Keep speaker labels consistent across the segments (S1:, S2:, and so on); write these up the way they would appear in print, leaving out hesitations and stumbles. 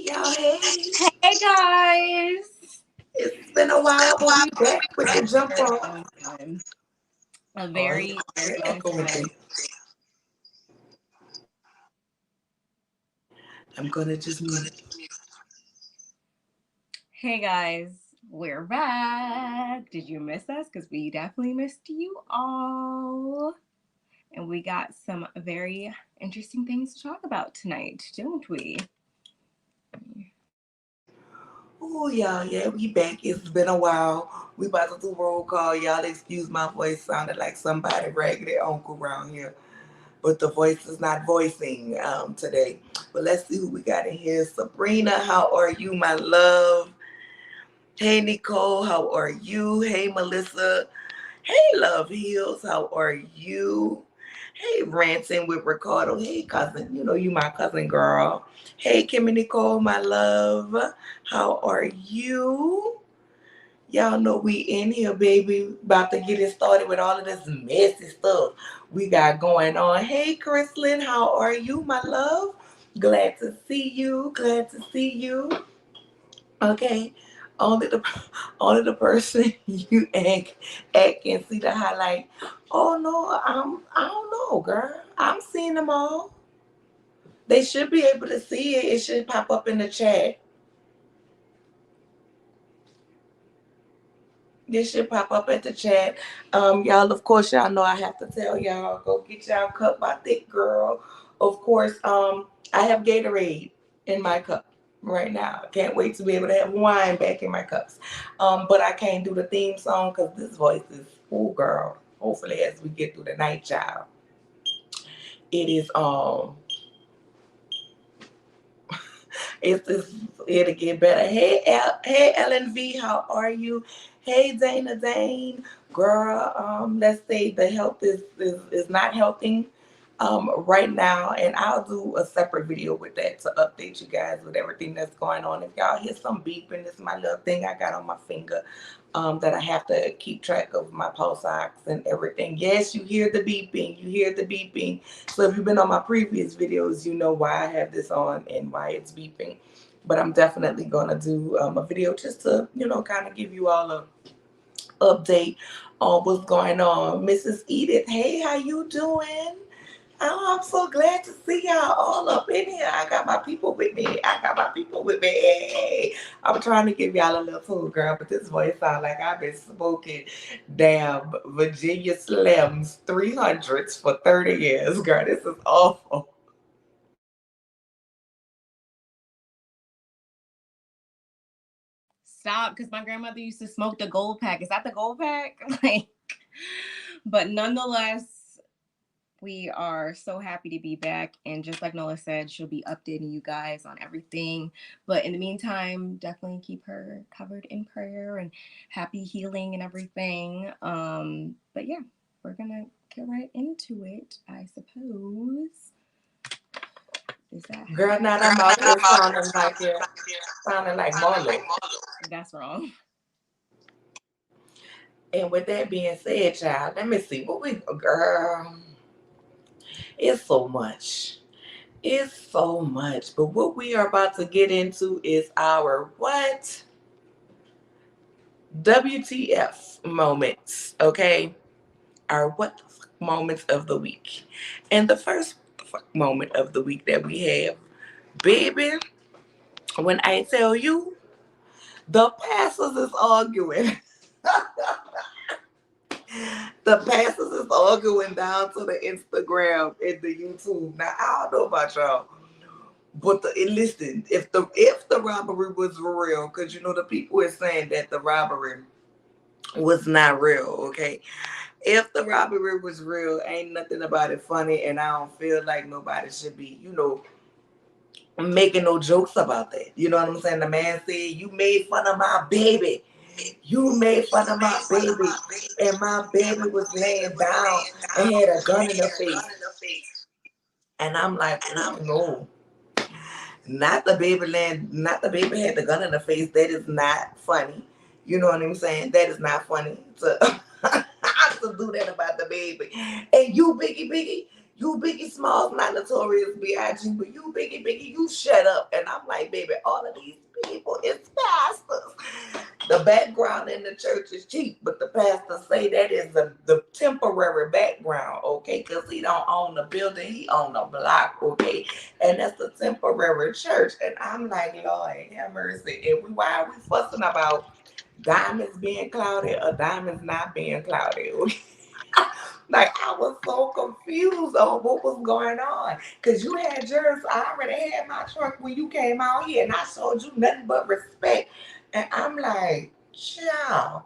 S1: Y'all, hey,
S2: Hey guys!
S1: it's been a while, but we back with the jump
S2: Very
S1: rope.
S2: long time. A
S1: Oh, yeah,
S2: very
S1: you're
S2: long
S1: echoing
S2: time.
S1: thing. I'm gonna just mute.
S2: Hey guys, we're back. Did you miss us? Because we definitely missed you all. And we got some very interesting things to talk about tonight, don't we?
S1: Oh, y'all, yeah, we back. It's been a while. We about to do roll call. Y'all excuse my voice. Sounded like somebody raggedy uncle around here. But the voice is not voicing today. But let's see who we got in here. Sabrina, how are you, my love? Hey, Nicole, how are you? Hey, Melissa. Hey, Love Heals, how are you? Hey, Ranting with Ricardo. Hey, cousin. You know you my cousin girl. Hey, Kimmy Nicole, my love. How are you? Y'all know we in here, baby. About to get it started with all of this messy stuff we got going on. Hey, Chrislyn, how are you, my love? Glad to see you. Glad to see you. Okay. Only the only the person you act can see the highlight. Oh no, I don't know, girl. I'm seeing them all. They should be able to see it. It should pop up in the chat. This should pop up at the chat. Y'all, of course, y'all know I have to tell y'all, go get y'all cup by thick girl. Of course, I have Gatorade in my cup right now. I can't wait to be able to have wine back in my cups. But I can't do the theme song because this voice is full, girl. Hopefully, as we get through the night, child, it is it's it'll get better. Hey LNV, how are you? Hey Dana Dane, girl. Let's say the health is not helping right now, and I'll do a separate video with that to update you guys with everything that's going on. If y'all hear some beeping, it's my little thing I got on my finger. That I have to keep track of my pulse ox and everything. Yes, you hear the beeping. You hear the beeping. So if you've been on my previous videos, you know why I have this on and why it's beeping. But I'm definitely gonna do a video just to, kind of give you all a update on what's going on. Mrs. Edith, hey, how you doing? Oh, I'm so glad to see y'all all up in here. I got my people with me. I got my people with me. Hey, I'm trying to give y'all a little food, girl, but this voice sound like I've been smoking damn Virginia Slims 300s for 30 years, girl. This is awful.
S2: Stop, because my grandmother used to smoke the gold pack. Is that the gold pack? Like, but nonetheless, we are so happy to be back. And just like Nola said, she'll be updating you guys on everything. But in the meantime, definitely keep her covered in prayer and happy healing and everything. But yeah, we're going to get right into it, I suppose. Is that
S1: Girl, now I'm out here sounding like Marlo.
S2: That's wrong.
S1: And with that being said, child, let me see what we girl. It's so much. It's so much. But what we are about to get into is our what? WTF moments, okay? Our what the fuck moments of the week. And the first moment of the week that we have, baby, when I tell you the pastors is arguing. The pastors is arguing down to the Instagram and the YouTube. Now I don't know about y'all. But listen, if the robbery was real, because the people are saying that the robbery was not real, okay? If the robbery was real, ain't nothing about it funny, and I don't feel like nobody should be, making no jokes about that. You know what I'm saying? The man said, "You made fun of my baby. You made fun of my baby, and my baby was laying down and had a gun in her face." And I'm like, "Oh no." Not the baby had the gun in the face. That is not funny. You know what I'm saying? That is not funny to, to do that about the baby. And you, Biggie, You Biggie Smalls, not Notorious B.I.G., but you Biggie, you shut up. And I'm like, baby, all of these people is pastors. The background in the church is cheap, but the pastor say that is the temporary background, okay? Because he don't own the building, he own a block, okay? And that's the temporary church. And I'm like, Lord, have mercy. And why are we fussing about diamonds being clouded or diamonds not being clouded? Okay? Like I was so confused on what was going on. Cause you had yours, I already had my truck when you came out here and I showed you nothing but respect. And I'm like, child,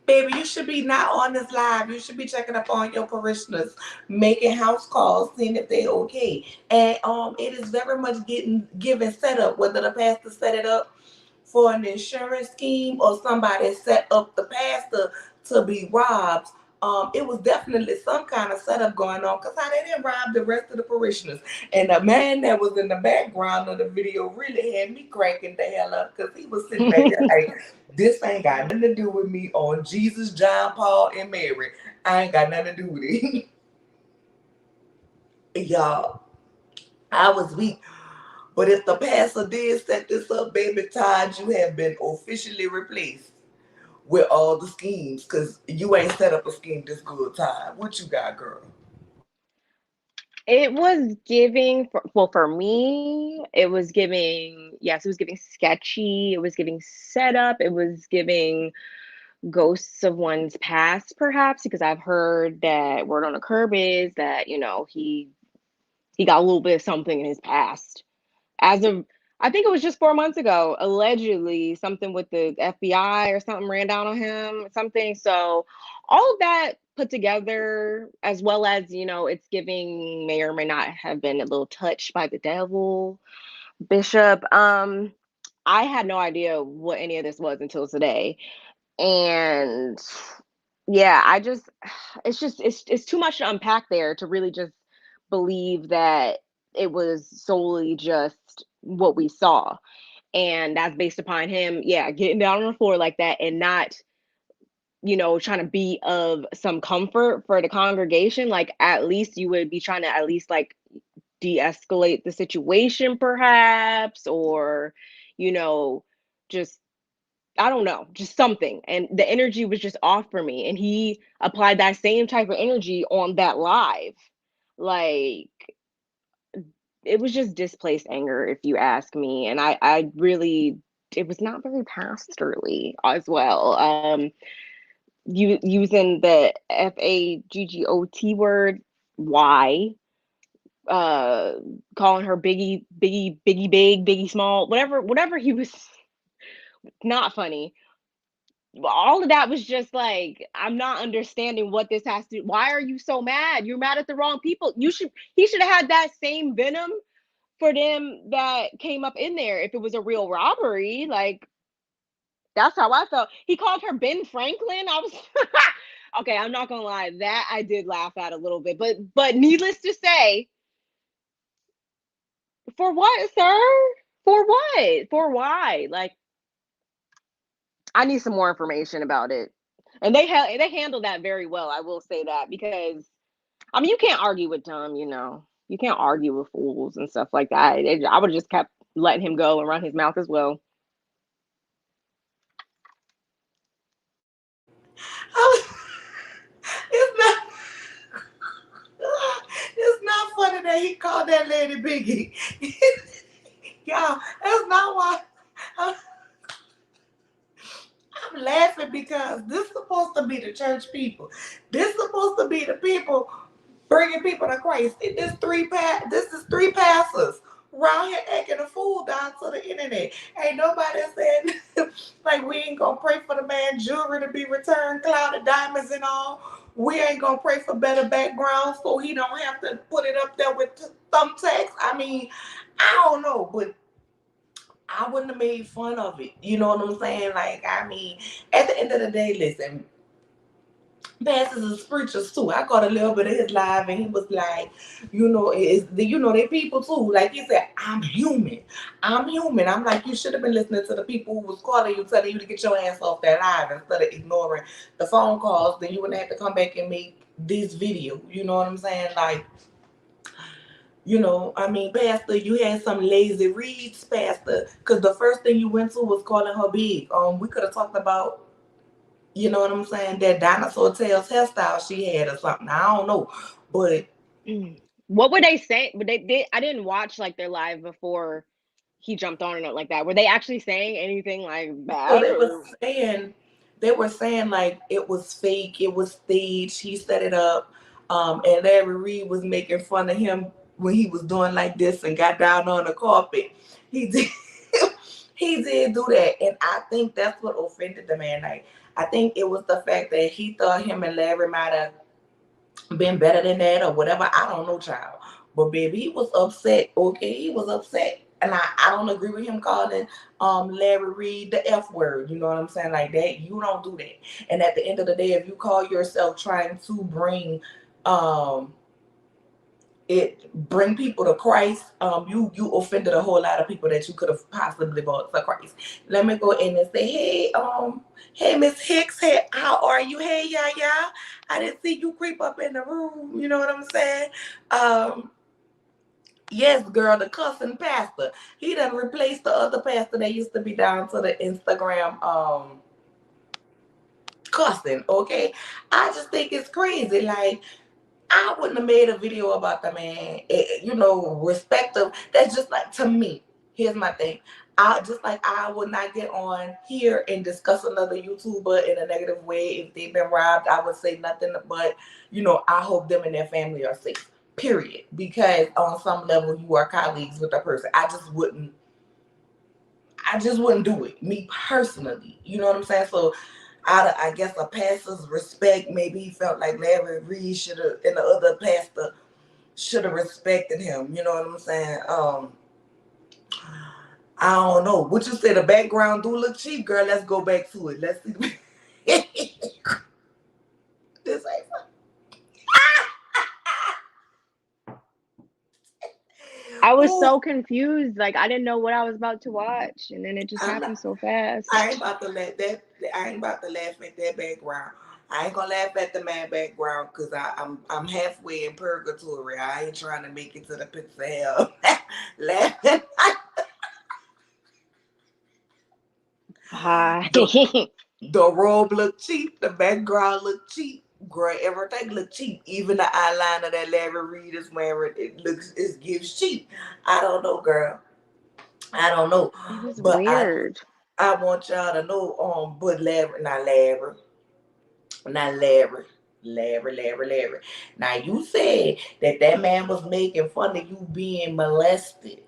S1: baby, you should be not on this live. You should be checking up on your parishioners, making house calls, seeing if they're okay. And it is very much getting given set up, whether the pastor set it up for an insurance scheme or somebody set up the pastor to be robbed. It was definitely some kind of setup going on because how they didn't rob the rest of the parishioners. And the man that was in the background of the video really had me cracking the hell up because he was sitting back there like, this ain't got nothing to do with me on Jesus, John, Paul, and Mary. I ain't got nothing to do with it. Y'all, I was weak. But if the pastor did set this up, baby Todd, you have been officially replaced with all the schemes because you ain't set up a scheme this good time. What you got, girl?
S3: It was giving, well, for me, it was giving, yes, it was giving sketchy, it was giving setup, it was giving ghosts of one's past, perhaps, because I've heard that word on the curb is that, he got a little bit of something in his past. As of, I think it was just 4 months ago, allegedly something with the FBI or something ran down on him, something. So all of that put together, as well as, it's giving may or may not have been a little touched by the devil, Bishop. I had no idea what any of this was until today. And yeah, I just it's too much to unpack there to really just believe that it was solely just what we saw. And that's based upon him, yeah, getting down on the floor like that and not, trying to be of some comfort for the congregation. Like at least you would be trying to at least like de-escalate the situation perhaps, or, you know, just I don't know, just something. And the energy was just off for me. And he applied that same type of energy on that live. Like it was just displaced anger, if you ask me. And I really, it was not very pastorly as well. Using the FAGGOT word, why, uh, calling her biggie small, whatever he was, not funny. All of that was just like, I'm not understanding what this has to. Why are you so mad? You're mad at the wrong people. He should have had that same venom for them that came up in there. If it was a real robbery, like that's how I felt. He called her Ben Franklin. I was okay. I'm not gonna lie, that I did laugh at a little bit, but needless to say, for what, sir? For what? For why? Like, I need some more information about it. And they handled that very well. I will say that, because I mean, you can't argue with them. You can't argue with fools and stuff like that. I would have just kept letting him go and run his mouth as well.
S1: It's not. It's not funny that he called that lady Biggie. Y'all, that's not why. I'm, I'm laughing because this is supposed to be the church people. This is supposed to be the people bringing people to Christ. This is three pastors around here acting a fool down to the internet. Ain't nobody saying like we ain't gonna pray for the man jewelry to be returned, clouded diamonds and all. We ain't gonna pray for better background so he don't have to put it up there with thumbtacks. I mean, I don't know, but I wouldn't have made fun of it. You know what I'm saying? Like, I mean, at the end of the day, listen, pastors and preachers too. I caught a little bit of his live, and he was like, they people too. Like he said, I'm human. I'm human. I'm like, you should have been listening to the people who was calling you, telling you to get your ass off that live instead of ignoring the phone calls. Then you wouldn't have to come back and make this video. You know what I'm saying? Like, I mean, Pastor, you had some lazy reads, Pastor, because the first thing you went to was calling her big. We could have talked about, you know what I'm saying, that dinosaur tails hairstyle she had or something. I don't know, but
S3: What were they saying? But they did. I didn't watch like their live before he jumped on it like that. Were they actually saying anything like
S1: so
S3: bad
S1: they were
S3: or?
S1: saying, like it was fake, it was staged, he set it up, and Larry Reed was making fun of him when he was doing like this and got down on the carpet. He did, he did do that, and I think that's what offended the man. Like, I think it was the fact that he thought him and Larry might have been better than that or whatever. I don't know, child. But baby, he was upset. Okay, he was upset. And I don't agree with him calling Larry Reed the F word. You know what I'm saying? Like that. You don't do that. And at the end of the day, if you call yourself trying to um bring people to Christ, you offended a whole lot of people that you could have possibly brought to Christ. Let me go in and say, hey Miss Hicks, hey, how are you? Hey, yeah. I didn't see you creep up in the room. You know what I'm saying? Yes, girl, the cussing pastor. He done replaced the other pastor that used to be down to the Instagram cussing. Okay, I just think it's crazy. Like, I wouldn't have made a video about the man, respect of. That's just like, to me. Here's my thing. I just like, I would not get on here and discuss another YouTuber in a negative way. If they've been robbed, I would say nothing but, I hope them and their family are safe. Period. Because on some level, you are colleagues with a person. I just wouldn't do it. Me personally. You know what I'm saying? So I guess a pastor's respect, maybe he felt like Larry Reed should have, and the other pastor should have respected him. You know what I'm saying? I don't know. What you say? The background do look cheap, girl. Let's go back to it. Let's see. This ain't
S3: I was
S1: Ooh,
S3: so confused. Like I didn't know what I was about to watch, and then it just
S1: I'm
S3: happened
S1: not.
S3: so fast.
S1: I ain't about to let that. I ain't about to laugh at that background. I ain't gonna laugh at the man background because I'm halfway in purgatory. I ain't trying to make it to the pits of hell. Laughing.
S3: Hi.
S1: the the robe look cheap. The background look cheap. Girl, everything look cheap. Even the eyeliner that Larry Reed is wearing, it gives cheap. I don't know, girl. I don't know,
S3: It was
S1: but
S3: weird.
S1: I want y'all to know, but Larry. Now you said that man was making fun of you being molested,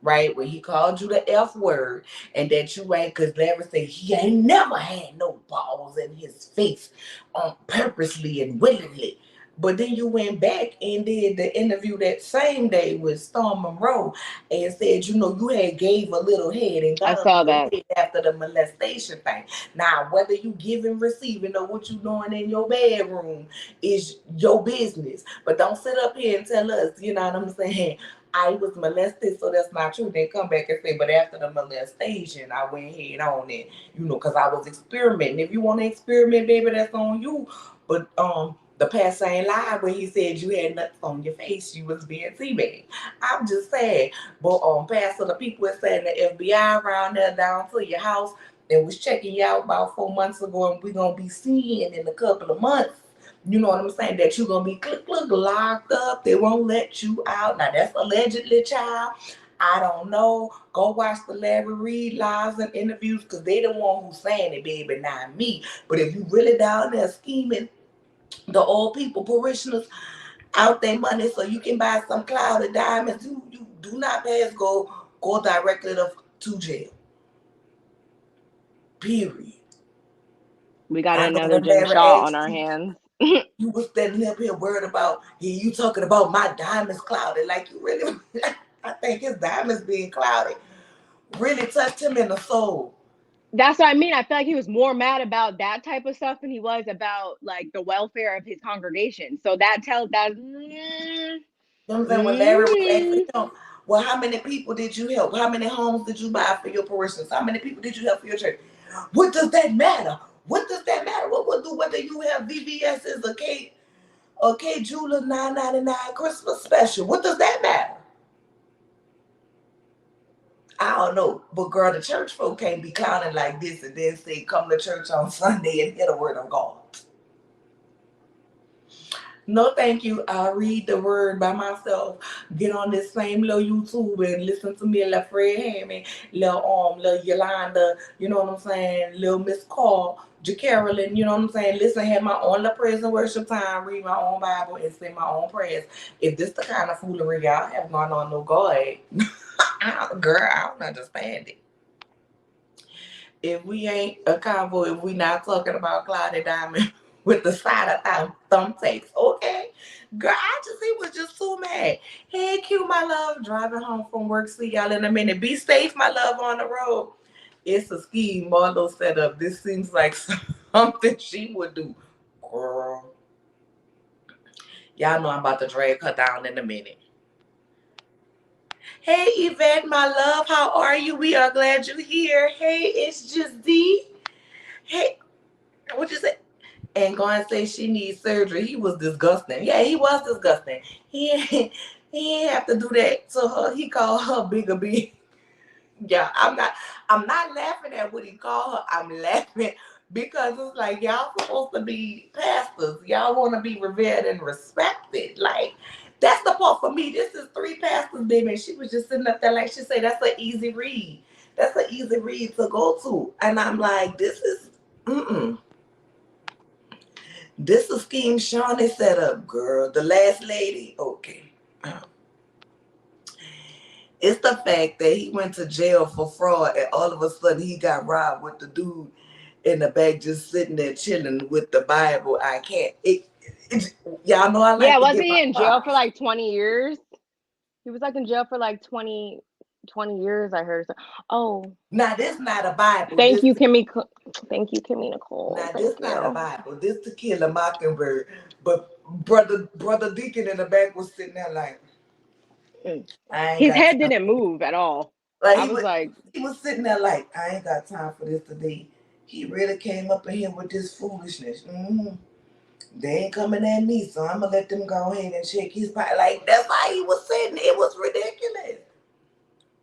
S1: right? When he called you the F word, and that you ain't, because Larry said he ain't never had no balls in his face on purposely and willingly. But then you went back and did the interview that same day with Storm Monroe and said, you had gave a little head and
S3: I
S1: got a
S3: saw
S1: little
S3: that.
S1: head after the molestation thing. Now, whether you giving, receiving, or what you doing in your bedroom is your business. But don't sit up here and tell us, you know what I'm saying? I was molested, so that's not true. They come back and say, but after the molestation, I went head on it, because I was experimenting. If you want to experiment, baby, that's on you. But the pastor ain't lied when he said you had nuts on your face. You was being teabagged. I'm just saying. But Pastor, the people are saying the FBI around there down to your house and was checking you out about 4 months ago, and we're gonna be seeing in a couple of months. You know what I'm saying? That you're gonna be locked up. They won't let you out. Now that's allegedly, child. I don't know. Go watch the Larry Reed lives and interviews because they the one who's saying it, baby, not me. But if you really down there scheming the old people, parishioners, out their money so you can buy some clouded diamonds, you do not pass go directly to jail. Period.
S3: We got
S1: I know
S3: another
S1: when
S3: Jim
S1: Larry
S3: Shaw on
S1: asked
S3: our
S1: you,
S3: hands.
S1: you was standing up here worried about, yeah, you talking about my diamonds clouded. Like, you really, I think his diamonds being clouded really touched him in the soul.
S3: That's what I mean. I feel like he was more mad about that type of stuff than he was about like the welfare of his congregation. So that tells that.
S1: You know what I'm saying? When Larry was asking
S3: Mm,
S1: him, well, how many people did you help? How many homes did you buy for your parishioners? How many people did you help for your church? What does that matter? What does that matter? What do whether you have VVS's or K? Okay, Jula 9.99 Christmas special. What does that matter? I don't know. But girl, the church folk can't be clowning like this and then say come to church on Sunday and hear the word of God. No, thank you. I'll read the word by myself. Get on this same little YouTube and listen to me, little Fred Hammond, little Yolanda, you know what I'm saying, little Miss Call, Carolyn, you know what I'm saying. Listen, have my own little praise and worship time, read my own Bible, and say my own prayers. If this the kind of foolery y'all have going on, no God, girl, I don't understand it. If we ain't a convoy, if we not talking about Cloudy Diamond with the side of thumbtacks, okay? Girl, he was just too mad. Hey, Q, my love, driving home from work. See y'all in a minute. Be safe, my love, on the road. It's a scheme Marlo set up. This seems like something she would do. Girl, y'all know I'm about to drag her down in a minute. Hey, Yvette, my love, how are you? We are glad you're here. Hey, it's just D. Hey, what you say? And go and say she needs surgery. He was disgusting. Yeah, he was disgusting. He ain't have to do that to her. He called her bigger B. Yeah, I'm not laughing at what he called her. I'm laughing because it's like y'all supposed to be pastors. Y'all want to be revered and respected. Like that's the part for me. This is three pastors, baby. And she was just sitting up there like she said, that's an easy read. That's an easy read to go to. And I'm like, this is this is scheme Shawnee set up, girl. The last lady, okay. It's the fact that he went to jail for fraud and all of a sudden he got robbed with the dude in the back just sitting there chilling with the Bible. I can't. Y'all know I
S3: Yeah,
S1: like to
S3: wasn't
S1: get my
S3: he in jail for
S1: props.
S3: like 20 years? He was like in jail for like 20 years, I heard. Oh,
S1: Now this not a Bible.
S3: thank you, Kimmy. Thank you, Kimmy Nicole.
S1: Now
S3: Thank
S1: this not a
S3: you.
S1: Bible. This to kill a mockingbird. But brother Deacon in the back was sitting there like,
S3: Mm.
S1: I ain't
S3: His
S1: got
S3: head
S1: time.
S3: didn't move at all.
S1: Like
S3: I was like,
S1: he was sitting there like, I ain't got time for this today. He really came up in here with this foolishness. They ain't coming at me, so I'm gonna let them go ahead and check his pot. Like that's why he was sitting. It was ridiculous.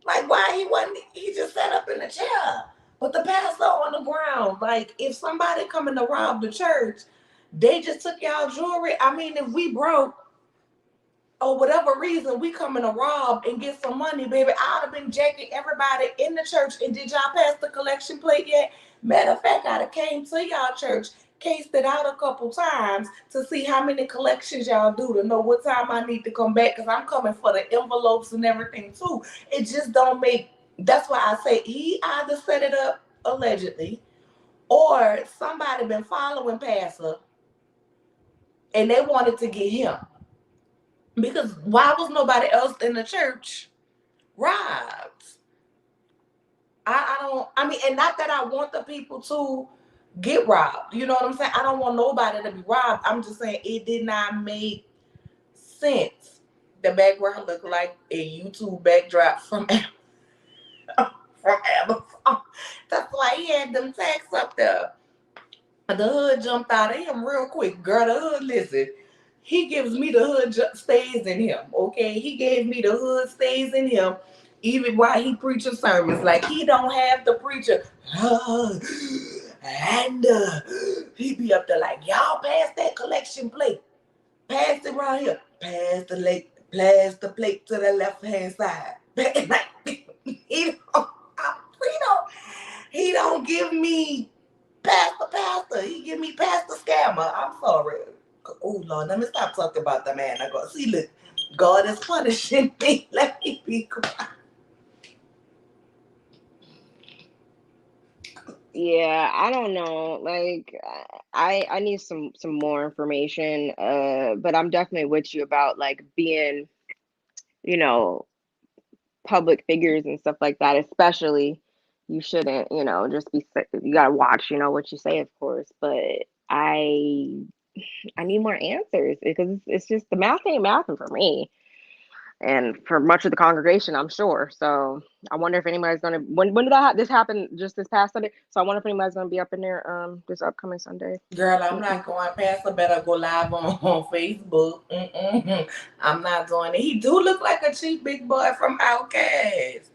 S1: Like why he wasn't? He just sat up in the chair, but the pastor on the ground. Like if somebody coming to rob the church, they just took y'all jewelry. I mean, if we broke, or whatever reason we coming to rob and get some money, baby, I'd have been jacking everybody in the church. And did y'all pass the collection plate yet? Matter of fact, I'd have came to y'all church, cased it out a couple times to see how many collections y'all do to know what time I need to come back because I'm coming for the envelopes and everything too. It just don't make. That's why I say he either set it up allegedly or somebody been following Pastor and they wanted to get him. Because why was nobody else in the church robbed? I don't, I mean, and not that I want the people to get robbed. You know what I'm saying? I don't want nobody to be robbed. I'm just saying it did not make sense. The background looked like a YouTube backdrop from from Amazon. That's why he had them tags up there. The hood jumped out of him real quick. Girl, the hood, listen. He gives me the hood stays in him, okay? He gave me the hood stays in him even while he preaches sermons. Like, he don't have the preacher. And he be up there like, y'all pass that collection plate. Pass it around here. Pass the plate to the left-hand side. Like, he don't give me pastor. He give me pastor scammer. I'm sorry. Oh Lord, let me stop talking about the man. I go see. Look, God is punishing me. Let me be quiet.
S3: yeah, I don't know. Like, I need some more information. But I'm definitely with you about like being, you know, public figures and stuff like that. Especially, you shouldn't, just be. You gotta watch, what you say, of course. But I I need more answers because it's just the math ain't mathing for me. and for much of the congregation, I'm sure. So I wonder if anybody's gonna when did this happen? Just this past Sunday. So I wonder if anybody's gonna be up in there this upcoming Sunday.
S1: Girl, I'm
S3: Mm-mm.
S1: not going. Pastor better go live on Facebook. Mm-mm. I'm not doing it. He do look like a cheap big boy from Outcast.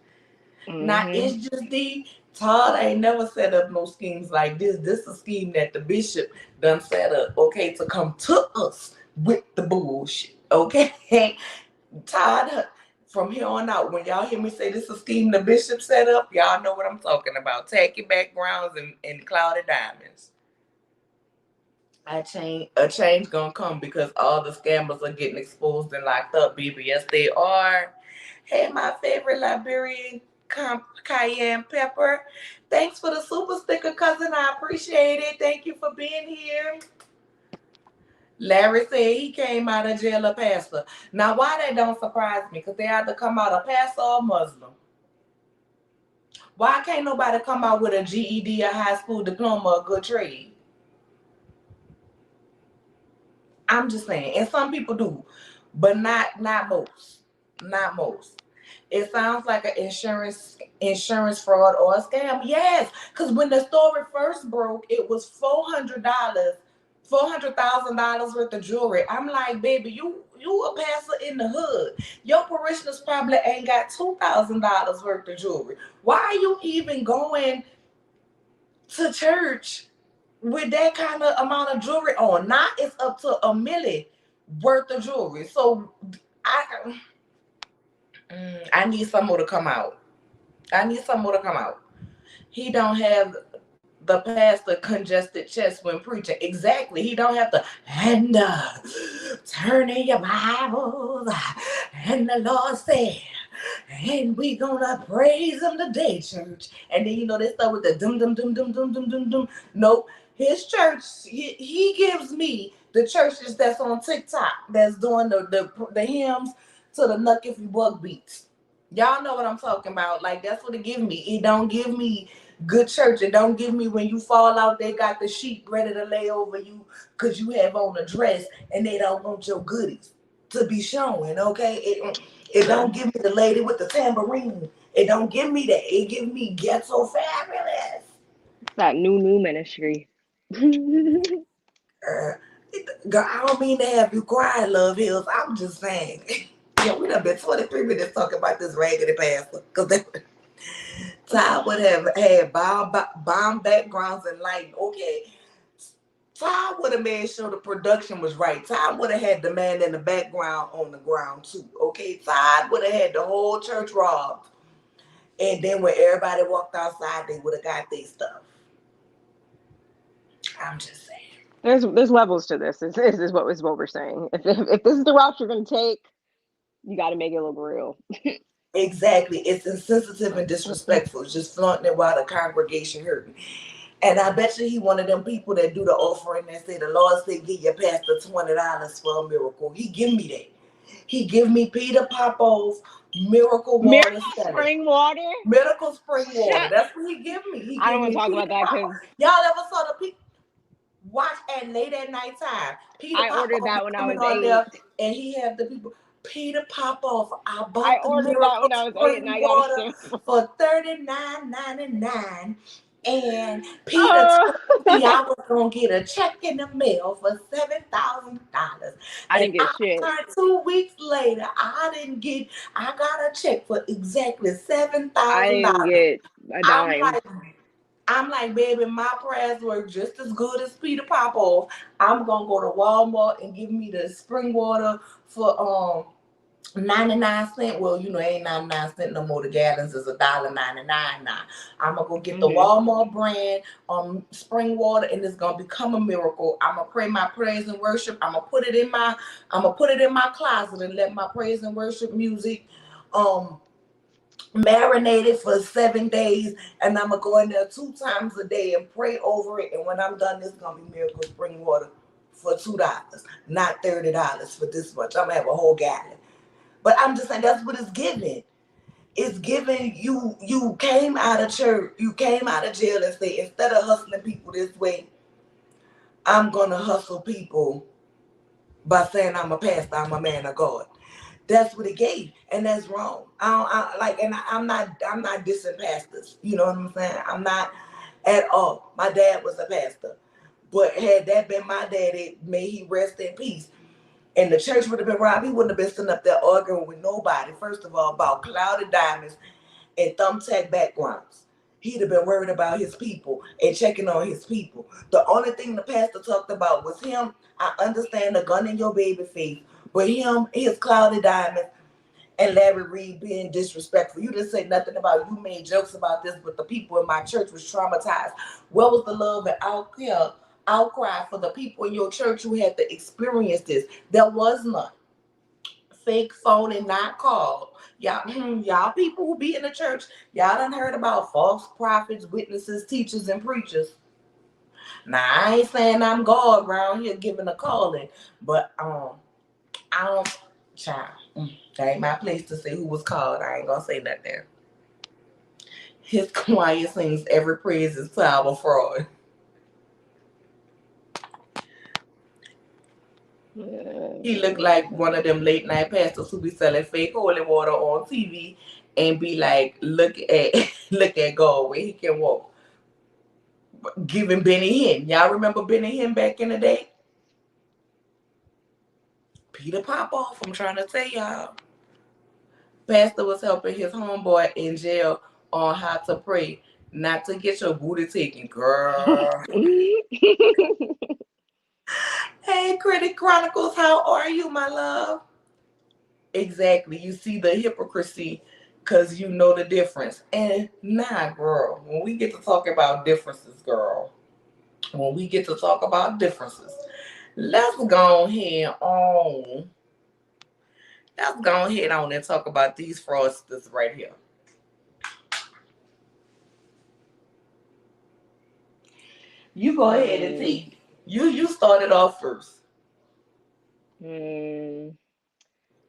S1: Now
S3: Hmm.
S1: it's just the Todd ain't never set up no schemes like this. This is a scheme that the bishop done set up, okay, to come to us with the bullshit. Okay. Todd, from here on out, when y'all hear me say this is a scheme the bishop set up, y'all know what I'm talking about. Tacky backgrounds and clouded diamonds. A change gonna come because all the scammers are getting exposed and locked up, baby. Yes, they are. Hey, my favorite Liberian cayenne pepper. Thanks for the super sticker, cousin. I appreciate it. Thank you for being here. Larry said he came out of jail a pastor. Now, why that don't surprise me? Because they had to come out a pastor or Muslim. Why can't nobody come out with a GED, a high school diploma, a good trade? I'm just saying, and some people do, but not most, not most. It sounds like an insurance fraud or a scam. Yes, because when the story first broke, it was $400, $400,000 worth of jewelry. I'm like, baby, you a pastor in the hood. Your parishioners probably ain't got $2,000 worth of jewelry. Why are you even going to church with that kind of amount of jewelry on? Now it's up to a million worth of jewelry. So I I need some more to come out. I need some more to come out. He don't have the pastor congested chest when preaching. Exactly. He don't have to and turn in your Bibles. And the Lord said, and we gonna praise him today, church. And then they start with the dum dum dum dum dum dum dum dum. Nope. His church, he gives me the churches that's on TikTok that's doing the hymns to the Nuck If You Buck beats. Y'all know what I'm talking about. Like that's what it give me. It don't give me good church. It don't give me when you fall out, they got the sheet ready to lay over you because you have on a dress and they don't want your goodies to be showing, okay? It don't give me the lady with the tambourine. It don't give me that. It give me ghetto fabulous.
S3: It's that new ministry.
S1: Uh, Girl, I don't mean to have you cry, Love Hills. I'm just saying. Yeah, we done been 23 minutes talking about this raggedy pastor. Because Ty would have had bomb backgrounds and lighting. Okay. Ty would have made sure the production was right. Ty would have had the man in the background on the ground too. Okay. Ty would have had the whole church robbed. And then when everybody walked outside, they would have got their stuff. I'm just saying.
S3: There's levels to this. This is what we're saying. If this is the route you're gonna take, you got to make it look real.
S1: Exactly. It's insensitive and disrespectful. It's just flaunting it while the congregation hurting. And I bet you he one of them people that do the offering and say the Lord said give your pastor $20 for a miracle. He give me that. He give me Peter Popoff's miracle water
S3: Miracle
S1: selling.
S3: spring water.
S1: Miracle spring water.
S3: Shut.
S1: That's what he give me. He
S3: I don't
S1: give
S3: want
S1: me
S3: to talk
S1: Peter
S3: about that
S1: Popoff.
S3: because
S1: Y'all ever saw the people watch at late at night time? Peter
S3: I ordered
S1: Popoff be
S3: that when I
S1: coming
S3: was
S1: on
S3: 8.
S1: there and he have the people. Peter Popoff, I
S3: I
S1: bought the
S3: ordered that
S1: miracle
S3: when I was 8, and
S1: spring
S3: I got a
S1: water
S3: sample.
S1: for $39.99. And Peter
S3: Oh,
S1: told me I was gonna get a check in the mail for $7,000.
S3: I
S1: And
S3: didn't get
S1: I
S3: shit.
S1: turned 2 weeks later, I got a check for exactly seven
S3: I
S1: thousand
S3: didn't
S1: dollars.
S3: get a
S1: I'm
S3: dime.
S1: like, I'm like, baby, my prayers work just as good as Peter Popoff. I'm gonna go to Walmart and give me the spring water for 99 cents. Well, it ain't 99 cents no more. The gallons is $1.99 now. I'm gonna go get the
S3: Hmm.
S1: Walmart brand spring water, and it's gonna become a miracle. I'm gonna pray my praise and worship. I'm gonna put it in my closet and let my praise and worship music um marinated for 7 days, and I'm gonna go in there 2 times a day and pray over it. And when I'm done, it's gonna be miracle spring water for $2, not $30 for this much. I'm gonna have a whole gallon. But I'm just saying that's what it's giving. It's giving you. You came out of church, you came out of jail, and say instead of hustling people this way, I'm gonna hustle people by saying I'm a pastor, I'm a man of God. That's what it gave, and that's wrong. I'm not dissing pastors. You know what I'm saying? I'm not at all. My dad was a pastor, but had that been my daddy, may he rest in peace. And the church would have been robbed. He wouldn't have been sitting up there arguing with nobody. First of all, about clouded diamonds and thumbtack backgrounds. He'd have been worried about his people and checking on his people. The only thing the pastor talked about was him. I understand the gun in your baby face, but him, his clouded diamonds, and Larry Reed being disrespectful. You didn't say nothing about, you made jokes about this, but the people in my church was traumatized. Where was the love and outcry for the people in your church who had to experience this? There was none. Fake phone and not called. Y'all people who be in the church, y'all done heard about false prophets, witnesses, teachers, and preachers. Now I ain't saying I'm God around here giving a calling, but I don't, child. That ain't my place to say who was called. I ain't gonna say nothing. His choir sings every praise is to our fraud. He looked like one of them late night pastors who be selling fake holy water on TV and be like, look at look at God where he can walk. Giving Benny Hinn. Y'all remember Benny Hinn back in the day? Peter Popoff, I'm trying to tell y'all. Pastor was helping his homeboy in jail on how to pray, not to get your booty taken, girl. Hey, Critic Chronicles, how are you, my love? Exactly. You see the hypocrisy because you know the difference. And nah, girl, when we get to talk about differences, girl, when we get to talk about differences, let's go ahead on. Let's go ahead on and talk about these fraudsters right here. You go ahead and take. You started off first.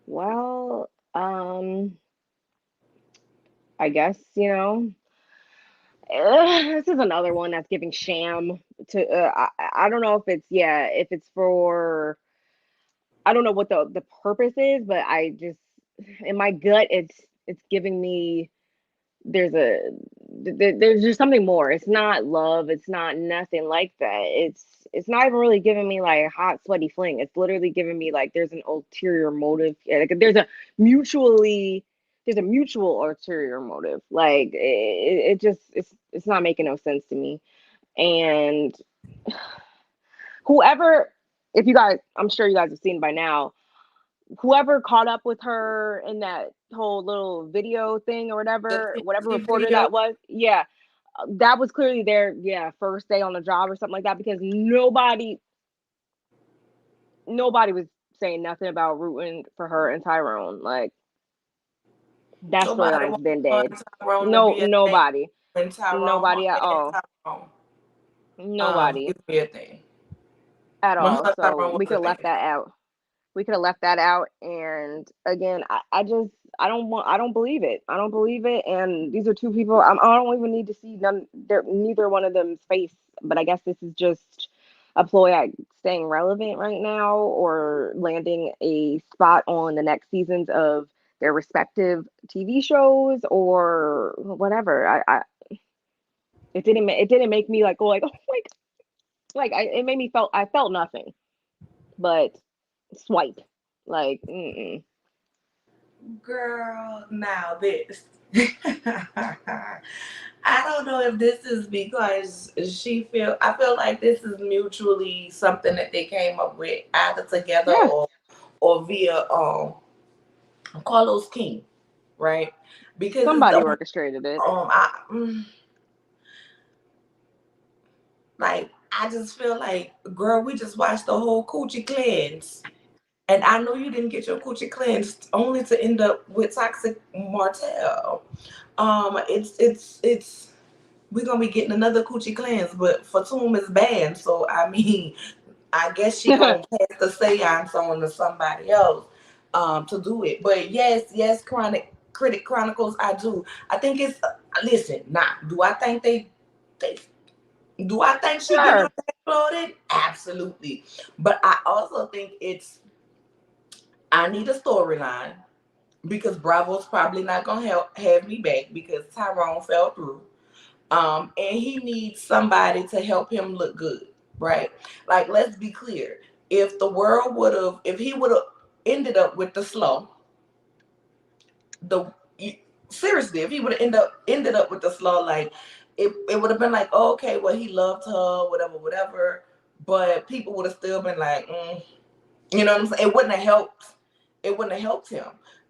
S3: Well, I guess, this is another one that's giving sham to I don't know if it's, yeah, if it's for, I don't know what the purpose is, but I just, in my gut, it's giving me, there's a there's just something more. It's not love, it's not nothing like that. It's not even really giving me like a hot sweaty fling. It's literally giving me like there's an ulterior motive. Like mutually there's a mutual ulterior motive. Like it just, it's not making no sense to me. And whoever, if you guys, I'm sure you guys have seen by now, whoever caught up with her in that whole little video thing or
S1: The
S3: whatever
S1: TMZ
S3: reporter
S1: video.
S3: that was, yeah, that was clearly their, yeah, first day on the job or something like that, because nobody was saying nothing about rooting for her and Tyrone. Like, that
S1: Nobody
S3: storyline's
S1: wants
S3: been dead.
S1: Tyrone to be a thing
S3: Nobody,
S1: when Tyrone
S3: nobody at
S1: and
S3: all,
S1: Tyrone
S3: nobody
S1: used to be a thing.
S3: at
S1: When her
S3: all.
S1: and
S3: So
S1: Tyrone
S3: we
S1: was
S3: could
S1: a
S3: have left
S1: thing.
S3: that out. We could have left that out. And again, I just, I don't believe it. I don't believe it. And these are two people, I don't even need to see neither one of them's face. But I guess this is just a ploy at staying relevant right now, or landing a spot on the next seasons of their respective TV shows or whatever. It didn't make me like go like, oh my, it made me I felt nothing but swipe. Like,
S1: Girl, now this. I don't know if this is because I feel like this is mutually something that they came up with either together
S3: yeah,
S1: or via Carlos King, right? Because it's
S3: somebody
S1: the
S3: orchestrated it.
S1: I like I just feel like, girl, we just watched the whole coochie cleanse. And I know you didn't get your coochie cleansed only to end up with toxic Martell. It's we're gonna be getting another coochie cleanse, but Fatum is banned. So I mean, I guess she gonna pass the seance on to somebody else to do it. But yes, chronic critic chronicles, I do. I think it's listen. Now, do I think they do I think she getting her
S3: Sure.
S1: back floated? Absolutely. But I also think it's I need a storyline. because Bravo's probably not gonna have me back because Tyrone fell through. And he needs somebody to help him look good, right? Like, let's be clear. If he would have ended up with the slow, the seriously, if he would have ended up with the slow, like it would have been like, oh, okay, well, he loved her, whatever, whatever. But people would have still been like, you know what I'm saying? It wouldn't have helped. It wouldn't have helped him.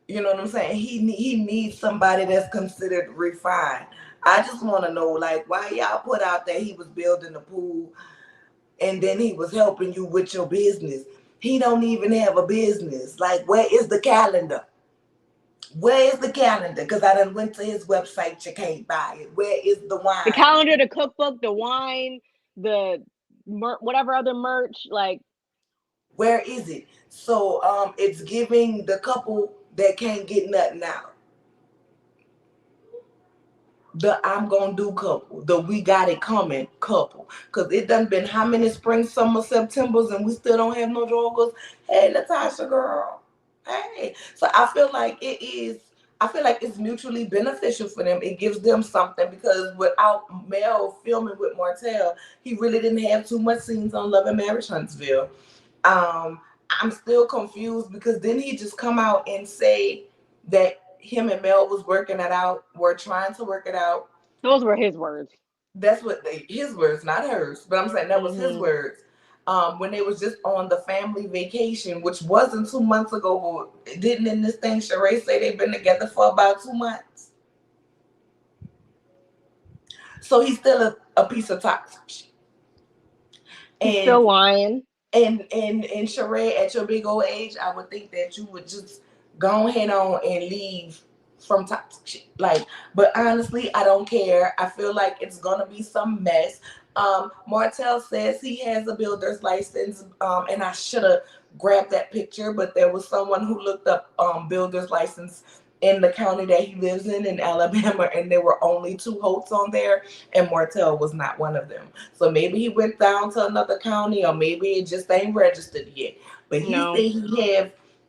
S1: You know what I'm saying? He needs somebody that's considered refined. I just want to know, like, why y'all put out that he was building the pool and then he was helping you with your business. He don't even have a business. Like, where is the calendar? Where is the calendar? Because I done went to his website. You can't buy it. Where is the
S3: The
S1: wine?
S3: calendar, the cookbook, the wine, the whatever other merch. Like,
S1: Where is it? So it's giving the couple that can't get nothing out. The I'm gonna do couple, the we got it coming couple. Cause it done been how many spring, summer, Septembers and we still don't have no joggers. Hey Natasha girl. Hey. So I feel like it's mutually beneficial for them. It gives them something because without Mel filming with Martell, he really didn't have too much scenes on Love and Marriage Huntsville. Um, I'm still confused because didn't he just come out and say that him and Mel was working it out, were trying to work it out?
S3: those were his words.
S1: That's what his words, not hers. But I'm saying that was his
S3: Hmm.
S1: words. When they was just on the family vacation, which wasn't 2 months ago, but didn't in this thing Sheree say they've been together for about 2 months? So he's still a piece of toxic.
S3: He's still
S1: And
S3: lying.
S1: and Sheree, at your big old age, I would think that you would just go ahead on and leave from toxic shit. Like, but honestly, I don't care. I feel like it's gonna be some mess. Martell says he has a builder's license, and I should have grabbed that picture, but there was someone who looked up builder's license in the county that he lives in Alabama, and there were only two Holts on there, and Martell was not one of them. So maybe he went down to another county, or maybe it just ain't registered yet. But
S3: No,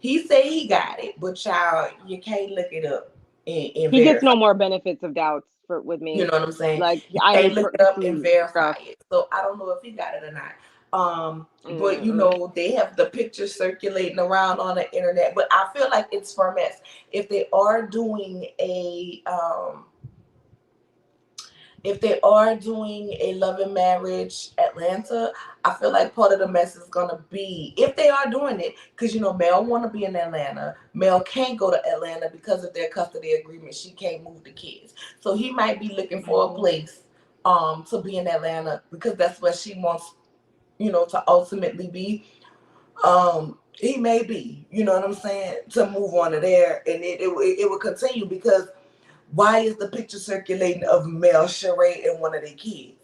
S1: he said he got it, but child, you can't look it up and
S3: he gets
S1: verify.
S3: no more benefits of doubts for with
S1: You
S3: me.
S1: know what I'm saying?
S3: Like,
S1: You
S3: I
S1: can't
S3: already
S1: look it up and
S3: see
S1: verify
S3: stuff.
S1: it. So I don't know if he got it or not. But
S3: Mm-mm.
S1: they have the pictures circulating around on the internet. But I feel like it's for mess. If they are doing a love and marriage Atlanta, I feel like part of the mess is gonna be if they are doing it, because Mel wanna be in Atlanta. Mel can't go to Atlanta because of their custody agreement. She can't move the kids. So he might be looking for a
S3: Mhm.
S1: place to be in Atlanta because that's where she wants, to ultimately be. He may be, you know what I'm saying, to move on to there and it will continue because why is the picture circulating of Mel, Sheree, and one of their kids?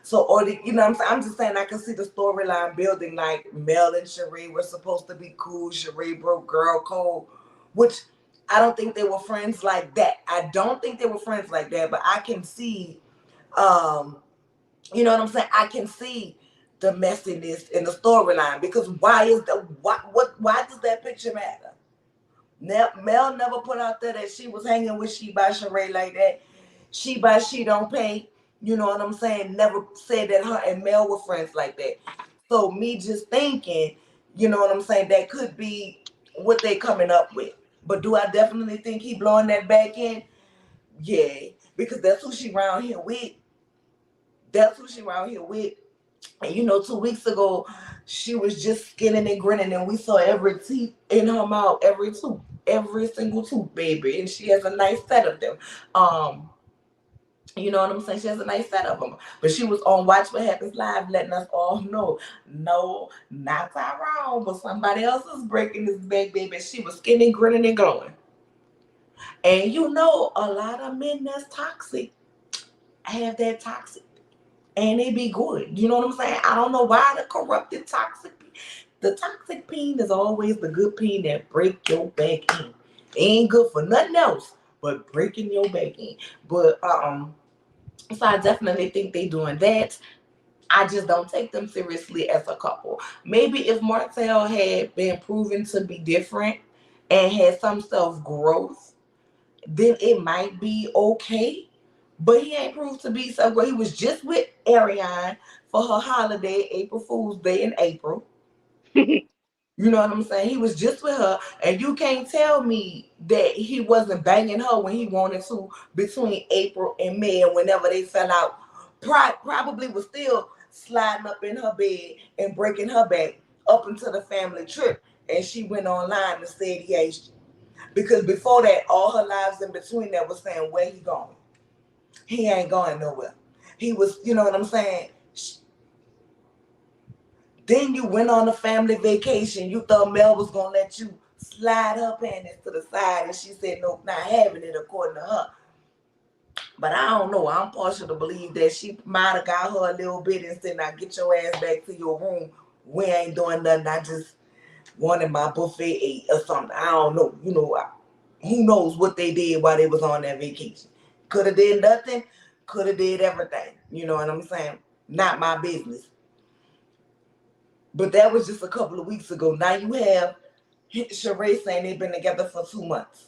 S1: So, or I'm saying? I'm just saying I can see the storyline building like Mel and Sheree were supposed to be cool. Sheree broke girl code, which I don't think they were friends like that. I don't think they were friends like that, but I can see, um, you know what I'm saying? I can see the messiness in the storyline because why does that picture matter? Mel never put out there that she was hanging with She by Sheree like that. She by She don't pay. You know what I'm saying? Never said that her and Mel were friends like that. So me just thinking, you know what I'm saying, that could be what they coming up with. But do I definitely think he blowing that back in? Yeah, because that's who she around here with. That's who she around here with. And 2 weeks ago, she was just skinning and grinning, and we saw every teeth in her mouth, every tooth, every single tooth, baby. And she has a nice set of them. Um, you know what I'm saying? She has a nice set of them. But she was on Watch What Happens Live, letting us all know, no, not Tyrone, but somebody else is breaking this back, baby. She was skinny, grinning, and glowing. And a lot of men that's toxic have that toxic and it be good. You know what I'm saying? I don't know why the toxic peen is always the good peen that break your back in. It ain't good for nothing else but breaking your back in. But so I definitely think they doing that. I just don't take them seriously as a couple. Maybe if Martell had been proven to be different and had some self growth, then it might be okay. But he ain't proved to be so great. He was just with Ariane for her holiday, April Fool's Day in April. You know what I'm saying? He was just with her, and you can't tell me that he wasn't banging her when he wanted to between April and May, and whenever they fell out, probably was still sliding up in her bed and breaking her back up into the family trip. And she went online and said he ain't, because before that, all her lives in between that was saying, where he going? He ain't going nowhere. He was, you know what I'm saying? Then you went on a family vacation. You thought Mel was gonna let you slide her panties to the side, and she said nope, not having it according to her. But I don't know. I'm partial to believe that she might have got her a little bit and said, "Now get your ass back to your room. We ain't doing nothing. I just wanted my buffet ate or something." I don't know. You know, who knows what they did while they was on that vacation? Could have did nothing. Could have did everything. You know what I'm saying? Not my business. But that was just a couple of weeks ago. Now you have Sheree saying they've been together for 2 months.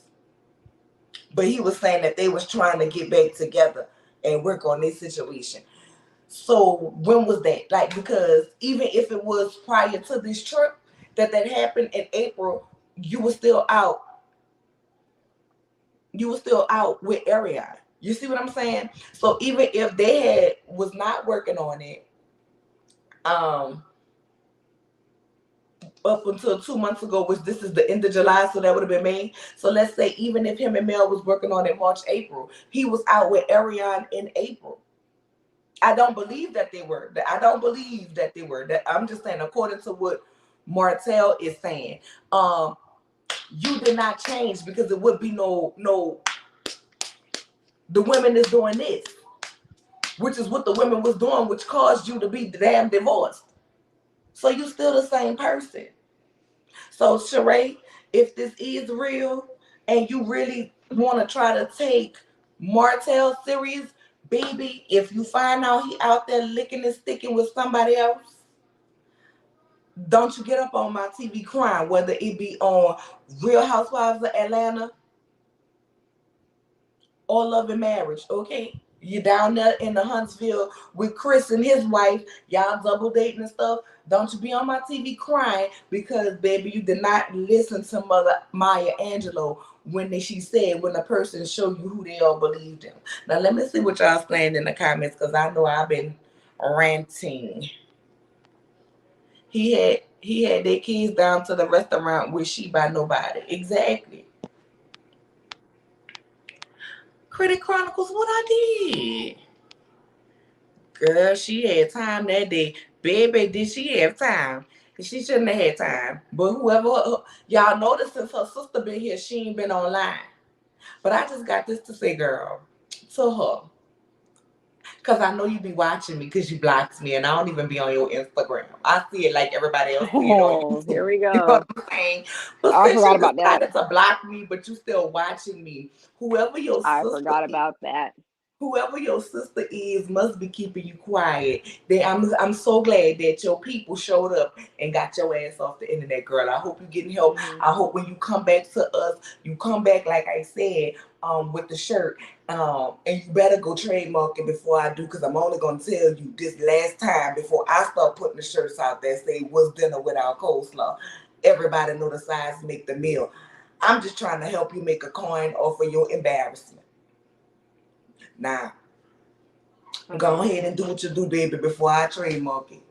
S1: But he was saying that they was trying to get back together and work on this situation. So when was that? Like, because even if it was prior to this trip that happened in April, you were still out. You were still out with Ariane. You see what I'm saying? So even if they had was not working on it, um, up until 2 months ago, which this is the end of July, so that would have been May. So let's say even if him and Mel was working on it March, April, he was out with Ariane in April. I don't believe that they were. I don't believe that they were. That I'm just saying, according to what Martell is saying, you did not change because it would be no. The women is doing this, which is what the women was doing, which caused you to be damn divorced. So you still the same person. So Sheree, if this is real and you really want to try to take Martell serious, baby, if you find out he out there licking and sticking with somebody else, don't you get up on my TV crying, whether it be on Real Housewives of Atlanta or Love and Marriage, okay? You down there in the Huntsville with Chris and his wife, y'all double dating and stuff. Don't you be on my TV crying because, baby, you did not listen to Mother Maya Angelou she said when a person show you who they are, believe them. Now let me see what y'all saying in the comments because I know I've been ranting. He had their kids down to the restaurant with she by nobody. Exactly. Critic Chronicles, what I did. Girl, she had time that day. Baby, did she have time? She shouldn't have had time. But y'all notice since her sister been here, she ain't been online. But I just got this to say, girl, to her. Because I know you be watching me because you blocked me and I don't even be on your Instagram. I see it like everybody else see it on
S3: Oh,
S1: YouTube.
S3: here we
S1: You know
S3: go.
S1: what I'm saying? But
S3: I
S1: since
S3: forgot
S1: you
S3: about that.
S1: decided to block me, but you still watching me, whoever your
S3: I
S1: sister
S3: forgot
S1: is,
S3: about that.
S1: whoever your sister is must be keeping you quiet. I'm so glad that your people showed up and got your ass off the internet, girl. I hope you're getting help.
S3: Hmm.
S1: I hope when you come back to us, you come back like I said, with the shirt. And you better go trademark it before I do, because I'm only gonna tell you this last time before I start putting the shirts out there say what's dinner without coleslaw. Everybody know the size make the meal. I'm just trying to help you make a coin off of your embarrassment. Now, go ahead and do what you do, baby, before I trademark it.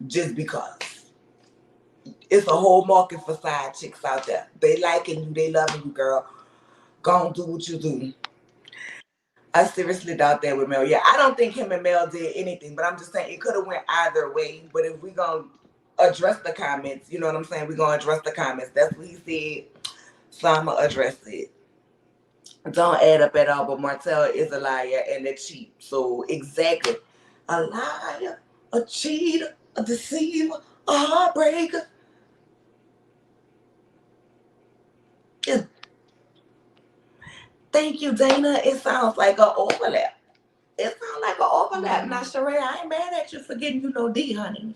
S1: Just because. It's a whole market for side chicks out there. They liking you, they loving you, girl. Go and do what you do. I seriously doubt that with Mel. Yeah, I don't think him and Mel did anything, but I'm just saying it could have went either way. But if we gonna address the comments, you know what I'm saying? We're gonna address the comments. That's what he said. So I'm gonna address it. Don't add up at all, but Martell is a liar and a cheat. So exactly. A liar, a cheater, a deceiver, a heartbreaker. It, thank you, Dana. It sounds like an overlap. It sounds like an overlap. Now, Sheree, I ain't mad at you for getting you no D, honey.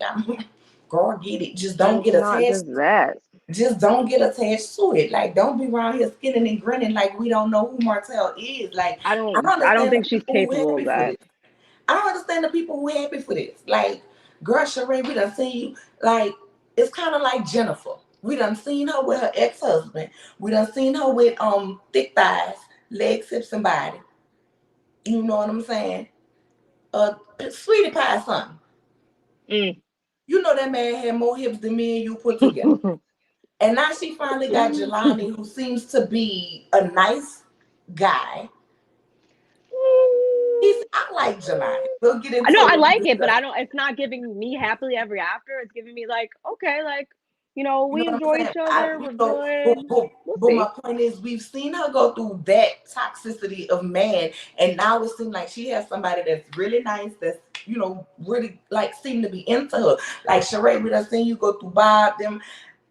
S1: Girl, get it. Just
S3: And
S1: don't
S3: it's
S1: get
S3: not just
S1: attached.
S3: that.
S1: Just don't get attached to it. Like, don't be around here skinning and grinning like we don't know who Martell is. Like, I don't
S3: I don't
S1: understand the
S3: think she's
S1: people who
S3: capable of
S1: happy for
S3: that.
S1: this. I don't understand the people who happy for this. Like, girl, Sheree, we done seen you. Like, it's kind of like Jennifer. We done seen her with her ex-husband. We done seen her with thick thighs, legs, hips, and body. You know what I'm saying? Sweetie Pie son.
S3: Mm.
S1: You know that man had more hips than me and you put together. And now she finally got Jelani, who seems to be a nice guy. I like Jelani. We'll get
S3: I
S1: into
S3: know
S1: it
S3: I
S1: when we
S3: like it, but
S1: discuss.
S3: I don't. It's not giving me happily ever after. It's giving me like, okay, like,
S1: You know
S3: we
S1: what I'm
S3: enjoy
S1: saying?
S3: each other. We're
S1: But,
S3: good. We'll
S1: my
S3: see.
S1: point is, we've seen her go through that toxicity of man, and now it seems like she has somebody that's really nice, that's really like seem to be into her. Like Sheree, we done seen you go through Bob them,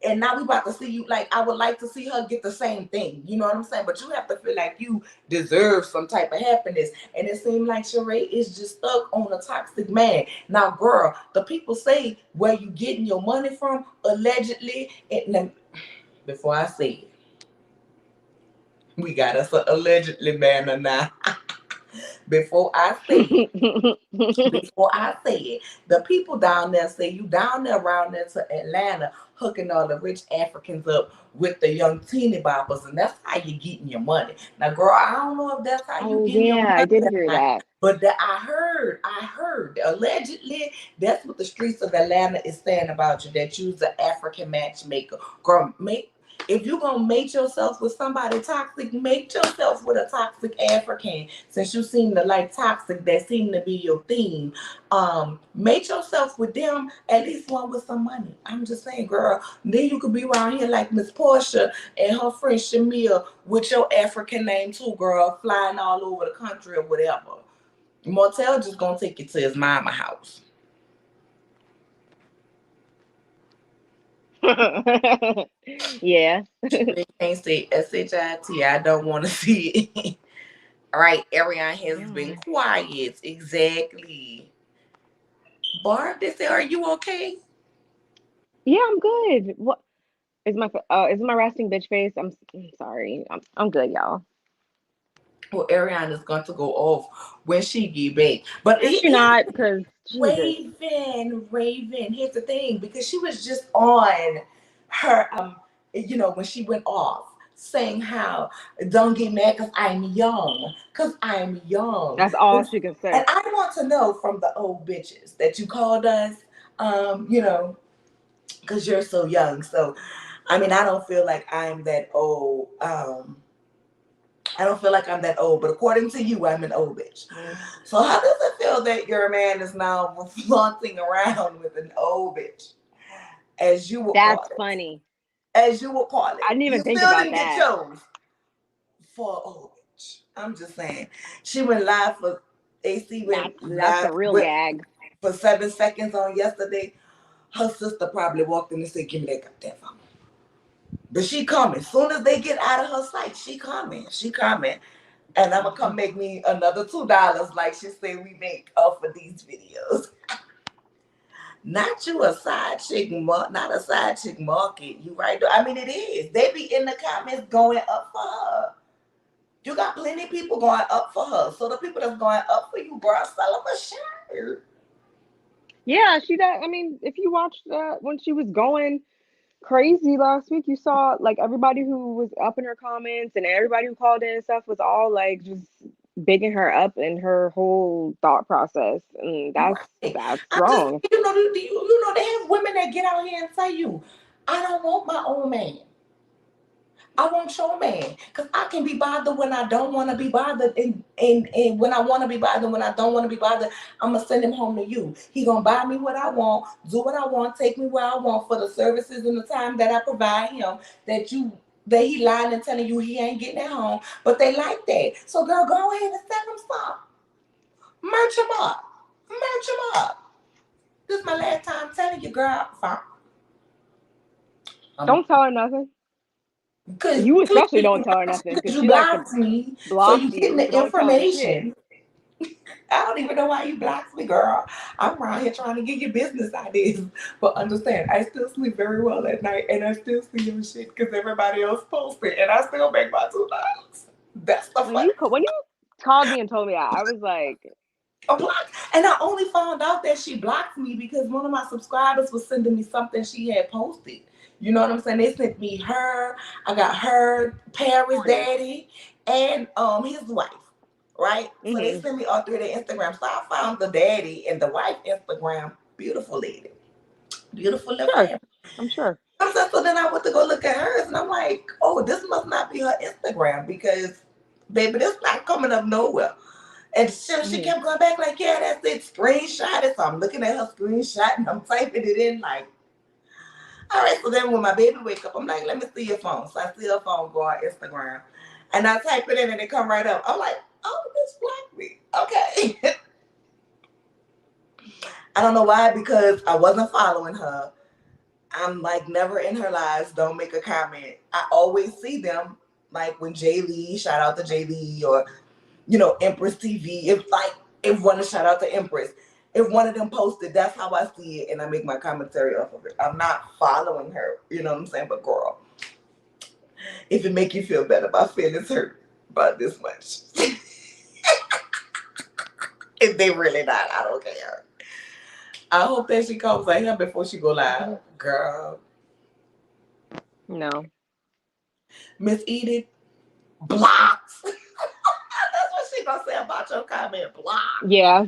S1: and now we about to see you. Like, I would like to see her get the same thing. You know what I'm saying? But you have to feel like you deserve some type of happiness. And it seems like Sheree is just stuck on a toxic man. Now, girl, the people say where you getting your money from, allegedly. And before I say it, we got us a allegedly banner now. Before I say it, before I say it, the people down there say you down there around there to Atlanta hooking all the rich Africans up with the young teeny boppers, and that's how you getting your money. Now, girl, I don't know if that's how you
S3: Oh
S1: getting your
S3: yeah, I
S1: money
S3: did
S1: or
S3: hear
S1: not,
S3: that.
S1: but that I heard, allegedly, that's what the streets of Atlanta is saying about you, that you's an African matchmaker. Girl, if you're gonna mate yourself with somebody toxic, mate yourself with a toxic African. Since you seem to like toxic, that seem to be your theme. Mate yourself with them, at least one with some money. I'm just saying, girl. Then you could be around here like Miss Portia and her friend Shamia with your African name too, girl, flying all over the country or whatever. Martell just gonna take you to his mama house.
S3: Yeah.
S1: Sheree can't say shit. I don't want to see it. All right, Ariane has been
S3: Yeah.
S1: quiet. Exactly. Barb, they say, are you okay?
S3: Yeah, I'm good. What is my resting bitch face? I'm sorry. I'm good, y'all.
S1: Well, Ariane is going to go off when she get back. But
S3: Is she
S1: here's
S3: not? Because Jesus.
S1: Raven. Here's the thing, because she was just on her, when she went off, saying how don't get mad because I'm young.
S3: That's all she can
S1: And
S3: say.
S1: I want to know from the old bitches that you called us, because you're so young. So, I mean, I don't feel like I'm that old. I don't feel like I'm that old, but according to you, I'm an old bitch.
S3: Mm.
S1: So how does it feel that your man is now flaunting around with an old bitch, as you would call
S3: That's
S1: it?
S3: funny.
S1: As you would call it.
S3: I didn't
S1: You
S3: even think
S1: still
S3: about
S1: didn't get
S3: that.
S1: chose for an old bitch. I'm just saying. She went live for AC went
S3: That's
S1: live
S3: a real
S1: with
S3: gag.
S1: for 7 seconds on yesterday. Her sister probably walked in and said, "Give me that goddamn phone." But she coming. Soon as they get out of her sight, she coming. She coming. And I'm gonna come make me another $2, like she said we make off of these videos. Not you a side chick, not a side chick market. You right? I mean, it is. They be in the comments going up for her. You got plenty of people going up for her. So the people that's going up for you, bro, sell them a shirt.
S3: Yeah, she does. I mean, if you watched that when she was going crazy last week, you saw like everybody who was up in her comments and everybody who called in and stuff was all like just bigging her up in her whole thought process, and
S1: Right.
S3: that's
S1: I'm just,
S3: wrong.
S1: they have women that get out here and tell you, I don't want my own man. I want your man, because I can be bothered when I don't want to be bothered, and when I want to be bothered, when I don't want to be bothered, I'm gonna send him home to you. He gonna buy me what I want, do what I want, take me where I want for the services and the time that I provide him. That he lying and telling you he ain't getting at home, but they like that. So girl, go ahead and send him some, merch him up, merch him up. This is my last time telling you, girl. Fine.
S3: Don't tell her nothing.
S1: Because
S3: You especially don't tell her nothing because
S1: you
S3: she likes to
S1: blocked me, so
S3: block
S1: you getting
S3: you. So
S1: the
S3: don't tell her shit.
S1: information. I don't even know why you blocked me, girl. I'm around here trying to give you business ideas. But understand, I still sleep very well at night and I still see your shit because everybody else posted and I still make my $2. That's the
S3: When
S1: fun.
S3: you called me and told me that, I was like,
S1: A block. And I only found out that she blocked me because one of my subscribers was sending me something she had posted. You know what I'm saying? They sent me her. I got her, Paris
S3: corny.
S1: daddy, and his wife. Right? So they
S3: Mm-hmm.
S1: sent me all three of their Instagram. So I found the daddy and the wife Instagram. Beautiful lady. Beautiful little
S3: Sure,
S1: family.
S3: I'm sure.
S1: So then I went to go look at hers and I'm like, oh, this must not be her Instagram because baby, this not coming up nowhere. And she
S3: Mm-hmm.
S1: kept going back like, yeah, that's it. Screenshot it. So I'm looking at her screenshot and I'm typing it in like, all right. So then when my baby wake up, I'm like, let me see your phone. So I see her phone go on Instagram. And I type it in and it come right up. I'm like, oh, this blocked me. Okay. I don't know why, because I wasn't following her. I'm like never in her lives. Don't make a comment. I always see them like when Jay Lee, shout out to Jay Lee, or Empress TV. If one to shout out to Empress, if one of them posted, that's how I see it, and I make my commentary off of it. I'm not following her. You know what I'm saying? But girl, if it make you feel better, my feelings hurt about this much. If they really not, I don't care. I hope that she comes out here before she go live, girl.
S3: No.
S1: Miss Edith blocks. That's what she gonna say about your comment. Block.
S3: Yeah.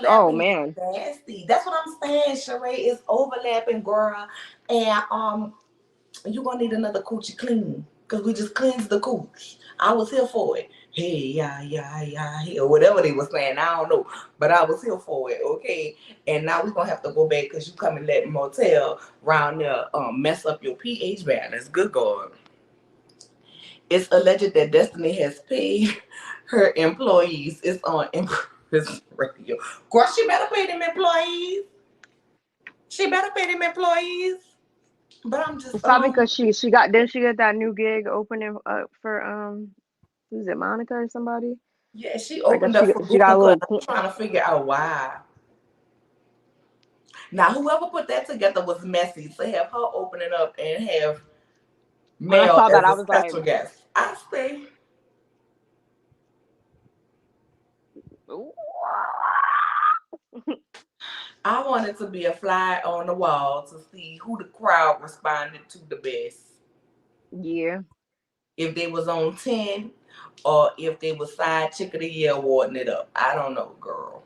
S3: Oh
S1: Overlapping is
S3: man.
S1: nasty. That's what I'm saying. Sheree is overlapping, girl. And you gonna need another coochie clean. Cause we just cleansed the cooch. I was here for it. Hey, yeah, or whatever they were saying. I don't know. But I was here for it, okay? And now we're gonna have to go back because you come and let motel round there mess up your pH balance. Good God. It's alleged that Destiny has paid her employees. It's on Empress Radio. Girl, she better pay them employees. She better pay them employees. But I'm just
S3: It's probably because she got didn't she get that new gig opening up for who's it, Monica or somebody?
S1: yeah, she
S3: I guess
S1: opened up for
S3: she got
S1: Booty
S3: a
S1: Club.
S3: little
S1: I'm trying to figure out why. Now whoever put that together was messy. To have her opening up and have
S3: when I
S1: Mel
S3: saw that
S1: as
S3: I
S1: a
S3: was like,
S1: special guest. I say I wanted to be a fly on the wall to see who the crowd responded to the best.
S3: yeah.
S1: If they was on 10 or if they was side chick of the year awarding it up. I don't know, girl.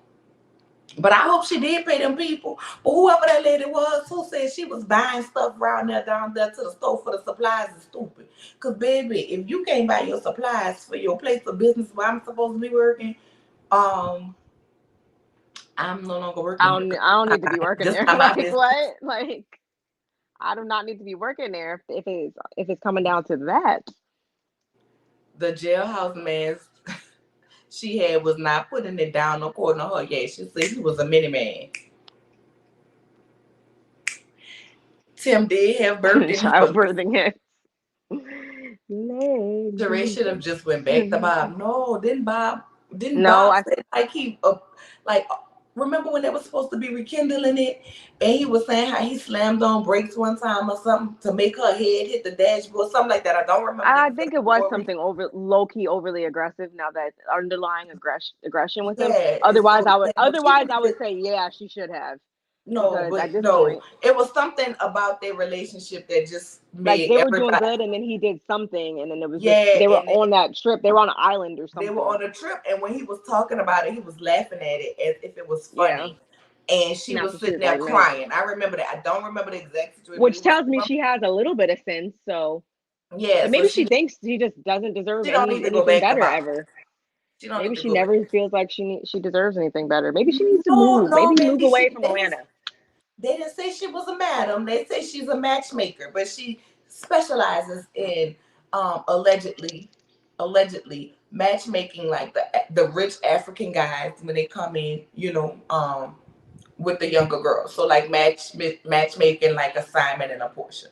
S1: But I hope she did pay them people. But whoever that lady was who said she was buying stuff around there down there to the store for the supplies is stupid. Cause baby, if you can't buy your supplies for your place of business where I'm supposed to be working, um, I'm no longer working here.
S3: I don't need to be working
S1: This
S3: there.
S1: not my
S3: Like
S1: business.
S3: what? Like I do not need to be working there if it's coming down to that.
S1: The jailhouse man she had was not putting it down according to her. Yeah, she said he was a mini man. Tim did have birthday numbers.
S3: Childbirthing it.
S1: Sheree
S3: Ladies.
S1: should have just went back to Bob. No, didn't
S3: No,
S1: Bob
S3: I
S1: say like like remember when they were supposed to be rekindling it and he was saying how he slammed on brakes one time or something to make her head hit the dashboard, something like that. I don't remember the
S3: I
S1: exact
S3: think it was
S1: story.
S3: something over low key overly aggressive. Now that underlying aggression with him.
S1: Yeah, and so but she
S3: Otherwise
S1: didn't
S3: I
S1: even
S3: would say yeah she should have
S1: no,
S3: because at
S1: but
S3: this
S1: no,
S3: point
S1: it was something about their relationship that just
S3: like
S1: made
S3: they were doing
S1: everybody
S3: good and then he did something and then it was just
S1: yeah,
S3: they were
S1: and
S3: on that trip they were on an island or
S1: they were
S3: something.
S1: on a trip, and when he was talking about it, he was laughing at it as if it was
S3: Yeah,
S1: funny. And she
S3: that's
S1: was
S3: what she
S1: sitting
S3: was
S1: there
S3: like man,
S1: crying. I remember that. I don't remember the exact situation, but
S3: which
S1: it was
S3: tells me she has a little bit of sense. So
S1: yeah.
S3: but
S1: So
S3: maybe she thinks she just doesn't deserve
S1: she don't need to go
S3: anything
S1: back to
S3: better
S1: Bob.
S3: ever.
S1: She don't need
S3: Maybe
S1: to
S3: she
S1: go back.
S3: never feels like she deserves anything better. Maybe she needs to
S1: No,
S3: move.
S1: no,
S3: Maybe move
S1: maybe
S3: away from
S1: they
S3: Atlanta.
S1: didn't say she was a madam. They say she's a matchmaker, but she specializes in allegedly matchmaking like the rich African guys when they come in, with the younger girls. So like matchmaking like a Simon and a Portia.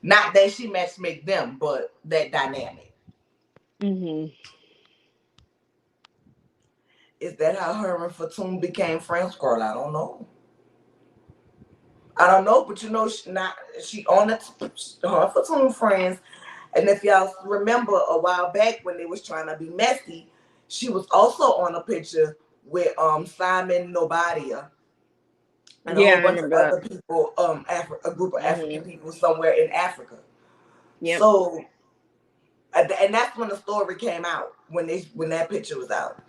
S1: Not that she matchmake them, but that dynamic.
S3: Hmm.
S1: Is that how her and Fatum became friends, girl? I don't know. I don't know, but you know, she on it. Her and Fatum friends, and if y'all remember a while back when they was trying to be messy, she was also on a picture with Simon Nobadia and a
S3: Yeah,
S1: whole
S3: I
S1: bunch of
S3: remember that.
S1: other people, a group of African
S3: Mhm.
S1: people somewhere in Africa.
S3: Yep.
S1: So, and that's when the story came out when that picture was out.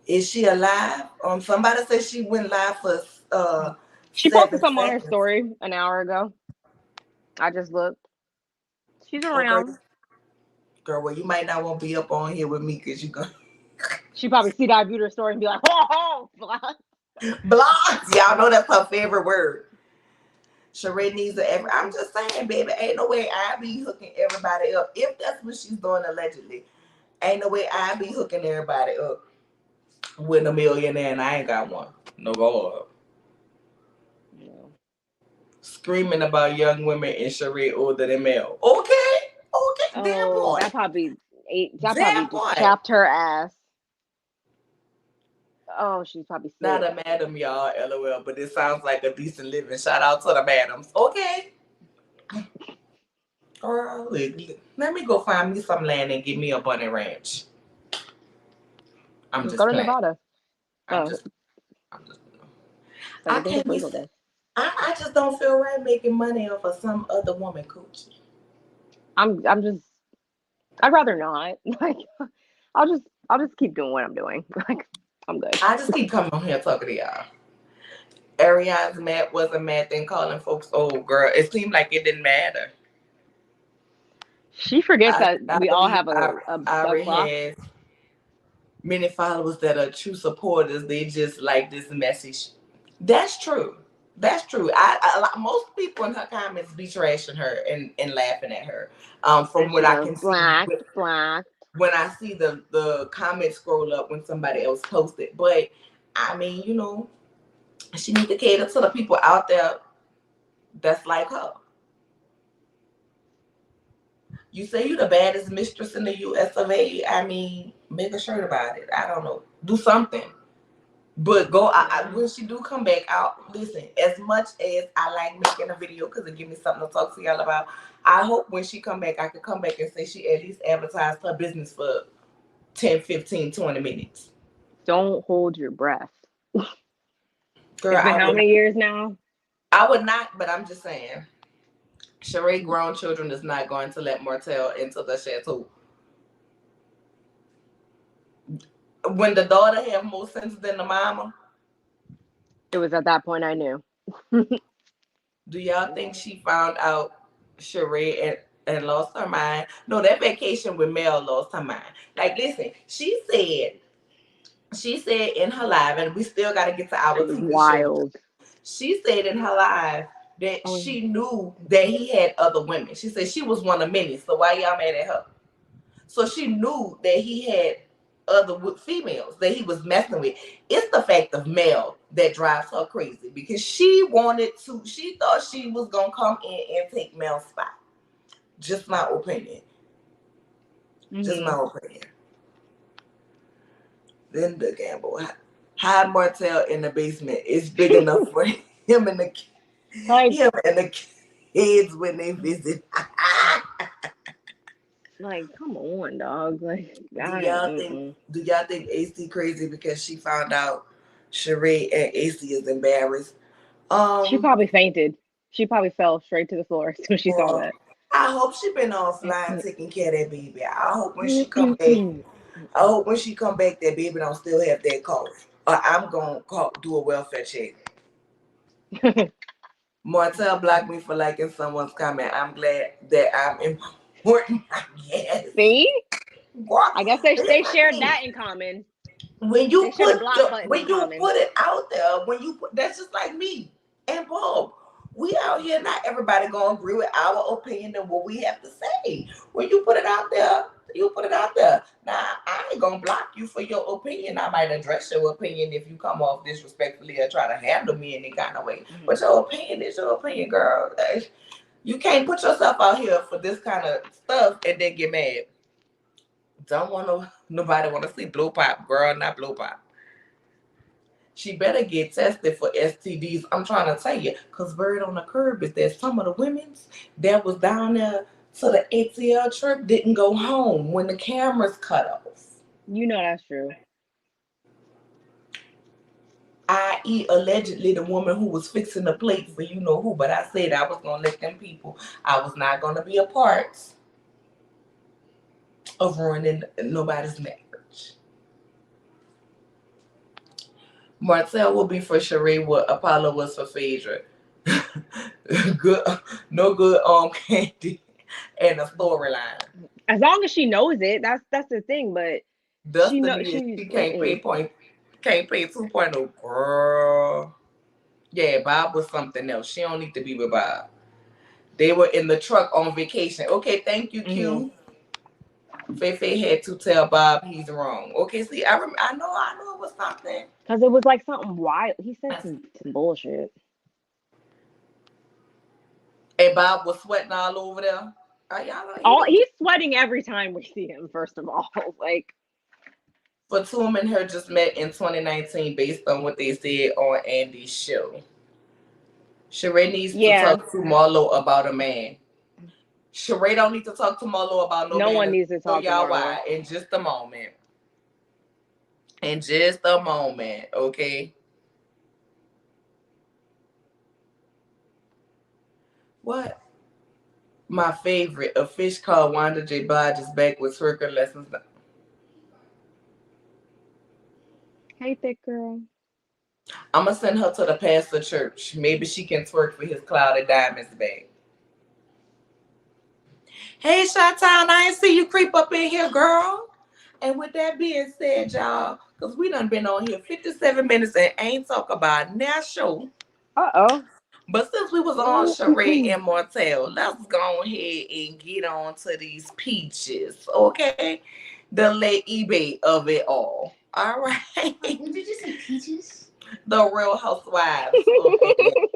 S1: Is she alive? Somebody said she went live for
S3: She posted
S1: seven
S3: something on her
S1: seconds.
S3: story an hour ago. I just looked. She's
S1: Okay,
S3: around.
S1: girl. Well, you might not want to be up on here with me because you gonna
S3: She probably see that beauty story and be like, "Oh, fuck."
S1: block. Y'all know that's her favorite word. Sheree needs a every. I'm just saying, baby. Ain't no way I be hooking everybody up. If that's what she's doing allegedly, ain't no way I be hooking everybody up with a millionaire and I ain't got one. No God.
S3: No.
S1: Screaming about young women in Sheree older than male. Okay, okay, damn
S3: Oh,
S1: point,
S3: that
S1: damn
S3: probably just
S1: point.
S3: chapped her ass. Oh, she's probably
S1: Not
S3: sick.
S1: a madam, y'all, lol, but it sounds like a decent living. Shout out to the madams. Okay. Girl, let me go find me some land and give me a bunny ranch. I'm
S3: Just go
S1: just
S3: to
S1: playing.
S3: Nevada.
S1: I'm
S3: Oh,
S1: just, I'm just,
S3: I
S1: I
S3: think it's
S1: can't be,
S3: legal there.
S1: I just don't feel right making money off of some other woman coochie.
S3: I'm just. I'd rather not. Like, I'll just keep doing what I'm doing. Like, I'm good.
S1: I just keep coming on here talking to y'all. Ariana's mad wasn't mad then calling folks old girl. It seemed like it didn't matter.
S3: She forgets
S1: I,
S3: that
S1: I
S3: we all
S1: believe
S3: have a
S1: Ari
S3: clock.
S1: has many followers that are true supporters. They just like this message. That's true. That's true. Most people in her comments be trashing her and laughing at her. From
S3: And
S1: what
S3: she
S1: I
S3: goes,
S1: can see,
S3: black, black.
S1: when I see the comments scroll up when somebody else posted. But I mean, she needs to cater to the people out there that's like her. You say you the baddest mistress in the U.S. of A. I mean, make a shirt about it. I don't know. Do something. But
S3: Yeah.
S1: when she do come back out, listen, as much as I like making a video because it give me something to talk to y'all about, I hope when she come back, I could come back and say she at least advertised her business for 10, 15, 20 minutes.
S3: Don't hold your breath.
S1: Girl,
S3: It's been how many years now?
S1: I would not, but I'm just saying. Sheree grown children is not going to let Martell into the chateau. When the daughter have more sense than the mama,
S3: It was at that point I knew.
S1: do y'all think she found out Sheree and lost her mind? No, that vacation with Mel lost her mind. Like, listen, she said in her live, and we still got to get to our
S3: It was
S1: TV show.
S3: wild.
S1: She said in her live that
S3: Oh,
S1: she knew that he had other women. She said she was one of many. So why y'all mad at her? So she knew that he had other females that he was messing with. It's the fact of Mel that drives her crazy because she thought she was going to come in and take Mel's spot. Just my opinion. Just
S3: mm-hmm.
S1: my opinion. Then the gamble. Hide Martell in the basement. It's big enough for him and the
S3: Like,
S1: him and the kids when they visit.
S3: come on, dog. Like,
S1: do
S3: I
S1: y'all think
S3: mm-mm.
S1: do y'all think AC crazy because she found out Sheree and AC is embarrassed?
S3: She
S1: Um,
S3: probably fainted. She probably fell straight to the floor as soon as she saw
S1: well,
S3: that.
S1: I hope she been on flying taking care of that baby. I hope when she come back, that baby don't still have that cough. Or I'm gonna do a welfare check. Martell blocked me for liking someone's comment. I'm glad that I'm important. Yes.
S3: See?
S1: What?
S3: I guess they shared that in common.
S1: When
S3: They
S1: you
S3: shared the
S1: put
S3: block button in common.
S1: it out there, that's just like me and Bob. We out here, not everybody gonna agree with our opinion and what we have to say. When you put it out there, you put it out there. Now I ain't gonna block you for your opinion. I might address your opinion if you come off disrespectfully or try to handle me in any kind of way.
S3: Mm-hmm.
S1: But your opinion is your opinion, girl. You can't put yourself out here for this kind of stuff and then get mad. Don't want nobody want to see blow pop, girl, not blow pop. She better get tested for STDs. I'm trying to tell you, because Bird on the Curb is that some of the women's that was down there to the ATL trip didn't go home when the cameras cut off.
S3: You know that's true.
S1: I.e., allegedly the woman who was fixing the plate for you know who, but I said I was going to let them people, I was not going to be a part of ruining nobody's marriage. Martell will be for Sheree what Apollo was for Phaedra. Good, no good candy and a storyline.
S3: As long as she knows it, that's the thing. But she know
S1: Destiny is
S3: she.
S1: she can't pay 2.0. Girl. Yeah, Bob was something else. She don't need to be with Bob. They were in the truck on vacation. Okay, thank you,
S3: Mm-hmm.
S1: Q. Fefe had to tell Bob he's wrong. Okay, see, I know it was something.
S3: Because it was like something wild. He said some bullshit.
S1: And Bob was sweating all over there. Y'all know he
S3: All
S1: was
S3: he's sweating every time we see him. First of all, like
S1: Fatum and her just met in 2019 based on what they said on Andy's show. Sheree needs to
S3: yeah,
S1: talk to Marlo about a man. Sheree don't need to talk to Marlo about no
S3: no
S1: man.
S3: one
S1: And
S3: needs to
S1: show
S3: talk to
S1: y'all
S3: Marlo.
S1: why in just a moment. In just a moment, okay? What? My favorite, a fish called Wanda J. Bodge is back with twerking lessons.
S3: Hey, thick girl.
S1: I'm gonna send her to the pastor church. Maybe she can twerk for his clouded diamonds back. Hey, Shot-Town, I ain't see you creep up in here, girl. And with that being said, y'all, because we done been on here 57 minutes and ain't talk about that show.
S3: Uh
S1: But since we was on Sheree
S3: oh.
S1: and Martell, let's go ahead and get on to these peaches, okay? The late eBay of it all. All right.
S2: Did you just say peaches?
S1: The real housewives of Atlanta.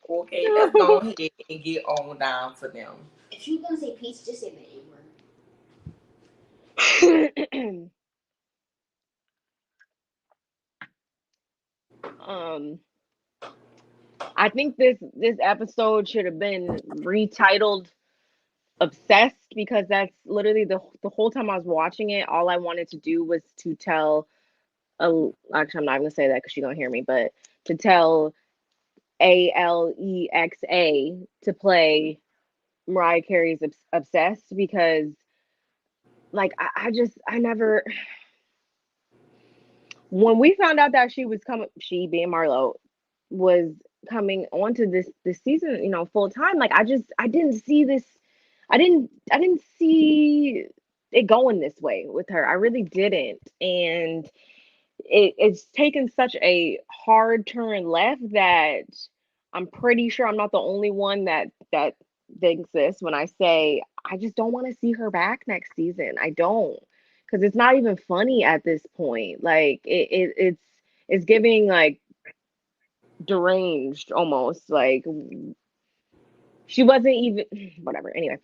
S1: Okay, let's go ahead and get on down to them.
S2: If you're gonna say peach, just say the A word.
S3: um, I think this episode should have been retitled "Obsessed" because that's literally the whole time I was watching it. All I wanted to do was to tell actually I'm not gonna say that because she's gonna hear me, but to tell Alexa to play Mariah Carey's "Obsessed" because like I never when we found out that she was coming, she being Marlo was coming onto this season, full time. Like I didn't see this. I didn't see it going this way with her. I really didn't, and it's taken such a hard turn left that I'm pretty sure I'm not the only one that thinks this when I say I just don't want to see her back next season. I don't, because it's not even funny at this point. Like it's giving like deranged almost. Like she wasn't even whatever. Anyway,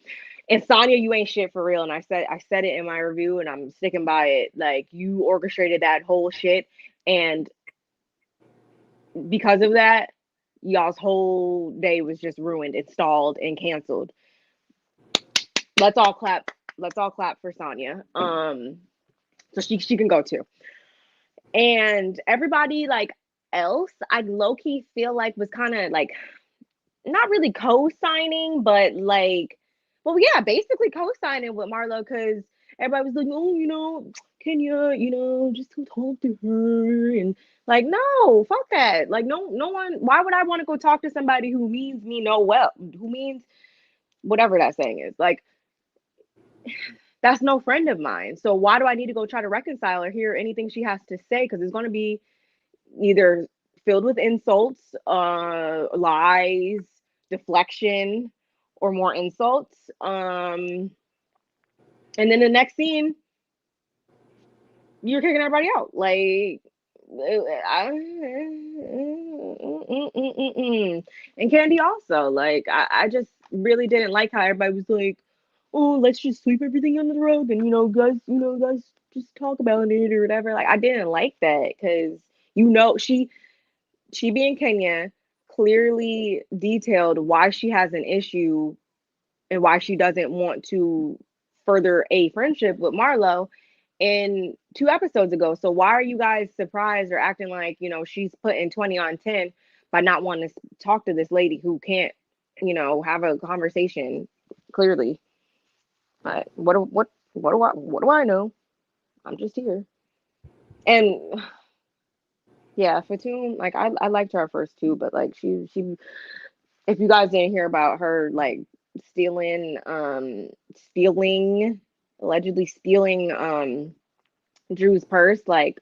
S3: and Sonya, you ain't shit for real. And I said it in my review, and I'm sticking by it. Like you orchestrated that whole shit, and because of that, y'all's whole day was just ruined, installed, and canceled. Let's all clap. Let's all clap for Sonya. So she can go too. And everybody like else, I low key feel like was kind of like not really co-signing, but like, well, yeah, basically co-signing with Marlo because everybody was like, oh, Kenya, just to talk to her and like, no, fuck that. Like, no one. Why would I want to go talk to somebody who means me no well, who means whatever that saying is? Like, that's no friend of mine. So why do I need to go try to reconcile or hear anything she has to say? Because it's going to be either filled with insults, lies, deflection, or more insults. And then the next scene, you're kicking everybody out. Like, and Candy also. Like, I just really didn't like how everybody was like, oh, let's just sweep everything under the rug and guys just talk about it or whatever. Like I didn't like that because she being Kenya clearly detailed why she has an issue and why she doesn't want to further a friendship with Marlo in 2 episodes ago. So why are you guys surprised or acting like, she's putting 20 on 10 by not wanting to talk to this lady who can't, have a conversation clearly? But what do I know? I'm just here. And yeah, Fatum, like I liked her at first too, but like she if you guys didn't hear about her like stealing stealing allegedly stealing Drew's purse, like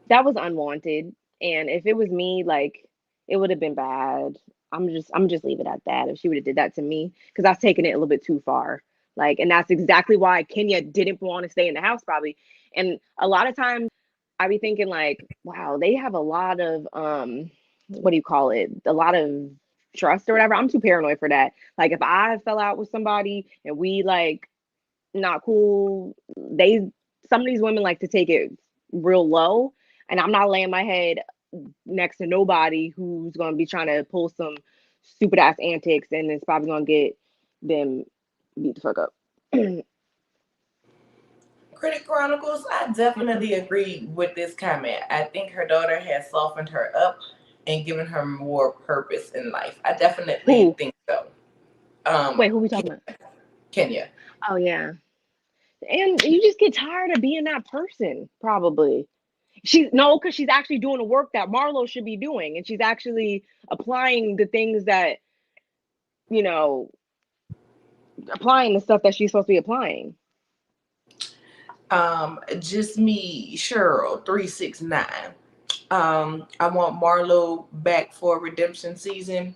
S3: that was unwanted. And if it was me, like it would have been bad. I'm just leave it at that. If she would have did that to me, because I was taking it a little bit too far. Like, and that's exactly why Kenya didn't want to stay in the house probably. And a lot of times I be thinking like, wow, they have a lot of what do you call it? A lot of trust or whatever. I'm too paranoid for that. Like if I fell out with somebody and we like not cool, some of these women like to take it real low. And I'm not laying my head next to nobody who's gonna be trying to pull some stupid ass antics and it's probably gonna get them beat the fuck up.
S1: Critic Chronicles, I definitely agree with this comment. I think her daughter has softened her up and given her more purpose in life. I definitely
S3: Who?
S1: think so.
S3: Wait, who we talking about?
S1: Kenya.
S3: Oh yeah. And you just get tired of being that person, probably. Because she's actually doing the work that Marlo should be doing, and she's actually applying the things that you know, applying the stuff that she's supposed to be applying.
S1: Just me, Cheryl 369. I want Marlo back for redemption season.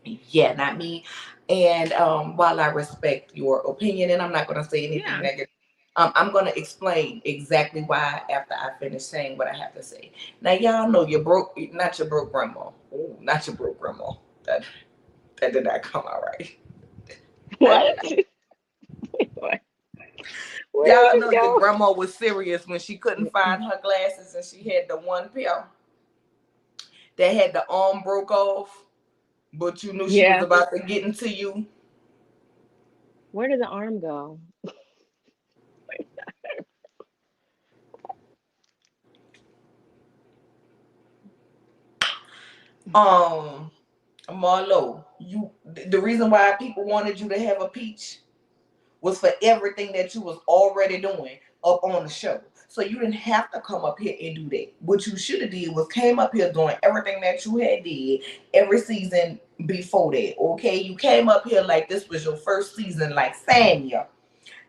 S1: Yeah, not me. And while I respect your opinion, and I'm not going to say anything
S3: Yeah.
S1: negative, I'm going to explain exactly why after I finish saying what I have to say. Now, y'all know you're broke, not your broke grandma. Ooh, not your broke grandma. That that did not come out right. That
S3: What?
S1: did not.
S3: What? Where did
S1: Y'all
S3: this
S1: know your
S3: go?
S1: grandma was serious when she couldn't find her glasses and she had the one pair that had the arm broke off, but you knew she was
S3: Yeah.
S1: about to get into you.
S3: Where did the arm go?
S1: Um, Marlo, the reason why people wanted you to have a peach was for everything that you was already doing up on the show. So you didn't have to come up here and do that. What you should have did was came up here doing everything that you had did every season before that. Okay, you came up here like this was your first season, like Sanya,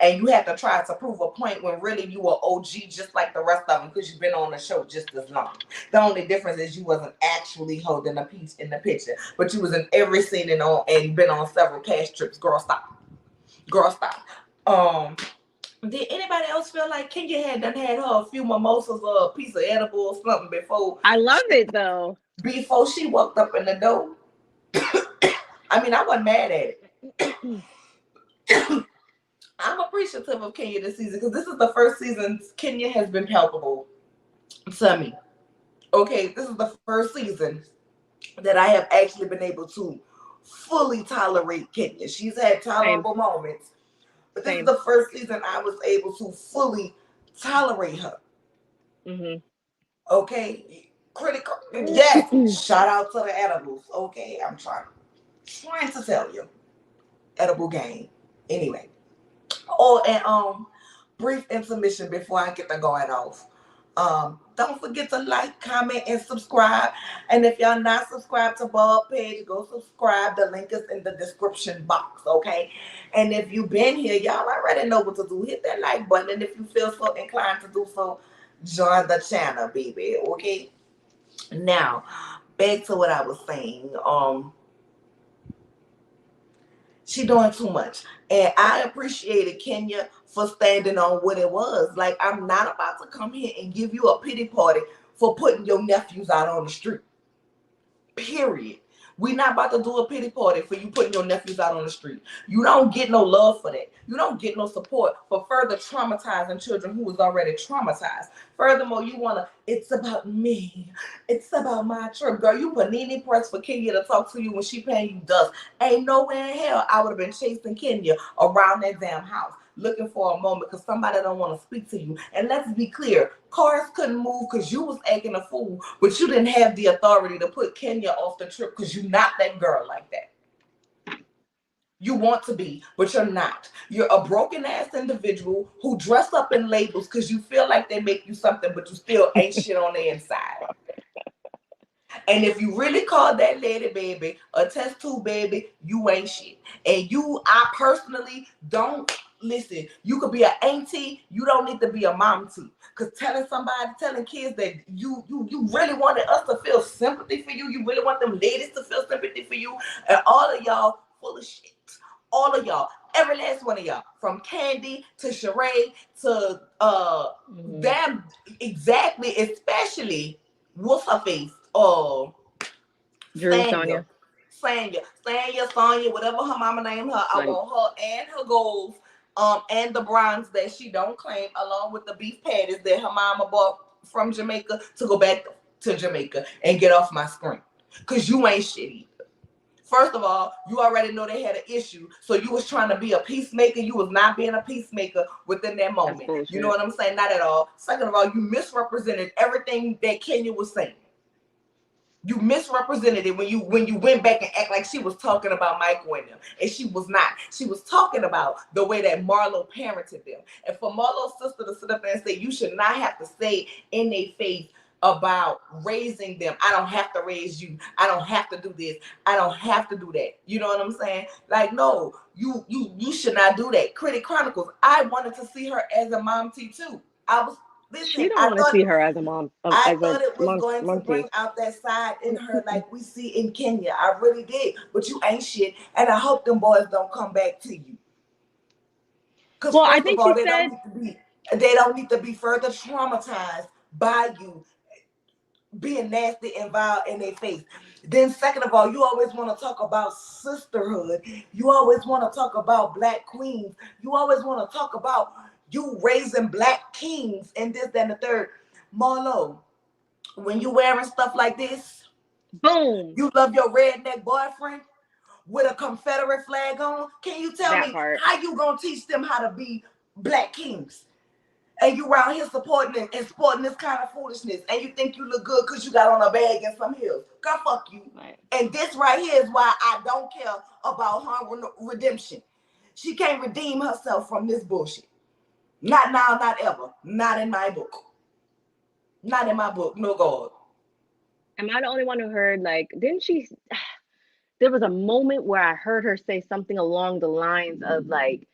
S1: and you had to try to prove a point when really you were OG just like the rest of them because you've been on the show just as long. The only difference is you wasn't actually holding a piece in the picture, but you was in every scene and been on several cash trips. Girl, stop. Girl, stop. Um, did anybody else feel like Kenya had done had her a few mimosas or a piece of edible or something
S3: I love it though.
S1: before she walked up in the door? I mean, I wasn't mad at it. I'm appreciative of Kenya this season because this is the first season Kenya has been palpable to me. Okay, this is the first season that I have actually been able to fully tolerate Kenya. She's had
S3: Same.
S1: tolerable moments, but this is
S3: Same.
S1: the first season I was able to fully tolerate her.
S3: Mhm.
S1: Okay, critical. Yes, shout out to the edibles. Okay, I'm trying to tell you, edible game. Anyway, oh, and brief intermission before I get to going off. Don't forget to like, comment, and subscribe. And if y'all not subscribed to Bob Page, go subscribe. The link is in the description box, okay? And if you've been here, y'all already know what to do. Hit that like button. And if you feel so inclined to do so, join the channel, baby, okay? Now, back to what I was saying. She doing too much. And I appreciated Kenya for standing on what it was. Like, I'm not about to come here and give you a pity party for putting your nephews out on the street. Period. We not about to do a pity party for you putting your nephews out on the street. You don't get no love for that. You don't get no support for further traumatizing children who was already traumatized. Furthermore, you wanna, it's about me. It's about my trip. Girl, you panini press for Kenya to talk to you when she paying you dust. Ain't nowhere in hell I would have been chasing Kenya around that damn house, looking for a moment because somebody don't want to speak to you. And let's be clear, cars couldn't move because you was acting a fool, but you didn't have the authority to put Kenya off the trip because you're not that girl like that. You want to be, but you're not. You're a broken ass individual who dress up in labels because you feel like they make you something, but you still ain't shit on the inside. And if you really call that lady baby a test tube baby, you ain't shit. And I personally don't listen. You could be an auntie. You don't need to be a mom too. Cause telling kids that you really wanted us to feel sympathy for you. You really want them ladies to feel sympathy for you. And all of y'all full of shit. All of y'all. Every last one of y'all, from Candy to Sheree to them, exactly, especially what's her face?
S3: Drew,
S1: Sanya,
S3: Sonia.
S1: Sonya, whatever her mama named her. I
S3: Right.
S1: want her and her goals, and the bronze that she don't claim, along with the beef patties that her mama bought from Jamaica to go back to Jamaica and get off my screen. Cause you ain't shitty. First of all, you already know they had an issue, so you was trying to be a peacemaker. You was not being a peacemaker within that
S3: That's
S1: moment. You know
S3: bullshit.
S1: what I'm saying? Not at all. Second of all, you misrepresented everything that Kenya was saying. You misrepresented it when you went back and act like she was talking about Michael and them, and she was not. She was talking about the way that Marlo parented them. And for Marlo's sister to sit up there and say you should not have to say in their face about raising them, I don't have to raise you, I don't have to do this, I don't have to do that. You know what I'm saying? Like, no, you should not do that. Critic Chronicles, I wanted to see her as a mom T too. I was
S3: She
S1: listen,
S3: don't want to see her as a mom,
S1: I
S3: as a
S1: thought it was going to bring
S3: monkey.
S1: out that side in her like we see in Kenya. I really did. But you ain't shit. And I hope them boys don't come back to you. Because
S3: Well, I
S1: first of
S3: think
S1: all,
S3: she said,
S1: they don't need to be further traumatized by you being nasty and vile in their face. Then second of all, you always want to talk about sisterhood. You always want to talk about black queens. You always want to talk about you raising black kings and this, that, and the third. Marlo, when you wearing stuff like this,
S3: boom,
S1: you love your redneck boyfriend with a Confederate flag on. Can you tell
S3: that
S1: me
S3: part.
S1: how you gonna teach them how to be black kings? And you around here supporting and sporting this kind of foolishness, and you think you look good because you got on a bag and some heels. God fuck you.
S3: Right.
S1: And this right here is why I don't care about her redemption. She can't redeem herself from this bullshit. Not now, not ever. Not in my book. Not in my book. No God.
S3: Am I the only one who heard, like, didn't she? There was a moment where I heard her say something along the lines of, like,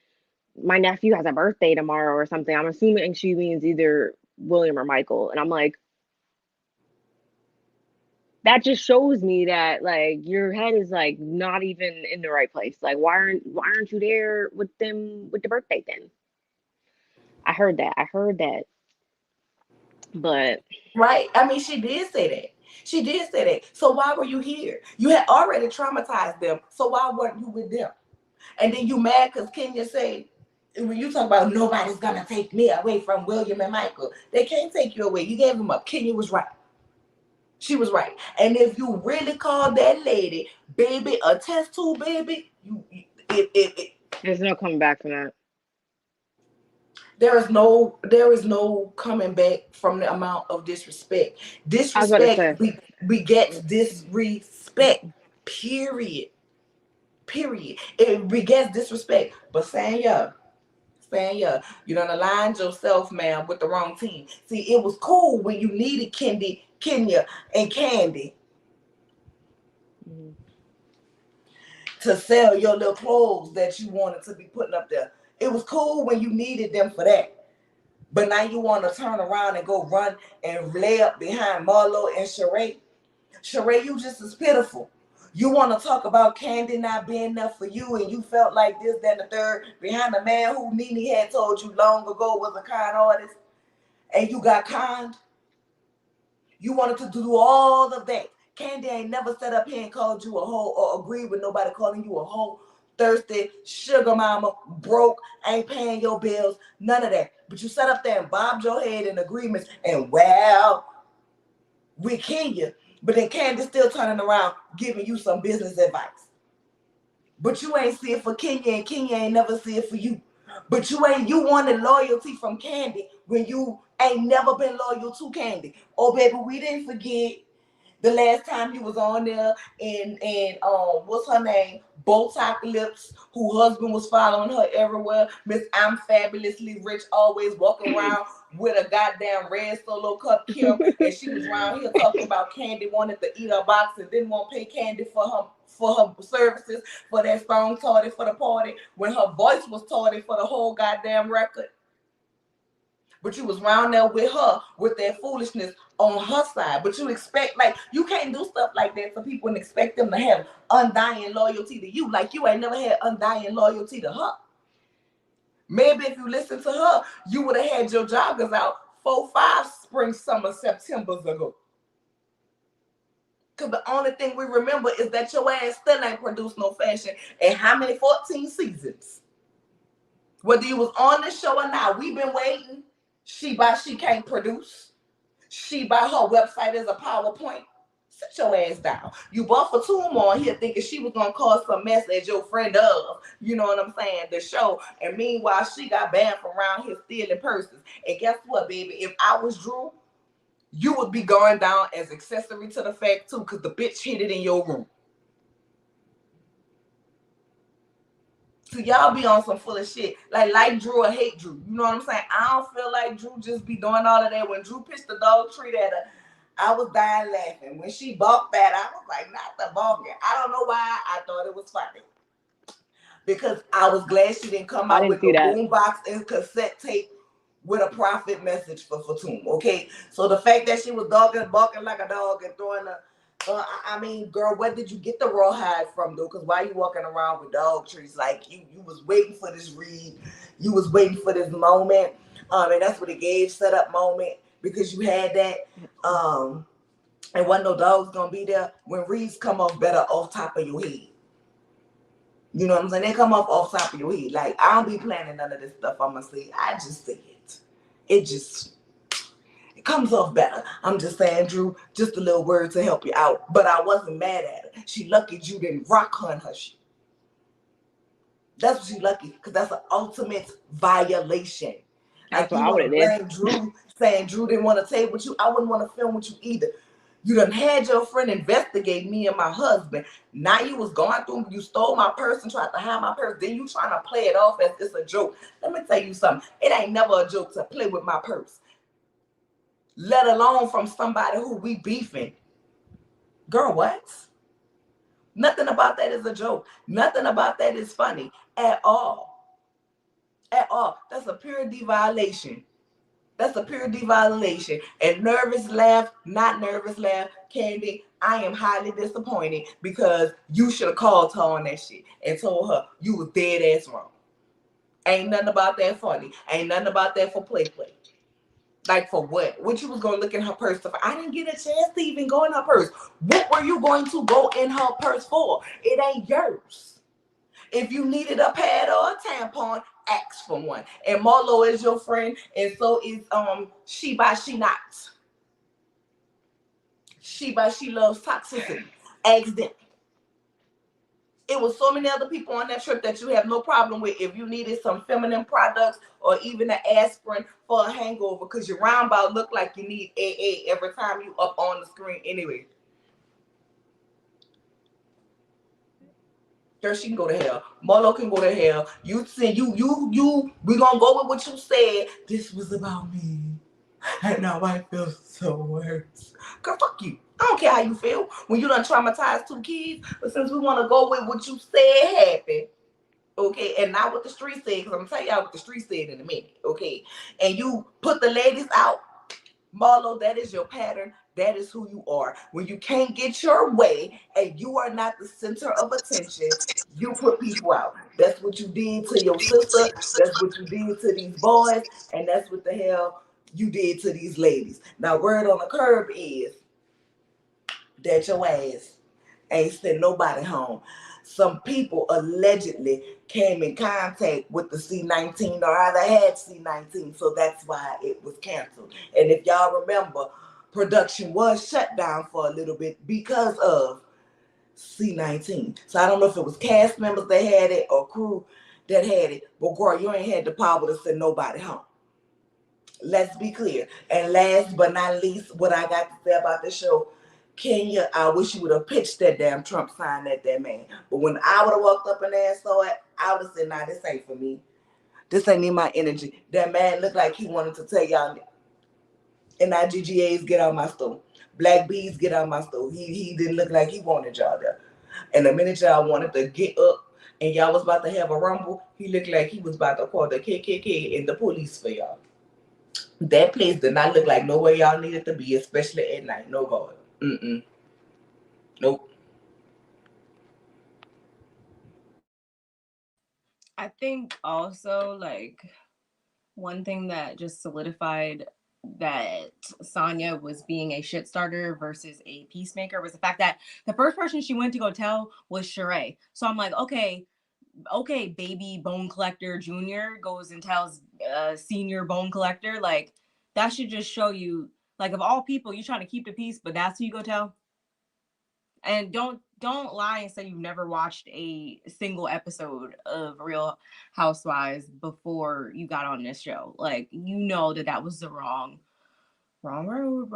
S3: my nephew has a birthday tomorrow or something. I'm assuming she means either William or Michael. And I'm like, that just shows me that, like, your head is, like, not even in the right place. Like, why aren't you there with them with the birthday then? I heard that. I heard that. But
S1: Right? I mean, she did say that. She did say that. So why were you here? You had already traumatized them. So why weren't you with them? And then you mad because Kenya say, when you talk about nobody's gonna take me away from William and Michael, they can't take you away. You gave them up. Kenya was right. She was right. And if you really call that lady baby a test tube baby,
S3: there's no coming back from that.
S1: there is no coming back from the amount of disrespect.
S3: I was about to
S1: Disrespect
S3: say.
S1: begets disrespect. Period. Period. It begets disrespect. But Sanya, you done aligned yourself, man, with the wrong team. See, it was cool when you needed Kenya, and Candy
S3: Mhm.
S1: to sell your little clothes that you wanted to be putting up there. It was cool when you needed them for that. But now you want to turn around and go run and lay up behind Marlo and Sheree. Sheree, you just as pitiful. You want to talk about Candy not being there for you, and you felt like this, that, and the third behind a man who Nene had told you long ago was a kind artist, and you got conned. You wanted to do all of that. Candy ain't never sat up here and called you a hoe or agreed with nobody calling you a hoe, thirsty, sugar mama, broke, ain't paying your bills, none of that. But you sat up there and bobbed your head in agreements and, well, we Kenya. But then Candy still turning around giving you some business advice. But you ain't see it for Kenya, and Kenya ain't never see it for you. But you wanted loyalty from Candy when you ain't never been loyal to Candy. Oh baby, we didn't forget the last time you was on there, and what's her name? Botox Lips, who husband was following her everywhere. Miss I'm Fabulously Rich, always walking around with a goddamn red Solo cup Kim, and she was around here talking about Candy wanted to eat her box and didn't want to pay Candy for her services for that song tardy for the party when her voice was tardy for the whole goddamn record. But you was round there with her with that foolishness on her side. But you expect, like, you can't do stuff like that to people and expect them to have undying loyalty to you. Like, you ain't never had undying loyalty to her. Maybe if you listen to her, you would have had your joggers out 4, 5 spring, summer, Septembers ago. Because the only thing we remember is that your ass still ain't produced no fashion. And how many 14 seasons? Whether you was on this show or not, we've been waiting. She can't produce. She by her website as a PowerPoint. Sit your ass down. You bought for Fatum on here thinking she was gonna cause some mess as your friend of, you know what I'm saying, the show. And meanwhile, she got banned from around here stealing purses. And guess what, baby? If I was Drew, you would be going down as accessory to the fact too, because the bitch hid it in your room. So y'all be on some full of shit. Like Drew or hate Drew. You know what I'm saying? I don't feel like Drew just be doing all of that. When Drew pitched the dog treat at her, I was dying laughing. When she balked that, I was like, not the balking. I don't know why I thought it was funny. Because I was glad she didn't come
S3: I
S1: out
S3: didn't
S1: with
S3: see
S1: the
S3: that.
S1: boombox and cassette tape with a profit message for Fatum, okay? So the fact that she was barking like a dog and throwing a, I mean, girl, where did you get the rawhide from, though? Because why you walking around with dog trees? Like, you was waiting for this read. You was waiting for this moment. And that's what it gave, set up moment, because you had that. And wasn't no dogs going to be there. When reeds come off better off top of your head. You know what I'm saying? They come off top of your head. Like, I don't be planning none of this stuff I'm going to say. I just say it. It comes off better. I'm just saying, Drew, just a little word to help you out. But I wasn't mad at her. She lucky you didn't rock her in her shit. That's what she lucky, because that's an ultimate violation.
S3: That's
S1: Like,
S3: what
S1: you
S3: I would
S1: want
S3: have
S1: to
S3: did.
S1: blame Drew, saying Drew didn't want to tape with you. I wouldn't want to film with you either. You done had your friend investigate me and my husband. Now you was going through, you stole my purse and tried to hide my purse. Then you trying to play it off as it's a joke. Let me tell you something. It ain't never a joke to play with my purse. Let alone from somebody who we beefing. Girl, what? Nothing about that is a joke. Nothing about that is funny at all. At all. That's a purity violation. That's a purity violation. And nervous laugh, not nervous laugh, Candy, I am highly disappointed because you should have called her on that shit and told her you was dead ass wrong. Ain't nothing about that funny. Ain't nothing about that for play. Like, for what? What you was going to look in her purse for? I didn't get a chance to even go in her purse. What were you going to go in her purse for? It ain't yours. If you needed a pad or a tampon, ask for one. And Marlo is your friend, and so is She by She Not. She by She Loves Toxicity. Ask them. It was so many other people on that trip that you have no problem with if you needed some feminine products or even an aspirin for a hangover, because your roundabout look like you need AA every time you up on the screen anyway. Girl, she can go to hell. Marlo can go to hell. You said we gonna go with what you said. This was about me. And now I feel so worse. Girl, fuck you. I don't care how you feel when you done traumatized 2 kids. But since we want to go with what you said happened, okay, and not what the street said, because I'm going to tell y'all what the street said in a minute, okay? And you put the ladies out, Marlo, that is your pattern. That is who you are. When you can't get your way and you are not the center of attention, you put people out. That's what you did to your sister. That's what you did to these boys. And that's what the hell you did to these ladies. Now, word on the curb is that your ass ain't sent nobody home. Some people allegedly came in contact with the C-19 or either had C-19, so that's why it was canceled. And if y'all remember, production was shut down for a little bit because of C-19. So I don't know if it was cast members that had it or crew that had it, but girl, you ain't had the power to send nobody home. Let's be clear. And last but not least, what I got to say about the show, Kenya, I wish you would have pitched that damn Trump sign at that man. But when I would have walked up in there and saw it, I would have said, nah, this ain't for me. This ain't in my energy. That man looked like he wanted to tell y'all, NIGGAs, get out my store. Black bees, get out my store. He didn't look like he wanted y'all there. And the minute y'all wanted to get up and y'all was about to have a rumble, he looked like he was about to call the KKK and the police for y'all. That place did not look like nowhere y'all needed to be, especially at night. No God. Mm-mm. Nope.
S2: I think also like one thing that just solidified that Sonya was being a shit starter versus a peacemaker was the fact that the first person she went to go tell was Sheree. So I'm like, okay, baby bone collector junior goes and tells senior bone collector. Like that should just show you, like, of all people, you're trying to keep the peace, but that's who you go tell. And don't lie and say you've never watched a single episode of Real Housewives before you got on this show. Like, you know that was the wrong road.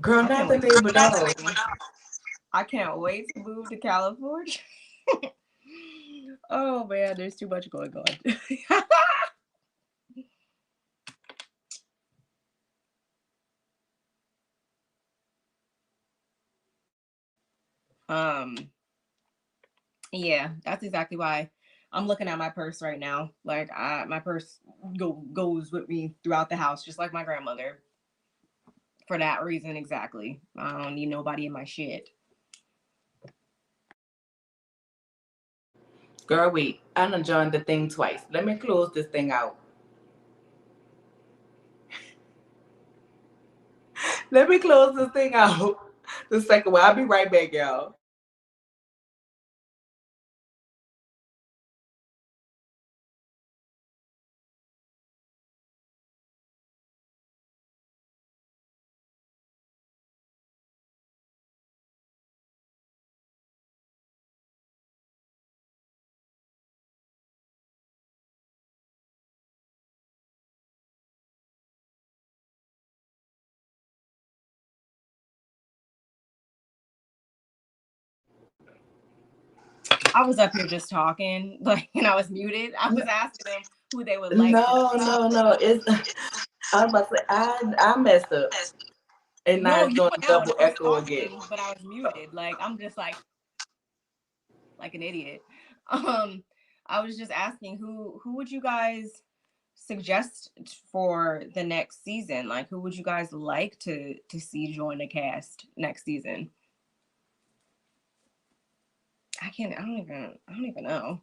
S1: Girl,
S2: I
S1: not
S2: can't
S1: the
S2: wait to
S1: neighbor
S2: move to
S1: dog.
S2: California. I can't wait to move to California. Oh man, there's too much going on. um Yeah, that's exactly why I'm looking at my purse right now. Like my purse goes with me throughout the house, just like my grandmother. For that reason, exactly. I don't need nobody in my shit.
S1: Girl, wait. I done joined the thing twice. Let me close this thing out. Let me close this thing out. The second one. I'll be right back, y'all.
S2: I was up here just talking, like, and I was muted. I was asking them who they would like to
S1: No,
S2: see.
S1: no, no. It's I was about to say I messed up. And now
S2: No,
S1: it's
S2: you
S1: doing
S2: went out when
S1: double
S2: I was
S1: echo again.
S2: talking, but I was muted. Like I'm just like an idiot. I was just asking who would you guys suggest for the next season? Like who would you guys like to see join the cast next season? I don't even know.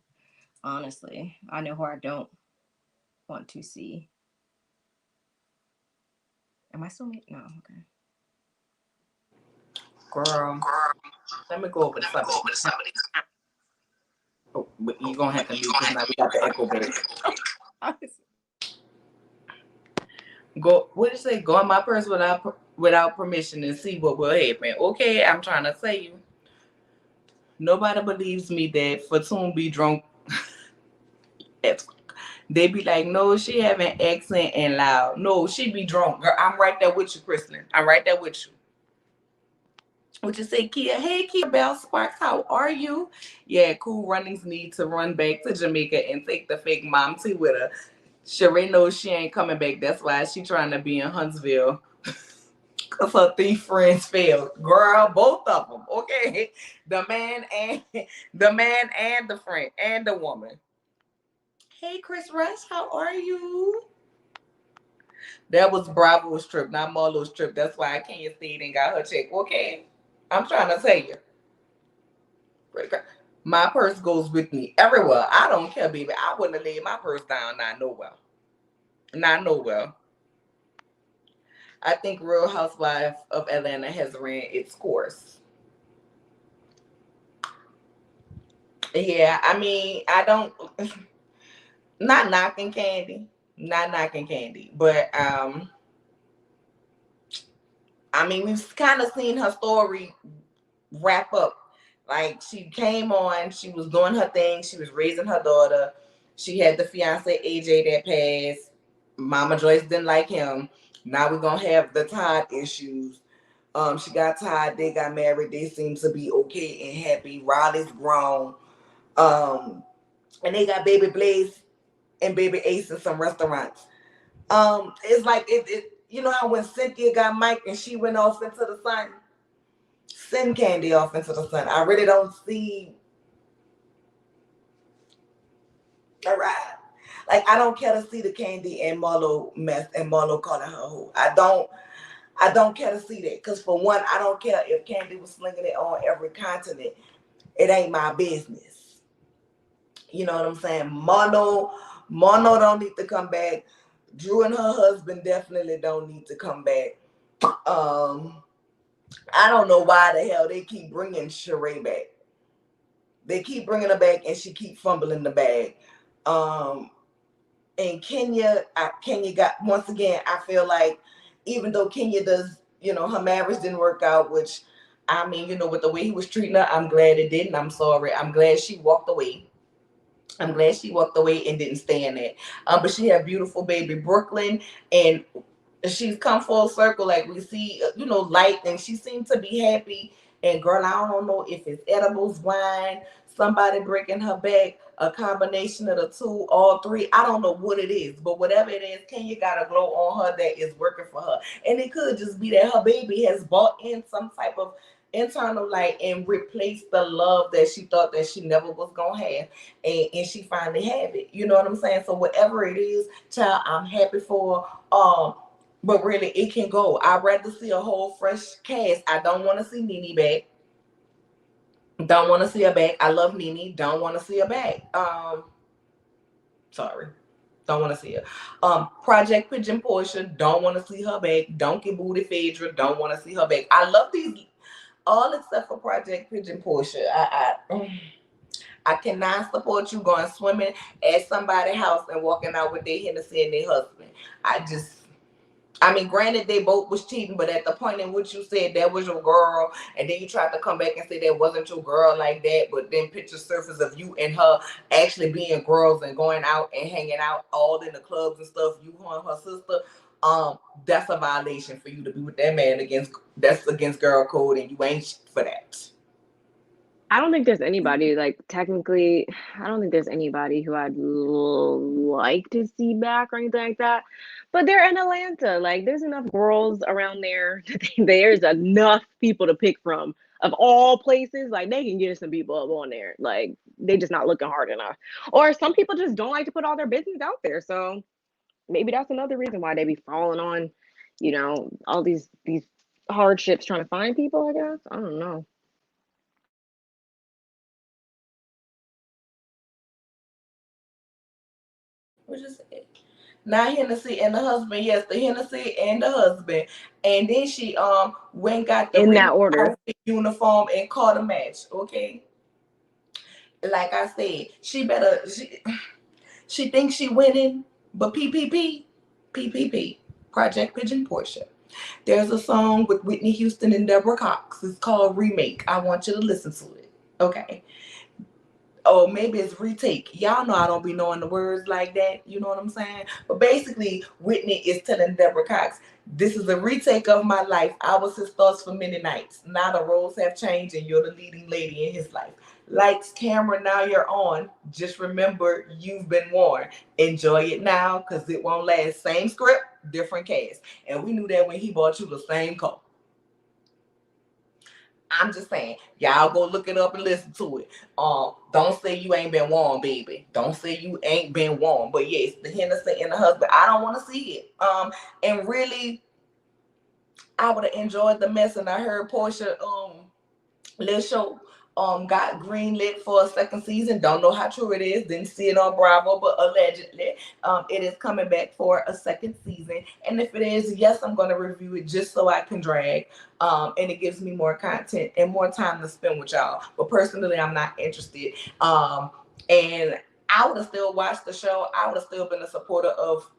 S2: Honestly. I know who I don't want to see. Am I still No, okay.
S1: Girl, let me go over to somebody. Oh, but you're gonna have to mute because now we got the echo back. Go, what did you say? Go in my purse without permission and see what will happen. Okay, I'm trying to tell you. Nobody believes me that Fatoon be drunk. They be like, no, she have an accent and loud. No, she be drunk. Girl, I'm right there with you, Kristen. I'm right there with you. What you say, Kia? Hey, Kia Bell Sparks, how are you? Yeah, Cool Runnings need to run back to Jamaica and take the fake mom tea with her. Sheree knows she ain't coming back. That's why she trying to be in Huntsville. Cause her thief friends failed. Girl, both of them. Okay, the man and the friend and the woman. Hey, Chris Rush, how are you? That was Bravo's trip, not Marlo's trip. That's why I can't stay and got her check. Okay, I'm trying to tell you. My purse goes with me everywhere. I don't care, baby. I wouldn't have laid my purse down, not nowhere. Not nowhere. I think Real Housewives of Atlanta has ran its course. Yeah, I mean, I don't, not knocking Candy, not knocking Candy, but I mean, we've kind of seen her story wrap up. Like she came on, she was doing her thing, she was raising her daughter. She had the fiance AJ that passed. Mama Joyce didn't like him. Now we're gonna have the Todd issues. She got Todd, they got married, they seem to be okay and happy. Riley's grown. Um, and they got baby Blaze and baby Ace in some restaurants. It's like it you know how when Cynthia got Mike and she went off into the sun, send Candy off into the sun. I really don't see a ride. Like I don't care to see the Candy and Marlo mess and Marlo calling her who. I don't care to see that. Cause for one, I don't care if Candy was slinging it on every continent. It ain't my business. You know what I'm saying? Mono don't need to come back. Drew and her husband definitely don't need to come back. Um, I don't know why the hell they keep bringing Sheree back. They keep bringing her back, and she keep fumbling the bag. Um, and Kenya got once again. I feel like even though Kenya does, her marriage didn't work out, which I mean, with the way he was treating her, I'm glad it didn't. I'm sorry. I'm glad she walked away. I'm glad she walked away and didn't stay in it. But she had beautiful baby Brooklyn, and she's come full circle. Like we see, light, and she seemed to be happy. And girl, I don't know if it's edibles, wine, somebody breaking her back, a combination of the two, all three. I don't know what it is, but whatever it is, Kenya got a glow on her that is working for her. And it could just be that her baby has bought in some type of internal light and replaced the love that she thought that she never was gonna have, and she finally have it. You know what I'm saying? So whatever it is, child, I'm happy for her. But really, it can go. I'd rather see a whole fresh cast. I don't want to see Nene back. Don't want to see her back. I love Nene. Don't want to see her back. Sorry. Don't want to see her. Project Pigeon Portia. Don't want to see her back. Donkey Booty Phaedra. Don't want to see her back. I love these all except for Project Pigeon Portia. I cannot support you going swimming at somebody's house and walking out with their Hennessy and their husband. I mean, granted, they both was cheating, but at the point in which you said that was your girl, and then you tried to come back and say that wasn't your girl like that, but then picture surface of you and her actually being girls and going out and hanging out all in the clubs and stuff, you, her, and her sister, that's a violation for you to be with that man that's against girl code, and you ain't shit for that.
S3: I don't think there's anybody, like, technically, I don't think there's anybody who I'd like to see back or anything like that. But they're in Atlanta. Like, there's enough girls around there. There's enough people to pick from. Of all places, like, they can get some people up on there. Like, they just not looking hard enough. Or some people just don't like to put all their business out there. So maybe that's another reason why they be falling on, all these hardships trying to find people, I guess. I don't know.
S1: Which is not Hennessy and the husband. Yes, the Hennessy and the husband. And then she went got the
S3: In
S1: remix
S3: that order.
S1: outfit uniform and caught a match. Okay. Like I said, she thinks she winning, but PPP, Project Pigeon Portia. There's a song with Whitney Houston and Deborah Cox. It's called Remake. I want you to listen to it. Okay. Or maybe it's retake. Y'all know I don't be knowing the words like that. You know what I'm saying? But basically, Whitney is telling Deborah Cox, this is a retake of my life. I was his thoughts for many nights. Now the roles have changed and you're the leading lady in his life. Lights, camera, now you're on. Just remember you've been warned. Enjoy it now because it won't last. Same script, different cast. And we knew that when he bought you the same car. I'm just saying, y'all go look it up and listen to it. Don't say you ain't been warned, baby. Don't say you ain't been warned. But yes, the Hennessy and the husband, I don't want to see it. And really, I would have enjoyed the mess, and I heard Portia little show got greenlit for a second season. Don't know how true it is. Didn't see it on Bravo, but allegedly, it is coming back for a second season. And if it is, yes, I'm going to review it just so I can drag. And it gives me more content and more time to spend with y'all. But personally, I'm not interested. And I would have still watched the show. I would have still been a supporter of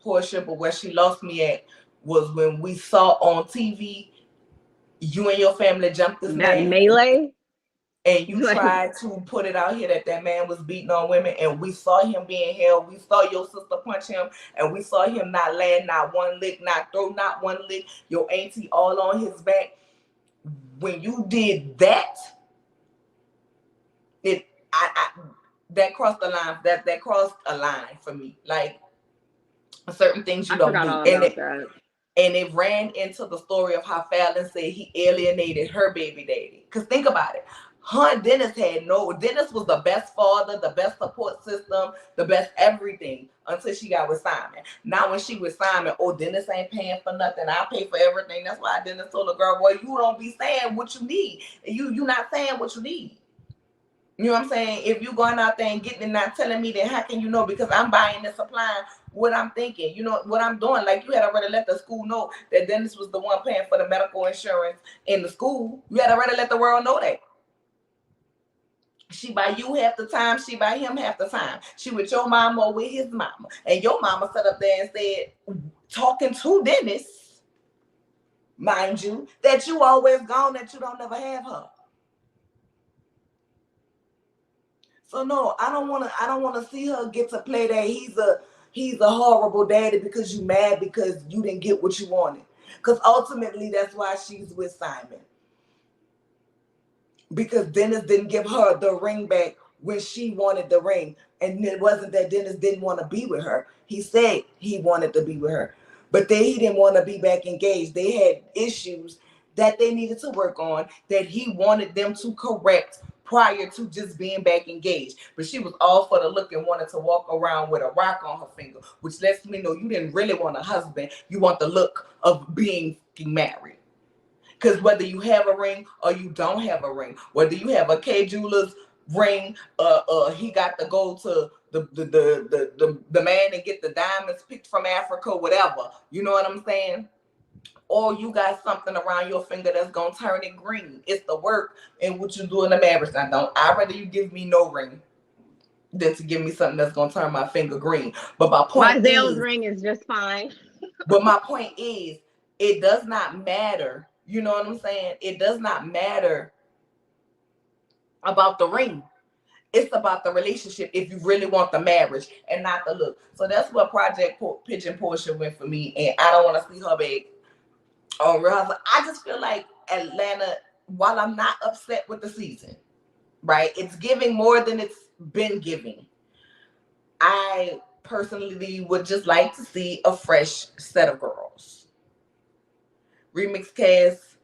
S1: Portia, but where she lost me at was when we saw on TV you and your family jumped this
S3: That
S1: man,
S3: melee.
S1: and you
S3: Like,
S1: tried to put it out here that that man was beating on women, and we saw him being held. We saw your sister punch him, and we saw him not land not one lick, not throw not one lick. Your auntie all on his back. When you did that, it I that crossed the line. That crossed a line for me. Like certain things you
S3: I
S1: don't
S3: forgot
S1: do,
S3: all about that.
S1: and it ran into the story of how Fallon said he alienated her baby daddy. Because think about it. Her and Dennis Dennis was the best father, the best support system, the best everything until she got with Simon. Now when she with Simon, oh, Dennis ain't paying for nothing. I pay for everything. That's why Dennis told the girl, boy, you don't be saying what you need. You not saying what you need. You know what I'm saying? If you going out there and getting and not telling me, then how can you know? Because I'm buying and supplying what I'm thinking. You know what I'm doing. Like you had already let the school know that Dennis was the one paying for the medical insurance in the school. You had already let the world know that. She buy you half the time, she buy him half the time. She with your mama or with his mama. And your mama sat up there and said, talking to Dennis, mind you, that you always gone, that you don't never have her. So no, I don't wanna see her get to play that he's a horrible daddy because you mad because you didn't get what you wanted. Because ultimately that's why she's with Simon. Because Dennis didn't give her the ring back when she wanted the ring. And it wasn't that Dennis didn't want to be with her. He said he wanted to be with her. But then he didn't want to be back engaged. They had issues that they needed to work on that he wanted them to correct prior to just being back engaged. But she was all for the look and wanted to walk around with a rock on her finger, which lets me know you didn't really want a husband. You want the look of being married. Because whether you have a ring or you don't have a ring, whether you have a K Jeweler's ring, he got to go to the man and get the diamonds picked from Africa, whatever. You know what I'm saying? Or you got something around your finger that's gonna turn it green. It's the work and what you do in the marriage. I'd rather you give me no ring than to give me something that's gonna turn my finger green. But my
S3: My
S1: point
S3: Zales
S1: is,
S3: ring is just fine.
S1: but my point is, it does not matter. You know what I'm saying? It does not matter about the ring. It's about the relationship if you really want the marriage and not the look. So that's what Project Pigeon Portia went for me, and I don't want to see her back on Real Housewives. I just feel like Atlanta, while I'm not upset with the season, right? It's giving more than it's been giving. I personally would just like to see a fresh set of girls. Remix cast: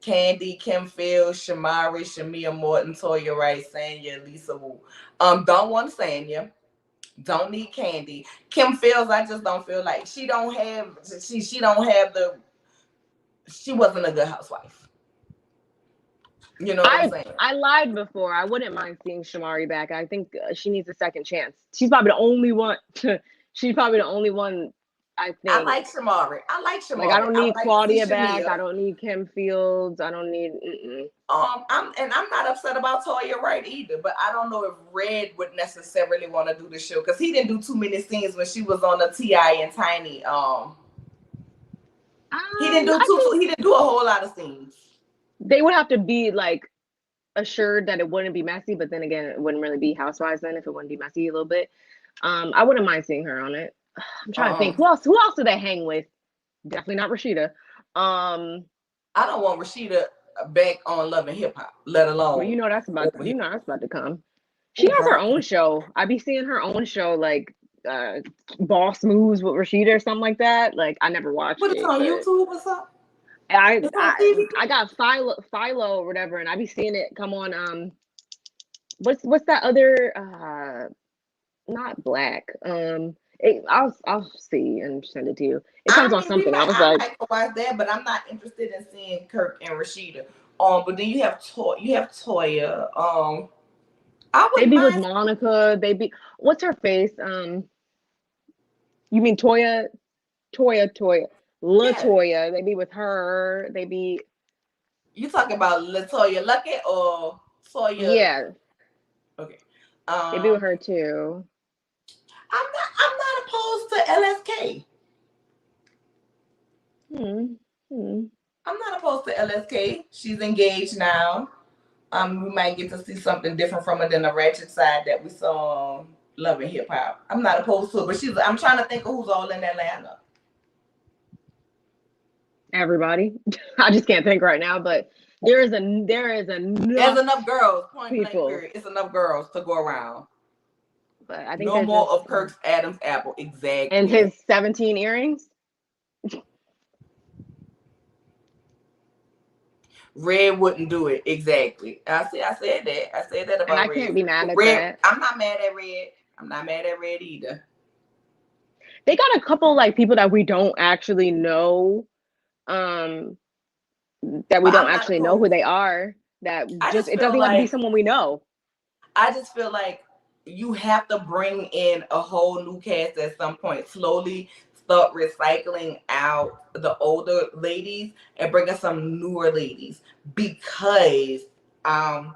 S1: Candy, Kim Fields, Shamari, Shamia Morton, Toya Wright, Sanya, Lisa Wu. Don't want Sanya. Don't need Candy. Kim Fields, I just don't feel like she don't have the she wasn't a good housewife. You know what I'm saying?
S3: I lied before. I wouldn't mind seeing Shamari back. I think she needs a second chance. She's probably the only one. She's probably the only one. I
S1: I
S3: think.
S1: like Shamari.
S3: Like I don't
S1: I
S3: need
S1: like to see
S3: Claudia back. I
S1: Shamia.
S3: don't need Kim Fields. I don't need.
S1: I'm not upset about Toya Wright either, but I don't know if Red would necessarily want to do the show because he didn't do too many scenes when she was on the Ti and Tiny.
S3: I think
S1: he didn't do a whole lot of scenes.
S3: they would have to be like assured that it wouldn't be messy, but then again, it wouldn't really be Housewives then if it wouldn't be messy a little bit. I wouldn't mind seeing her on it. I'm trying to think who else. Who else do they hang with? Definitely not Rashida.
S1: I don't want Rashida back on Love and Hip Hop, let
S3: Well,
S1: alone over here.
S3: that's about to come. She
S1: Oh,
S3: has her
S1: girl.
S3: own show. I be seeing her own show like Boss Moves with Rashida or something like that. Like I never watched
S1: But it's
S3: it,
S1: on
S3: but
S1: YouTube or something.
S3: I
S1: It's on
S3: I
S1: TV.
S3: I got Philo or whatever, and I be seeing it come on. What's that other not Black I'll see and send it to you. It comes
S1: I
S3: on
S1: mean,
S3: something. I was
S1: I
S3: like,
S1: might go watch that, but I'm not interested in seeing Kirk and Rashida But then you have Toya. I
S3: They
S1: wouldn't
S3: be with
S1: mind.
S3: Monica. They be what's her face? You mean Toya? Toya.
S1: Yeah,
S3: Latoya. They be with her. They be
S1: you talking about Latoya Luckett or Sawyer?
S3: yeah.
S1: Okay.
S3: They be with
S1: Um,
S3: her too.
S1: I'm not opposed to LSK.
S3: Hmm. Hmm.
S1: I'm not opposed to LSK. She's engaged now. We might get to see something different from her than the ratchet side that we saw on Love and Hip Hop. I'm not opposed to it, but I'm trying to think of who's all in Atlanta.
S3: Everybody. I just can't think right now, but there is
S1: There's
S3: enough
S1: enough girls, point blank
S3: people.
S1: period. It's enough girls to go around.
S3: But I think
S1: No
S3: they're
S1: more
S3: just
S1: of Kirk's Adam's apple.
S3: and
S1: Exactly.
S3: his 17 earrings.
S1: Red wouldn't do it. Exactly. I said that. I said that
S3: And
S1: about
S3: I
S1: Red.
S3: can't be mad at
S1: Red,
S3: that.
S1: I'm not mad at Red. I'm not mad at Red either.
S3: They got a couple like people that we don't actually know. Um, that we
S1: But
S3: don't
S1: I'm not
S3: actually know who
S1: opposed.
S3: they are. That
S1: I
S3: just
S1: just
S3: it
S1: feel
S3: doesn't even have to be
S1: like
S3: someone we know.
S1: you have to bring in a whole new cast at some point. Slowly start recycling out the older ladies and bringing some newer ladies because um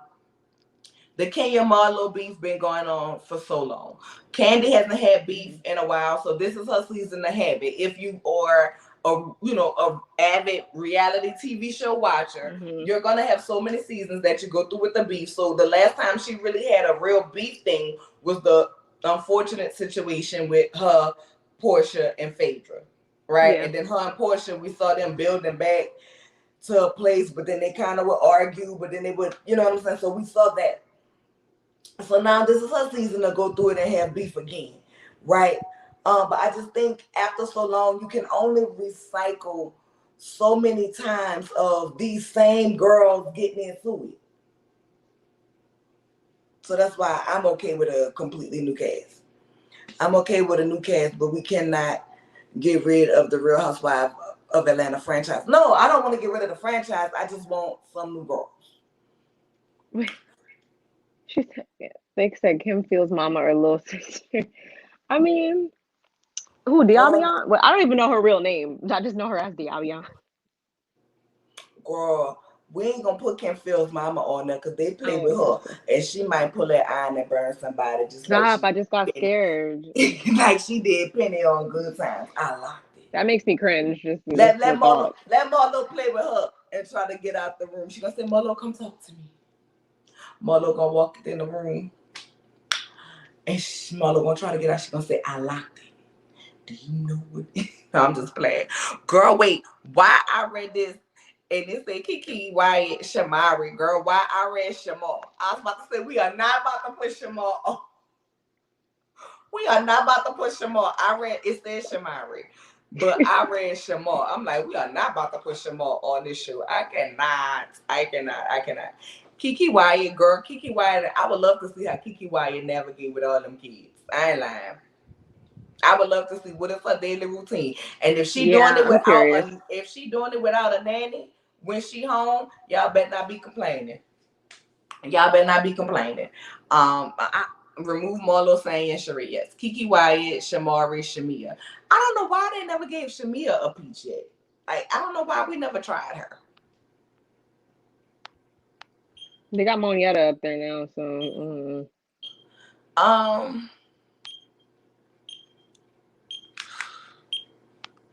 S1: the Kenya Marlo beef been going on for so long. Candy hasn't had beef
S3: Mhm.
S1: in a while, so this is her season to have it. If you are a avid reality TV show watcher,
S3: Mhm.
S1: you're gonna have so many seasons that you go through with the beef. So the last time she really had a real beef thing was the unfortunate situation with her, Portia, and Phaedra, right?
S3: Yeah.
S1: And then her and Portia, we saw them building back to a place, but then they kind of would argue, but then they would, you know what I'm saying? So we saw that. So now this is her season to go through it and have beef again, right? But I just think after so long, you can only recycle so many times of these same girls getting into it. So that's why I'm okay with a completely new cast. I'm okay with a new cast, but we cannot get rid of the Real Housewives of Atlanta franchise. No, I don't want to get rid of the franchise. I just want some new girls.
S3: She said, yeah. They said Kim feels mama or little sister. I mean, who
S1: Girl,
S3: Diabion? Well, I don't even know her real name. I just know her as Diabion.
S1: girl, we ain't gonna put Kim Phil's mama on there because they play with
S3: Oh,
S1: her,
S3: okay.
S1: and she might pull that iron and burn somebody just like
S3: Stop!
S1: she
S3: I just got
S1: did
S3: scared.
S1: Penny, like she did Penny on Good Times. I locked it.
S3: That makes me cringe. Just
S1: Let
S3: the
S1: let Marlo
S3: thought.
S1: let Marlo play with her and try to get out the room. She gonna say, Marlo, come talk to me. Marlo gonna walk in the room, and Marlo gonna try to get out. She gonna say, I locked it. Do you know what? I'm just playing. Girl, wait. Why I read this and it said Kiki Wyatt Shamari. Girl, why I read Shamar? I was about to say we are not about to put Shamar on. We are not about to put Shamar. I read it said Shamari. But I read Shamar. I'm like, we are not about to put Shamar on this show. I cannot. I cannot. Kiki Wyatt, girl, Kiki Wyatt. I would love to see how Kiki Wyatt navigate with all them kids. I ain't lying. I would love to see what is her daily routine, and
S3: Yeah, I'm curious.
S1: if she doing it without a nanny when she home, y'all better not be complaining. Y'all better not be complaining. Remove Marlo saying and Sharia. Yes, Kiki Wyatt, Shamari, Shamia. I don't know why they never gave Shamia a peach yet. I don't know why we never tried her.
S3: They got Monietta up there now, so
S1: Um.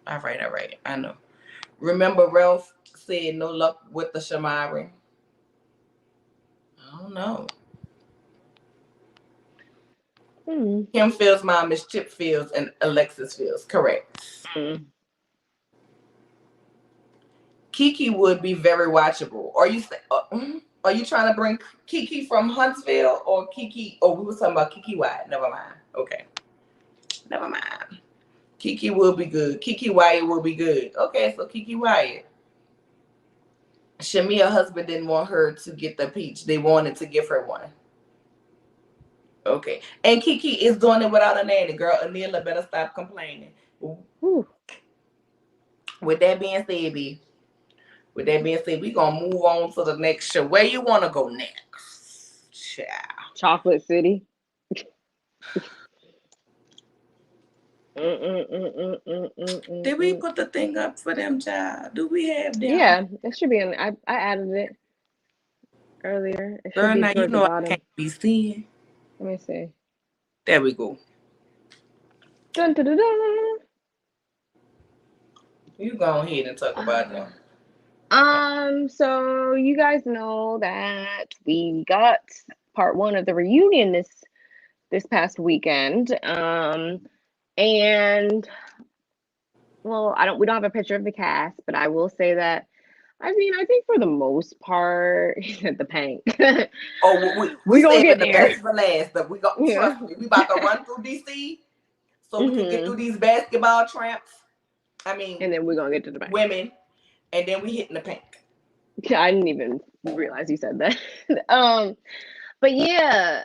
S1: All right. I know. Remember, Ralph said no luck with the Shamari. I don't know.
S3: mm,
S1: Kim Fields' mom is Chip Fields and Alexis Fields. Correct.
S3: mm.
S1: Kiki would be very watchable. Are you trying to bring Kiki from Huntsville or Kiki? Oh, we were talking about Kiki Wyatt. Never mind. Okay, never mind. Kiki will be good. Kiki Wyatt will be good. Okay, so Kiki Wyatt. Shamia's husband didn't want her to get the peach. They wanted to give her one. Okay, and Kiki is doing it without a nanny. Girl, Anila better stop complaining.
S3: Whew.
S1: With that being said, B, With that being said, we gonna move on to the next show. Where you wanna go next? Child.
S3: Chocolate City. Mm-mm-mm-mm-mm-mm-mm-mm.
S1: Did we put the thing up for them, child? Do we have them?
S3: Yeah, it should be in. I added it earlier. It should
S1: Girl,
S3: be
S1: now you
S3: towards the
S1: know I
S3: bottom.
S1: can't be seen.
S3: Let me see.
S1: There we go.
S3: Dun, dun, dun, dun.
S1: You go ahead and talk about them.
S3: So you guys know that we got part one of the reunion this past weekend. And well, we don't have a picture of the cast, but I will say that I think for the most part, the pank.
S1: Oh, we
S3: We gonna
S1: saving
S3: get
S1: the best
S3: there.
S1: for last. But we got
S3: Yeah.
S1: trust me. We about to run through DC so we can get through
S3: Hmm.
S1: these basketball tramps. I mean,
S3: And then we're gonna get to the pank.
S1: women, and then we hitting the pink.
S3: I didn't even realize you said that. But yeah,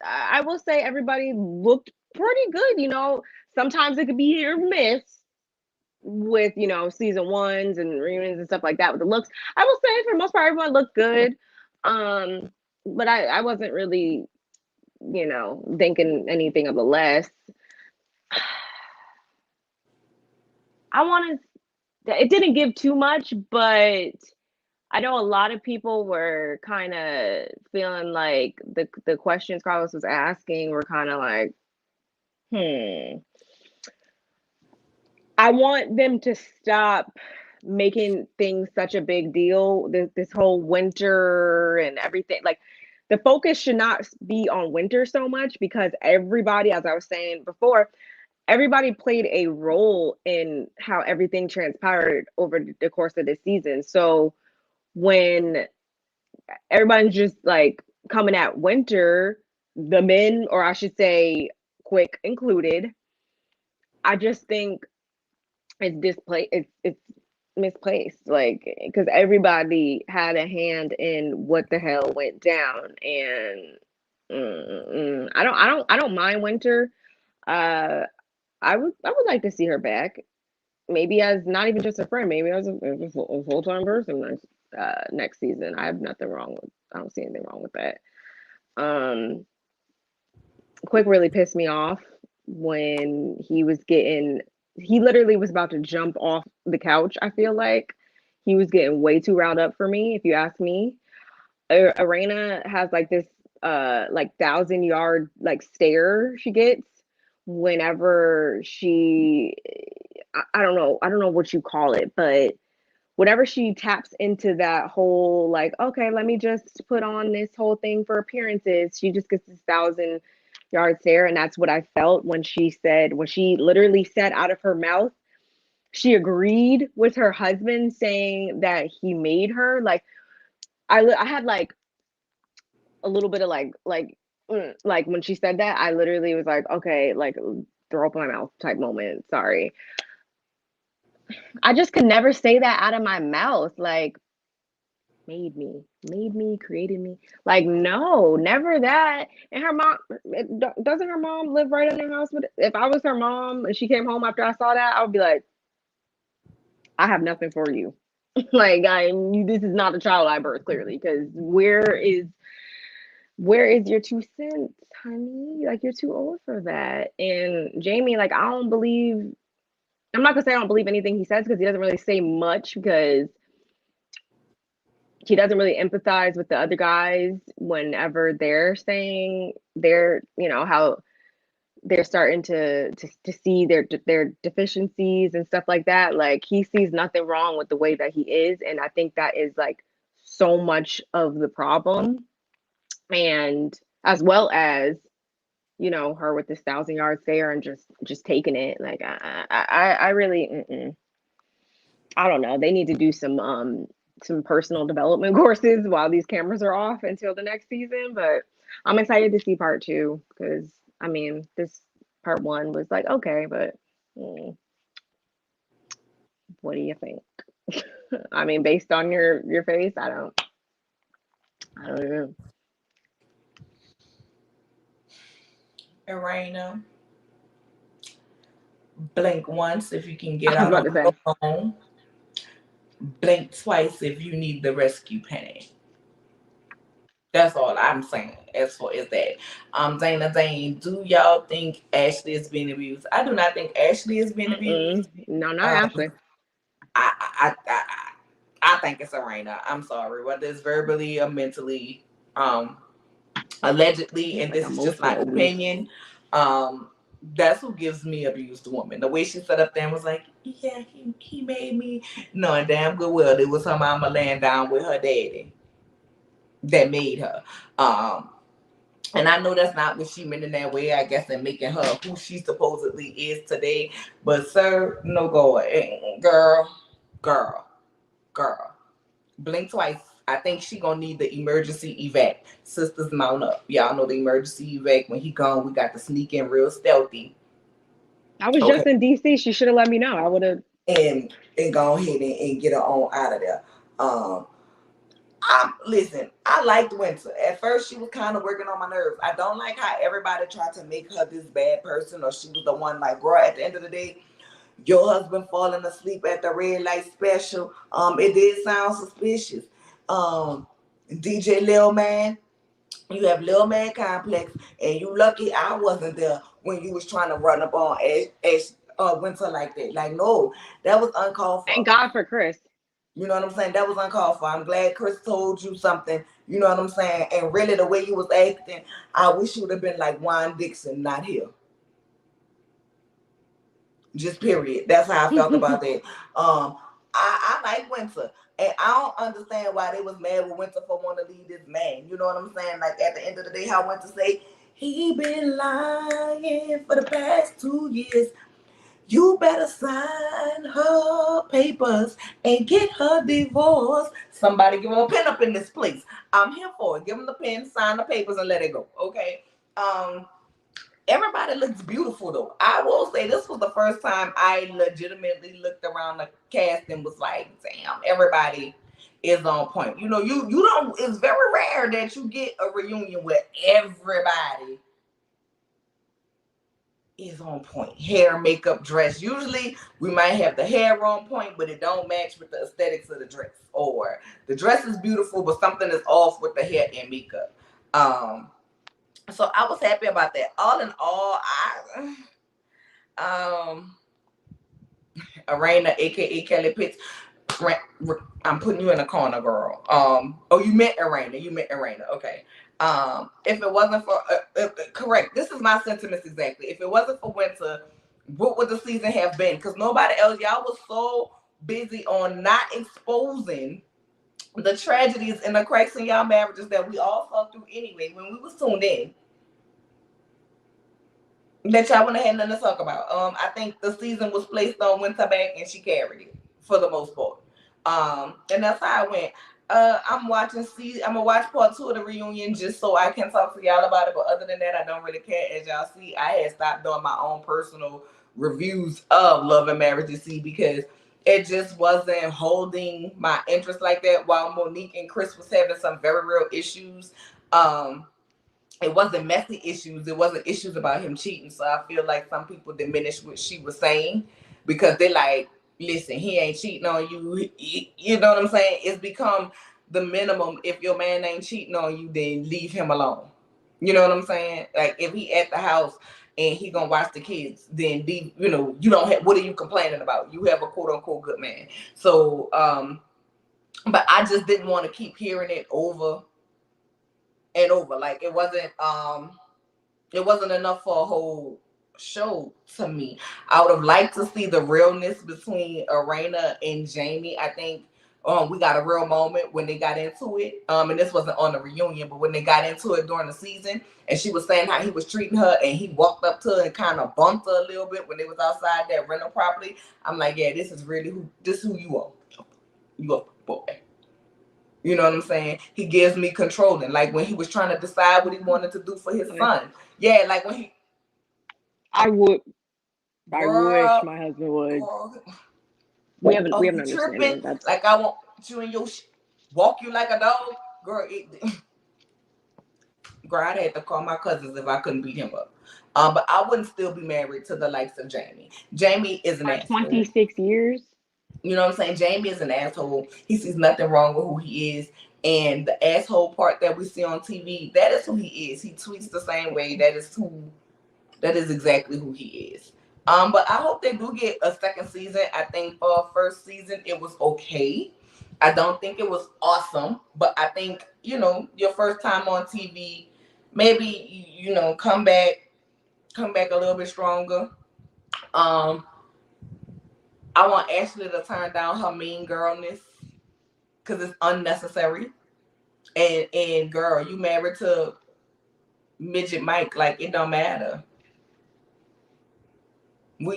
S3: I will say everybody looked pretty good. Sometimes it could be hit or miss with season ones and reunions and stuff like that with the looks. I will say for the most part everyone looked good. Um, but I wasn't really thinking anything of the less. I want to. It didn't give too much, but I know a lot of people were kind of feeling like the questions Carlos was asking were kind of like, hmm. I want them to stop making things such a big deal. This whole winter and everything, like the focus should not be on winter so much because everybody, as I was saying before, everybody played a role in how everything transpired over the course of the season. So when everybody's just like coming at winter, the men, or I should say, Quick included, I just think it's display it's misplaced, like because everybody had a hand in what the hell went down. And I don't mind Winter. uh I would like to see her back, maybe as not even just a friend, maybe as a full-time person next season. I don't see anything wrong with that. um Quick really pissed me off when he literally was about to jump off the couch. I feel like he was getting way too riled up for me, if you ask me. Arena has like this like 1,000 yard like stare she gets whenever I don't know what you call it, but whenever she taps into that whole like, okay, let me just put on this whole thing for appearances, she just gets this 1,000 yard stare. And that's what I felt when she literally said out of her mouth she agreed with her husband saying that he made her. Like I had like a little bit of like when she said that, I literally was like, okay, like throw up in my mouth type moment. Sorry. I just could never say that out of my mouth. Like, made me, created me. Like, no, never that. And her mom, doesn't her mom live right in their house? If I was her mom and she came home after I saw that, I would be like, I have nothing for you. Like, this is not a child I birthed, clearly, because where is your 2 cents, honey? Like, you're too old for that. And Jamie, like, I'm not gonna say I don't believe anything he says because he doesn't really say much, because he doesn't really empathize with the other guys whenever they're saying how they're starting to see their deficiencies and stuff like that. Like, he sees nothing wrong with the way that he is, and I think that is like so much of the problem. And as well as her with this 1,000 yard stare and just taking it. Like, I really, I don't know. They need to do some personal development courses while these cameras are off until the next season. But I'm excited to see part two, because I mean, this part one was like okay, but mm, what do you think? I mean, based on your face, I don't know.
S1: Arena, blink once if you can
S3: I
S1: get
S3: was
S1: out
S3: about
S1: of
S3: to
S1: your
S3: say,
S1: phone. Blink twice if you need the rescue penny. That's all I'm saying as far as that. Dana Dane, do y'all think Ashley is being abused? I do not think Ashley is being abused.
S3: Mm-mm. No, not
S1: Um,
S3: Ashley.
S1: I, I, I, I, I think it's Arena. I'm sorry, whether it's verbally or mentally, um, allegedly,
S3: It's
S1: and
S3: like
S1: this is just my
S3: emotional abuse.
S1: opinion. Um, that's who gives me abused woman. The way she set up there and was like, yeah, he made me, knowing damn good well it was her mama laying down with her daddy that made her. Um, and I know that's not what she meant in that way, I guess, in making her who she supposedly is today. But sir, no go, girl, girl, girl. Blink twice. I think she gonna need the emergency evac. Sisters mount up. Y'all know the emergency evac. When he gone, we got to sneak in real stealthy.
S3: I was
S1: Okay.
S3: just in DC. She should have let me know. I would have.
S1: And go ahead and get her on out of there. Um, listen, I liked Winter. At first, she was kind of working on my nerves. I don't like how everybody tried to make her this bad person, or she was the one. Like, girl, at the end of the day, your husband falling asleep at the red light special. It did sound suspicious. Um, DJ Lil Man, you have Lil Man complex, and you lucky I wasn't there when you was trying to run up on Winter like that. Like, no, that was uncalled
S3: Thank
S1: for.
S3: God for Chris.
S1: You know what I'm saying? That was uncalled for. I'm glad Chris told you something. You know what I'm saying? And really, the way you was acting, I wish you would have been like Juan Dixon, not here. Just period. That's how I felt about that. I like Winter, and I don't understand why they was mad with Winter for wanting to leave this man. You know what I'm saying? Like at the end of the day, how Winter say he been lying for the past 2 years. You better sign her papers and get her divorce. Somebody give him a pen up in this place. I'm here for it. Give him the pen, sign the papers, and let it go. Okay. Um, Everybody looks beautiful though. I will say this was the first time I legitimately looked around the cast and was like, damn, everybody is on point. You don't, it's very rare that you get a reunion where everybody is on point. Hair, makeup, dress. Usually we might have the hair on point, but it don't match with the aesthetics of the dress. Or the dress is beautiful, but something is off with the hair and makeup. So I was happy about that. All in all, um Arena, aka Kelly Pitts. I'm putting you in a corner, girl. Oh, you meant Arena. You meant Arena. Okay. If it wasn't for correct, this is my sentiments exactly. If it wasn't for Winter, what would the season have been? Because nobody else, y'all was so busy on not exposing the tragedies and the cracks in y'all marriages that we all saw through anyway when we was tuned in, that y'all wouldn't have nothing to talk about. I think the season was placed on Winter back and she carried it for the most part. And that's how I went. I'm gonna watch part 2 of the reunion just so I can talk to y'all about it. But other than that, I don't really care. As y'all see, I had stopped doing my own personal reviews of Love and Marriage to see because it just wasn't holding my interest like that. While Monique and Chris was having some very real issues, um, it wasn't messy issues. It wasn't issues about him cheating. So I feel like some people diminish what she was saying because they like, listen, he ain't cheating on you. You know what I'm saying? It's become the minimum. If your man ain't cheating on you, then leave him alone. You know what I'm saying? Like if he at the house and he gonna watch the kids, then leave. You don't have. What are you complaining about? You have a quote unquote good man. So, but I just didn't want to keep hearing it over and over. Like it wasn't enough for a whole show to me. I would have liked to see the realness between Arena and Jamie. I think we got a real moment when they got into it. And this wasn't on the reunion, but when they got into it during the season, and she was saying how he was treating her, and he walked up to her and kind of bumped her a little bit when they was outside that rental property. I'm like, yeah, this is really who you are. You are, boy. You know what I'm saying? He gives me controlling. Like when he was trying to decide what he wanted to do for his son. Yeah, like when he.
S3: I would. I wish
S1: Girl,
S3: my husband would.
S1: girl,
S3: We have
S1: you
S3: an understanding.
S1: tripping?
S3: That's
S1: Like I want you in your walk you like a dog, girl. Girl, I'd have to call my cousins if I couldn't beat him up. But I wouldn't still be married to the likes of Jamie. Jamie is an
S3: for
S1: asshole.
S3: 26 years.
S1: You know what I'm saying? Jamie is an asshole. He sees nothing wrong with who he is. And the asshole part that we see on TV, that is who he is. He tweets the same way. That is exactly who he is. But I hope they do get a second season. I think for first season it was okay. I don't think it was awesome, but I think, your first time on TV, maybe come back a little bit stronger. Um, I want Ashley to turn down her mean girlness because it's unnecessary. And girl, you married to midget Mike, like it don't matter.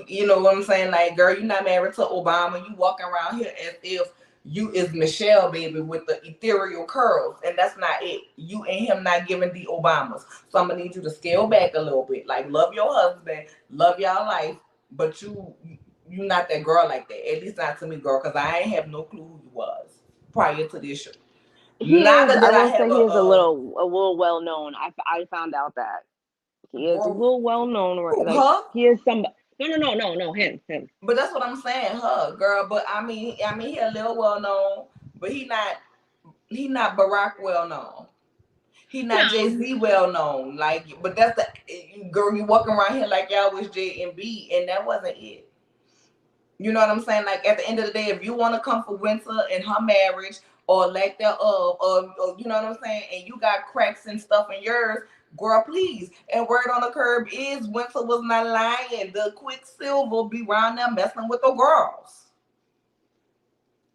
S1: You know what I'm saying? Like, girl, you're not married to Obama. You walking around here as if you is Michelle, baby, with the ethereal curls, and that's not it. You and him not giving the Obamas. So I'm gonna need you to scale back a little bit. Like, love your husband, love y'all life, but you not that girl like that. At least not to me, girl, because I ain't have no clue who you was prior to this show.
S3: He is.
S1: Neither
S3: I
S1: did I
S3: will say
S1: have
S3: he is a little well known. I found out that he is a
S1: bro,
S3: little well known.
S1: who,
S3: Like
S1: her.
S3: he is somebody. No. Him.
S1: But that's what I'm saying, her girl. But I mean, he a little well known, but he not Barack well known. He not Jay
S3: No.
S1: Z well known. Like, but that's the girl. You walking around here like y'all was J and B, and that wasn't it. You know what I'm saying? Like at the end of the day, if you want to come for Winter and her marriage or lack thereof, or you know what I'm saying, and you got cracks and stuff in yours, girl, please. And word on the curb is Winter was not lying. The Quicksilver be around there messing with the girls.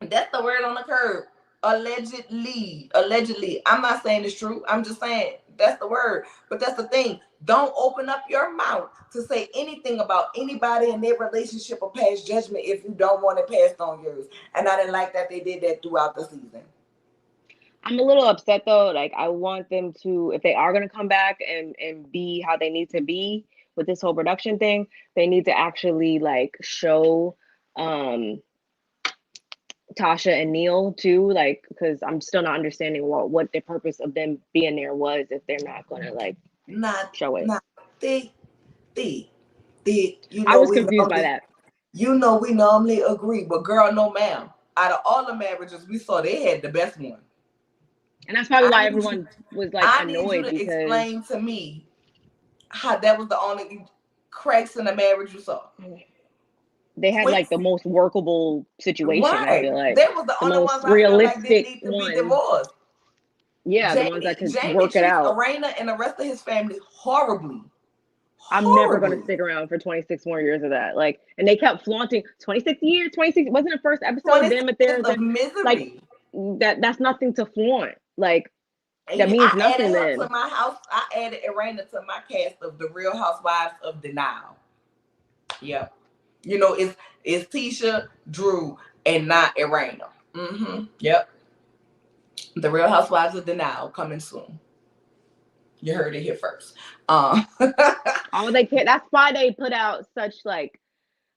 S1: That's the word on the curb. Allegedly. Allegedly. I'm not saying it's true. I'm just saying that's the word. But that's the thing. Don't open up your mouth to say anything about anybody in their relationship or pass judgment if you don't want it passed on yours. And I didn't like that they did that throughout the season.
S3: I'm a little upset though. Like I want them to, if they are gonna come back and be how they need to be with this whole production thing, they need to actually like show um Tasha and Neil too, like because I'm still not understanding what the purpose of them being there was if they're not gonna like
S1: Not,
S3: show it.
S1: not, they, they, they, you
S3: I
S1: know,
S3: was
S1: we
S3: confused by
S1: normally,
S3: that.
S1: we normally agree, but girl, no ma'am. Out of all the marriages we saw, they had the best one.
S3: And that's probably
S1: I
S3: why
S1: need you,
S3: everyone was like
S1: I need you
S3: annoyed
S1: to
S3: because
S1: explain to me how that was the only cracks in the marriage you saw.
S3: they had like
S1: Quicks,
S3: the most workable situation, I
S1: right?
S3: feel like.
S1: They was the
S3: The
S1: only
S3: most
S1: ones I feel like didn't
S3: realistic
S1: need to be
S3: ones.
S1: divorced.
S3: Yeah, the ones that
S1: Jamie,
S3: could
S1: Jamie
S3: work it
S1: treats
S3: out.
S1: Arena and the rest of his family horribly,
S3: I'm never gonna
S1: horribly.
S3: stick around for 26 more years of that. Like, and they kept flaunting 26 years, 26. Wasn't the first episode
S1: 26
S3: them at
S1: years
S3: theirs?
S1: of
S3: Like
S1: misery.
S3: that's nothing to flaunt. Like
S1: And
S3: that
S1: yeah,
S3: means
S1: I added
S3: nothing
S1: her to
S3: then.
S1: my house. I added Arena to my cast of the Real Housewives of Denial. Yep. It's Tisha, Drew, and not Arena. Yep. The Real Housewives of Denial coming soon. You heard it here first. Um,
S3: All they care. That's why they put out such like.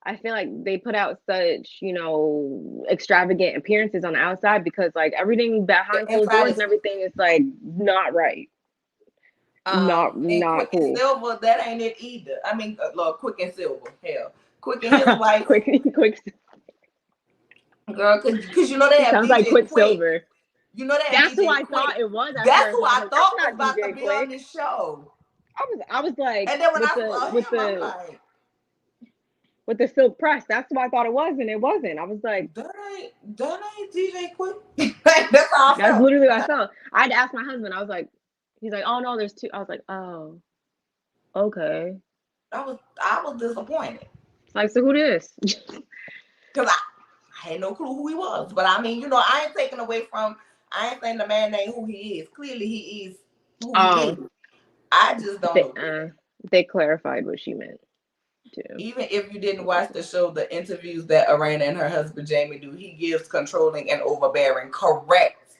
S3: I feel like they put out such, extravagant appearances on the outside because like everything
S1: the
S3: behind closed
S1: inside
S3: doors
S1: is
S3: and everything is like not right. Not
S1: and
S3: not
S1: Quick and
S3: cool.
S1: Silver, that ain't it either. I mean, Lord, Quick and Silver, hell, Quick and his wife,
S3: quick quick
S1: girl, cause they have
S3: sounds like
S1: DJ
S3: Quicksilver.
S1: Quick. They have
S3: That's who
S1: DJ
S3: I
S1: Quick.
S3: thought it was at
S1: That's
S3: first.
S1: who
S3: And I was
S1: I
S3: like, that's
S1: thought was
S3: not
S1: about to
S3: DJ
S1: be on
S3: Quick.
S1: this show.
S3: I was like
S1: And then when
S3: with
S1: I
S3: the
S1: saw
S3: with
S1: him, I'm
S3: the
S1: like,
S3: with the silk press. That's who I thought it was, and it wasn't. I was like,
S1: that ain't DJ Quick. That's how I
S3: that's
S1: felt.
S3: literally what I felt. I had to ask my husband. I was like, he's like, oh no, there's two. I was like, oh, okay.
S1: I was disappointed
S3: Like, so who this?
S1: because I had no clue who he was. But I mean, I ain't taking away from. I ain't saying the man ain't who he is. Clearly, he is who he
S3: Oh,
S1: is. I just don't
S3: they,
S1: agree.
S3: they clarified what she meant too.
S1: Even if you didn't watch the show, the interviews that Arena and her husband Jamie do, he gives controlling and overbearing. Correct.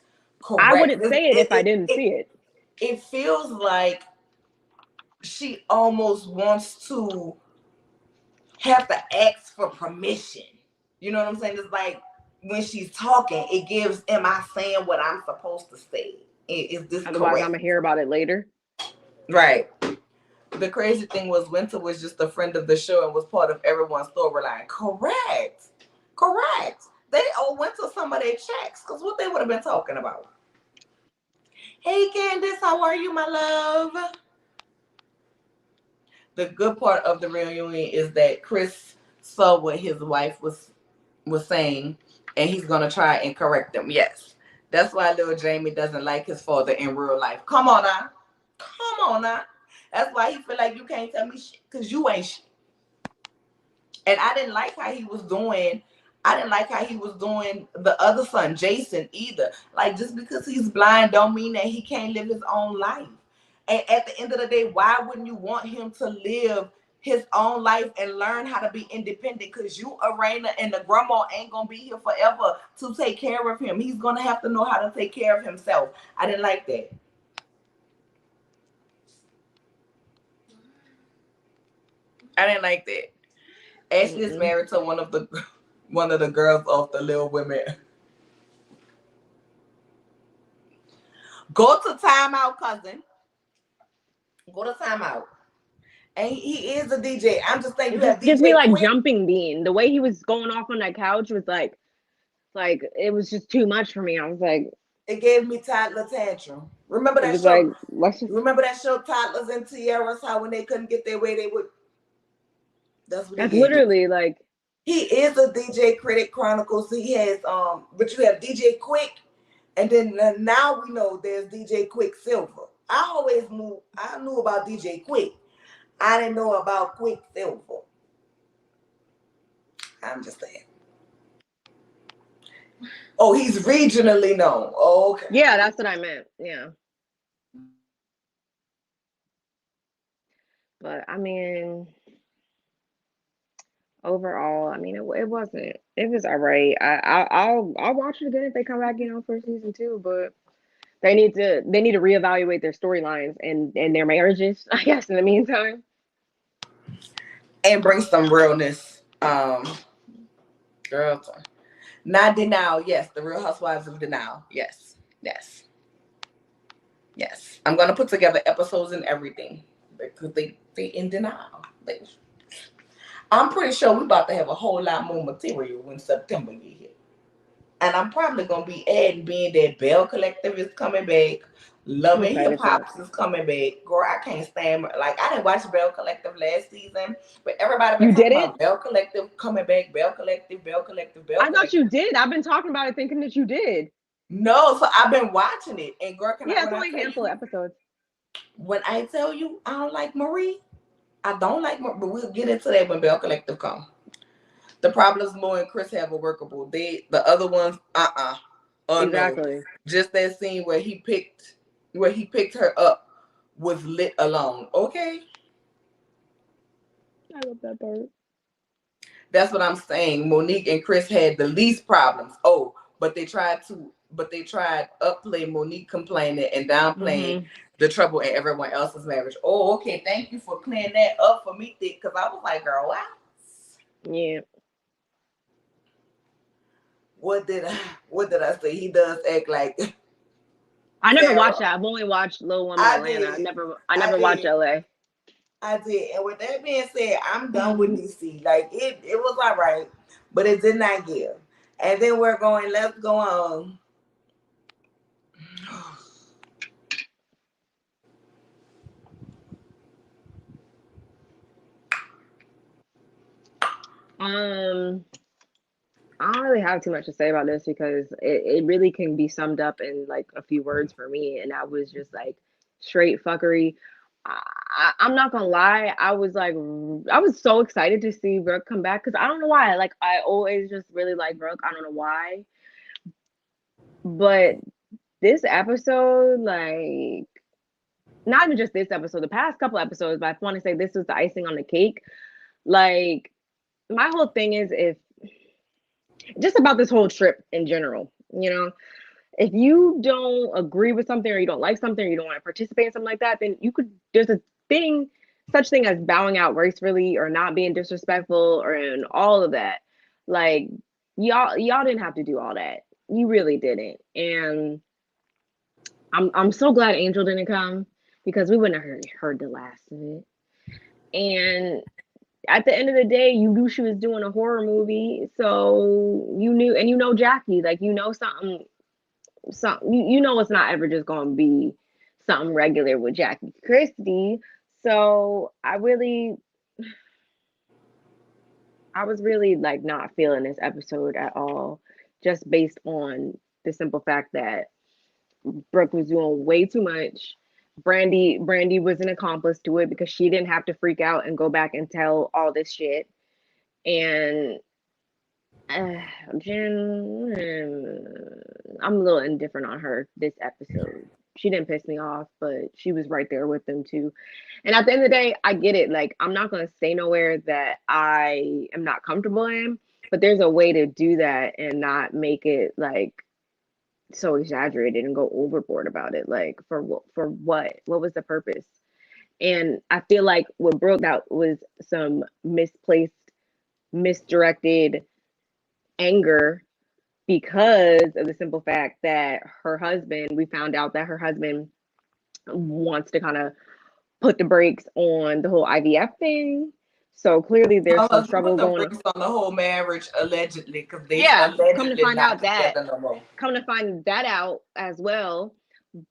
S3: I
S1: Correct.
S3: wouldn't say it if I didn't see it.
S1: It feels like she almost wants to have to ask for permission. You know what I'm saying? It's like when she's talking, it gives, am I saying what I'm supposed to say? Is this
S3: Otherwise, I'm
S1: correct?
S3: gonna hear about it later.
S1: Right. The crazy thing was Winter was just a friend of the show and was part of everyone's storyline. Correct. Correct. They all went to some of their checks because what they would have been talking about. Hey Candace, how are you, my love? The good part of the reunion is that Chris saw what his wife was saying, and he's gonna try and correct them. Yes, that's why little Jamie doesn't like his father in real life. Come on now, come on now. That's why he feel like you can't tell me shit because you ain't shit. And I didn't like how he was doing. I didn't like how he was doing the other son, Jason, either. Like, just because he's blind don't mean that he can't live his own life. And at the end of the day, why wouldn't you want him to live his own life and learn how to be independent? Because you, Arena, and the grandma ain't going to be here forever to take care of him. He's going to have to know how to take care of himself. I didn't like that. I didn't like that. Ashley is married to one of the girls of the Little Women. Go to timeout, cousin. Go to timeout. And he is a DJ. I'm just saying,
S3: It
S1: you have
S3: just gives me
S1: DJ
S3: like
S1: Quick.
S3: jumping bean. The way he was going off on that couch was like it was just too much for me. I was like,
S1: It gave me toddler tantrum. Remember
S3: it
S1: that
S3: was like,
S1: show?
S3: let's just.
S1: Remember that show, Toddlers and Tiaras? How when they couldn't get their way, they would. That's what he
S3: That's
S1: gave me.
S3: literally like.
S1: He is a DJ Critic Chronicles. He has but you have DJ Quick, and then now we know there's DJ Quicksilver. I knew about DJ Quick. I didn't know about Quicksilver. I'm just saying. Oh, he's regionally known. Oh, okay.
S3: Yeah, that's what I meant. Yeah. But I mean, overall, I mean, it wasn't. It was all right. I'll watch it again if they come back, for season 2. But they need to reevaluate their storylines and their marriages, I guess. In the meantime,
S1: And bring some realness. Girl, not denial. Yes, the Real Housewives of Denial. Yes, yes, yes. I'm gonna put together episodes and everything because they in denial. I'm pretty sure we about to have a whole lot more material when September get here. And I'm probably gonna be adding being that Bell Collective is coming back. Love
S3: I'm
S1: and Hip
S3: excited for that.
S1: Hops is coming back. Girl, I can't stand like I didn't watch Bell Collective last season, but everybody been
S3: You
S1: talking
S3: did it?
S1: about Bell Collective coming back, Bell Collective, Bell Collective, Bell
S3: I thought
S1: Collective.
S3: you did. I've been talking about it, thinking that you did.
S1: No, so I've been watching it. And girl,
S3: Yeah, it's
S1: when I
S3: only a
S1: tell
S3: handful of
S1: you,
S3: episodes.
S1: I don't like Marie. I don't like Marie, but we'll get into that when Bell Collective come. The problems Mo and Chris have are workable. The other ones, oh no.
S3: Exactly.
S1: Just that scene where he picked her up was lit alone. Okay?
S3: I love that part.
S1: That's what I'm saying. Monique and Chris had the least problems. Oh, but they tried upplay Monique complaining and downplaying
S3: Mm-hmm.
S1: the trouble in everyone else's marriage. Oh, okay. Thank you for clearing that up for me, Thick, because I was like, girl, wow.
S3: Yeah.
S1: What did I say? He does act like
S3: I never watched
S1: Sarah.
S3: that. I've only watched Little Women
S1: I
S3: Atlanta. I
S1: did.
S3: never I
S1: I
S3: never watched
S1: did.
S3: LA.
S1: I did. And with that being said, I'm done with DC. Like it was all right, but it did not give. And then let's go on.
S3: Um, I don't really have too much to say about this because it really can be summed up in like a few words for me, and that was just like straight fuckery. I'm not gonna lie, I was so excited to see Brooke come back because I don't know why. Like I always just really like Brooke. I don't know why, but this episode, like not even just this episode, the past couple episodes, but I want to say this was the icing on the cake. Like my whole thing is if just about this whole trip in general, if you don't agree with something or you don't like something or you don't want to participate in something like that, then there's a thing, such thing as bowing out gracefully or not being disrespectful or in all of that. Like y'all didn't have to do all that. You really didn't. And I'm so glad Angel didn't come because we wouldn't have heard the last of it. And At the end of the day, you knew she was doing a horror movie, so you knew, and you know Jackie, like you know something, you know it's not ever just gonna be something regular with Jackie Christie. So I was really like not feeling this episode at all, just based on the simple fact that Brooke was doing way too much. Brandy was an accomplice to it because she didn't have to freak out and go back and tell all this shit. And uh, Jen, I'm a little indifferent on her this episode. She didn't piss me off, but she was right there with them too. And at the end of the day, I get it. Like, I'm not going to stay nowhere that I am not comfortable in, but there's a way to do that and not make it like so exaggerated and go overboard about it. Like, for what? What was the purpose? And I feel like with Brooke, that was some misplaced, misdirected anger because of the simple fact that her husband, we found out that her husband wants to kind of put the brakes on the whole IVF thing. So clearly
S1: Her
S3: there's some
S1: husband
S3: trouble
S1: put the
S3: going on.
S1: brakes on the whole marriage allegedly because they
S3: Yeah,
S1: allegedly not together no more.
S3: come to find that out as well.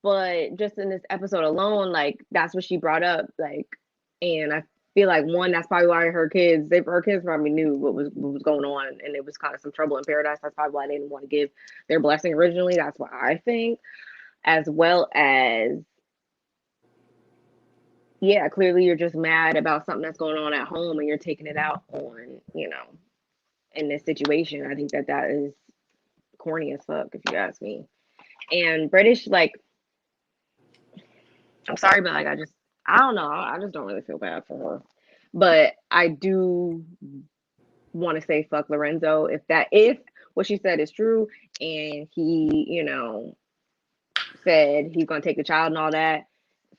S3: But just in this episode alone, like that's what she brought up. Like, and I feel like one, that's probably why her kids probably knew what was going on, and it was kind of some trouble in paradise. That's probably why they didn't want to give their blessing originally. That's what I think, as well as yeah, clearly you're just mad about something that's going on at home, and you're taking it out on in this situation. I think that is corny as fuck, if you ask me. And British, like, I'm sorry, but like, I don't know. I just don't really feel bad for her. But I do want to say fuck Lorenzo if what she said is true, and he, said he's gonna take the child and all that.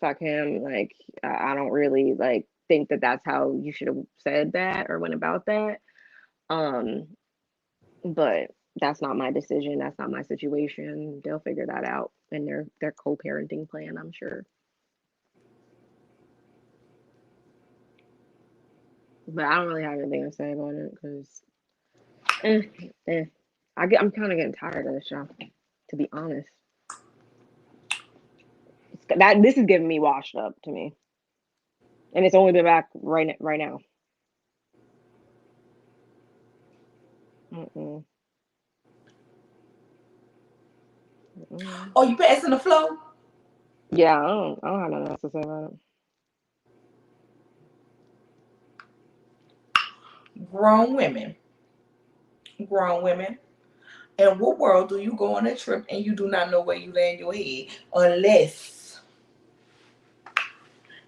S3: Fuck him. Like, I don't really like think that that's how you should have said that or went about that. Um, but that's not my decision. That's not my situation. They'll figure that out in their co-parenting plan, I'm sure. But I don't really have anything to say about it because eh, eh. I'm kind of getting tired of this show, to be honest. That this is giving me washed up to me, and it's only been back right now. Mm-mm, mm-mm.
S1: Oh, you passing the flow?
S3: Yeah, I don't have nothing else to say about it.
S1: Grown women. Grown women. In what world do you go on a trip and you do not know where you land your head unless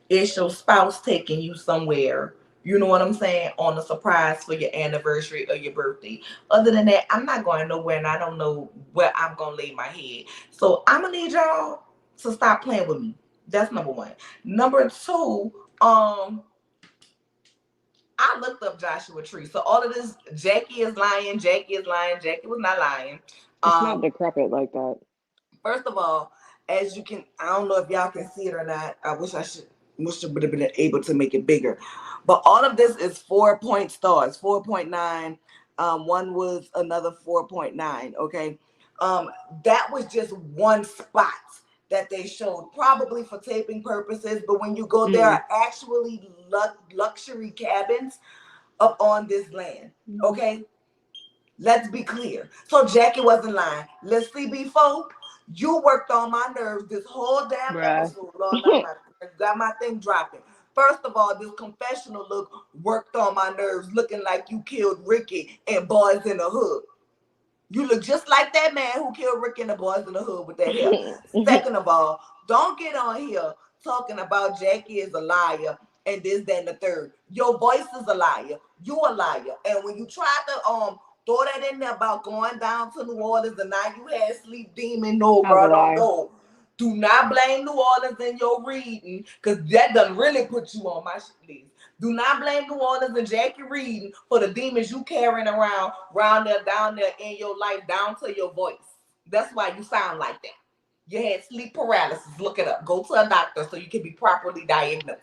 S1: it's your spouse taking you somewhere? You know what I'm saying? On a surprise for your anniversary or your birthday. Other than that, I'm not going nowhere and I don't know where I'm going to lay my head. So I'm going to need y'all to stop playing with me. That's number one. Number two, I looked up Joshua Tree. So all of this, Jackie is lying, Jackie is lying, Jackie was not lying.
S3: It's not decrepit like that.
S1: First of all, as you can, I don't know if y'all can see it or not. I wish I would have been able to make it bigger. But all of this is 4 point stars, 4.9. One was another 4.9. Okay. That was just one spot that they showed, probably for taping purposes. But when you go, there are actually luxury cabins up on this land. Okay. Let's be clear. So Jackie wasn't lying. Let's see, before you worked on my nerves this whole damn episode. Lord, got my thing dropping. First of all, this confessional look worked on my nerves, looking like you killed Ricky and Boys in the Hood. You look just like that man who killed Ricky and the Boys in the Hood with that hair. Second of all, don't get on here talking about Jackie is a liar and this, that, and the third. Your voice is a liar. You a liar. And when you try to throw that in there about going down to New Orleans and now you had sleep demon, no, bro, don't know. Do not blame New Orleans in your reading, because that doesn't really put you on my shit list. Do not blame New Orleans and Jackie reading for the demons you carrying around there, down there in your life, down to your voice. That's why you sound like that. You had sleep paralysis. Look it up. Go to a doctor so you can be properly diagnosed.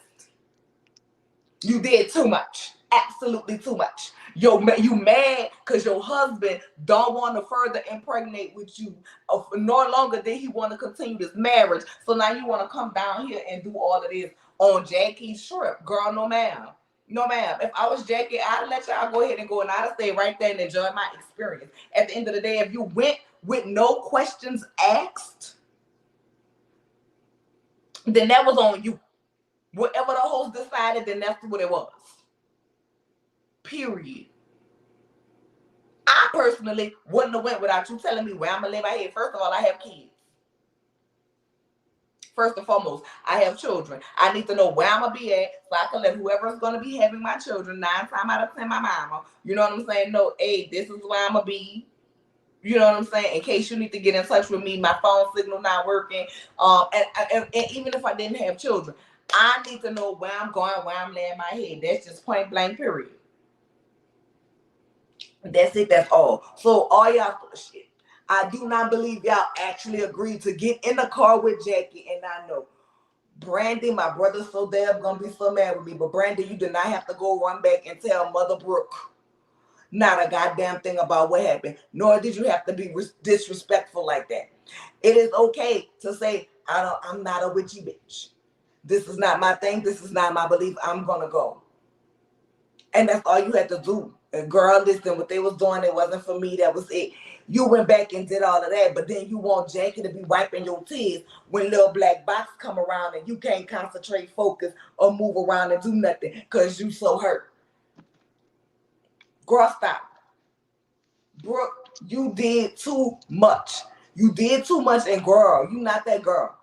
S1: You did too much. absolutely too much. You mad because your husband don't want to further impregnate with you. No longer did he want to continue this marriage. So now you want to come down here and do all of this on Jackie's trip. Girl, no ma'am. No ma'am. If I was Jackie, I'd let y'all go ahead and go and I'd stay right there and enjoy my experience. At the end of the day, if you went with no questions asked, then that was on you. Whatever the host decided, then that's what it was. Period. I personally wouldn't have went without you telling me where I'm gonna lay my head. First of all, I have kids. First and foremost, I have children. I need to know where I'm gonna be at so I can let whoever's gonna be having my children, 9 times out of 10, my mama. You know what I'm saying? No, hey, this is where I'm gonna be. You know what I'm saying? In case you need to get in touch with me, my phone signal not working. And even if I didn't have children, I need to know where I'm going, where I'm laying my head. That's just point blank, period. That's it. That's all. So all y'all shit. I do not believe y'all actually agreed to get in the car with Jackie. And I know Brandy, my brother's so damn gonna be so mad with me. But Brandy, you did not have to go run back and tell Mother Brooke not a goddamn thing about what happened. Nor did you have to be disrespectful like that. It is okay to say, I'm not a witchy bitch. This is not my thing. This is not my belief. I'm gonna go. And that's all you had to do. And girl, listen, what they was doing, it wasn't for me. That was it. You went back and did all of that, but then you want Jackie to be wiping your tears when little black box come around and you can't concentrate, focus, or move around and do nothing because you so hurt. Girl, stop. Brooke, you did too much. You did too much, and girl, you not that girl.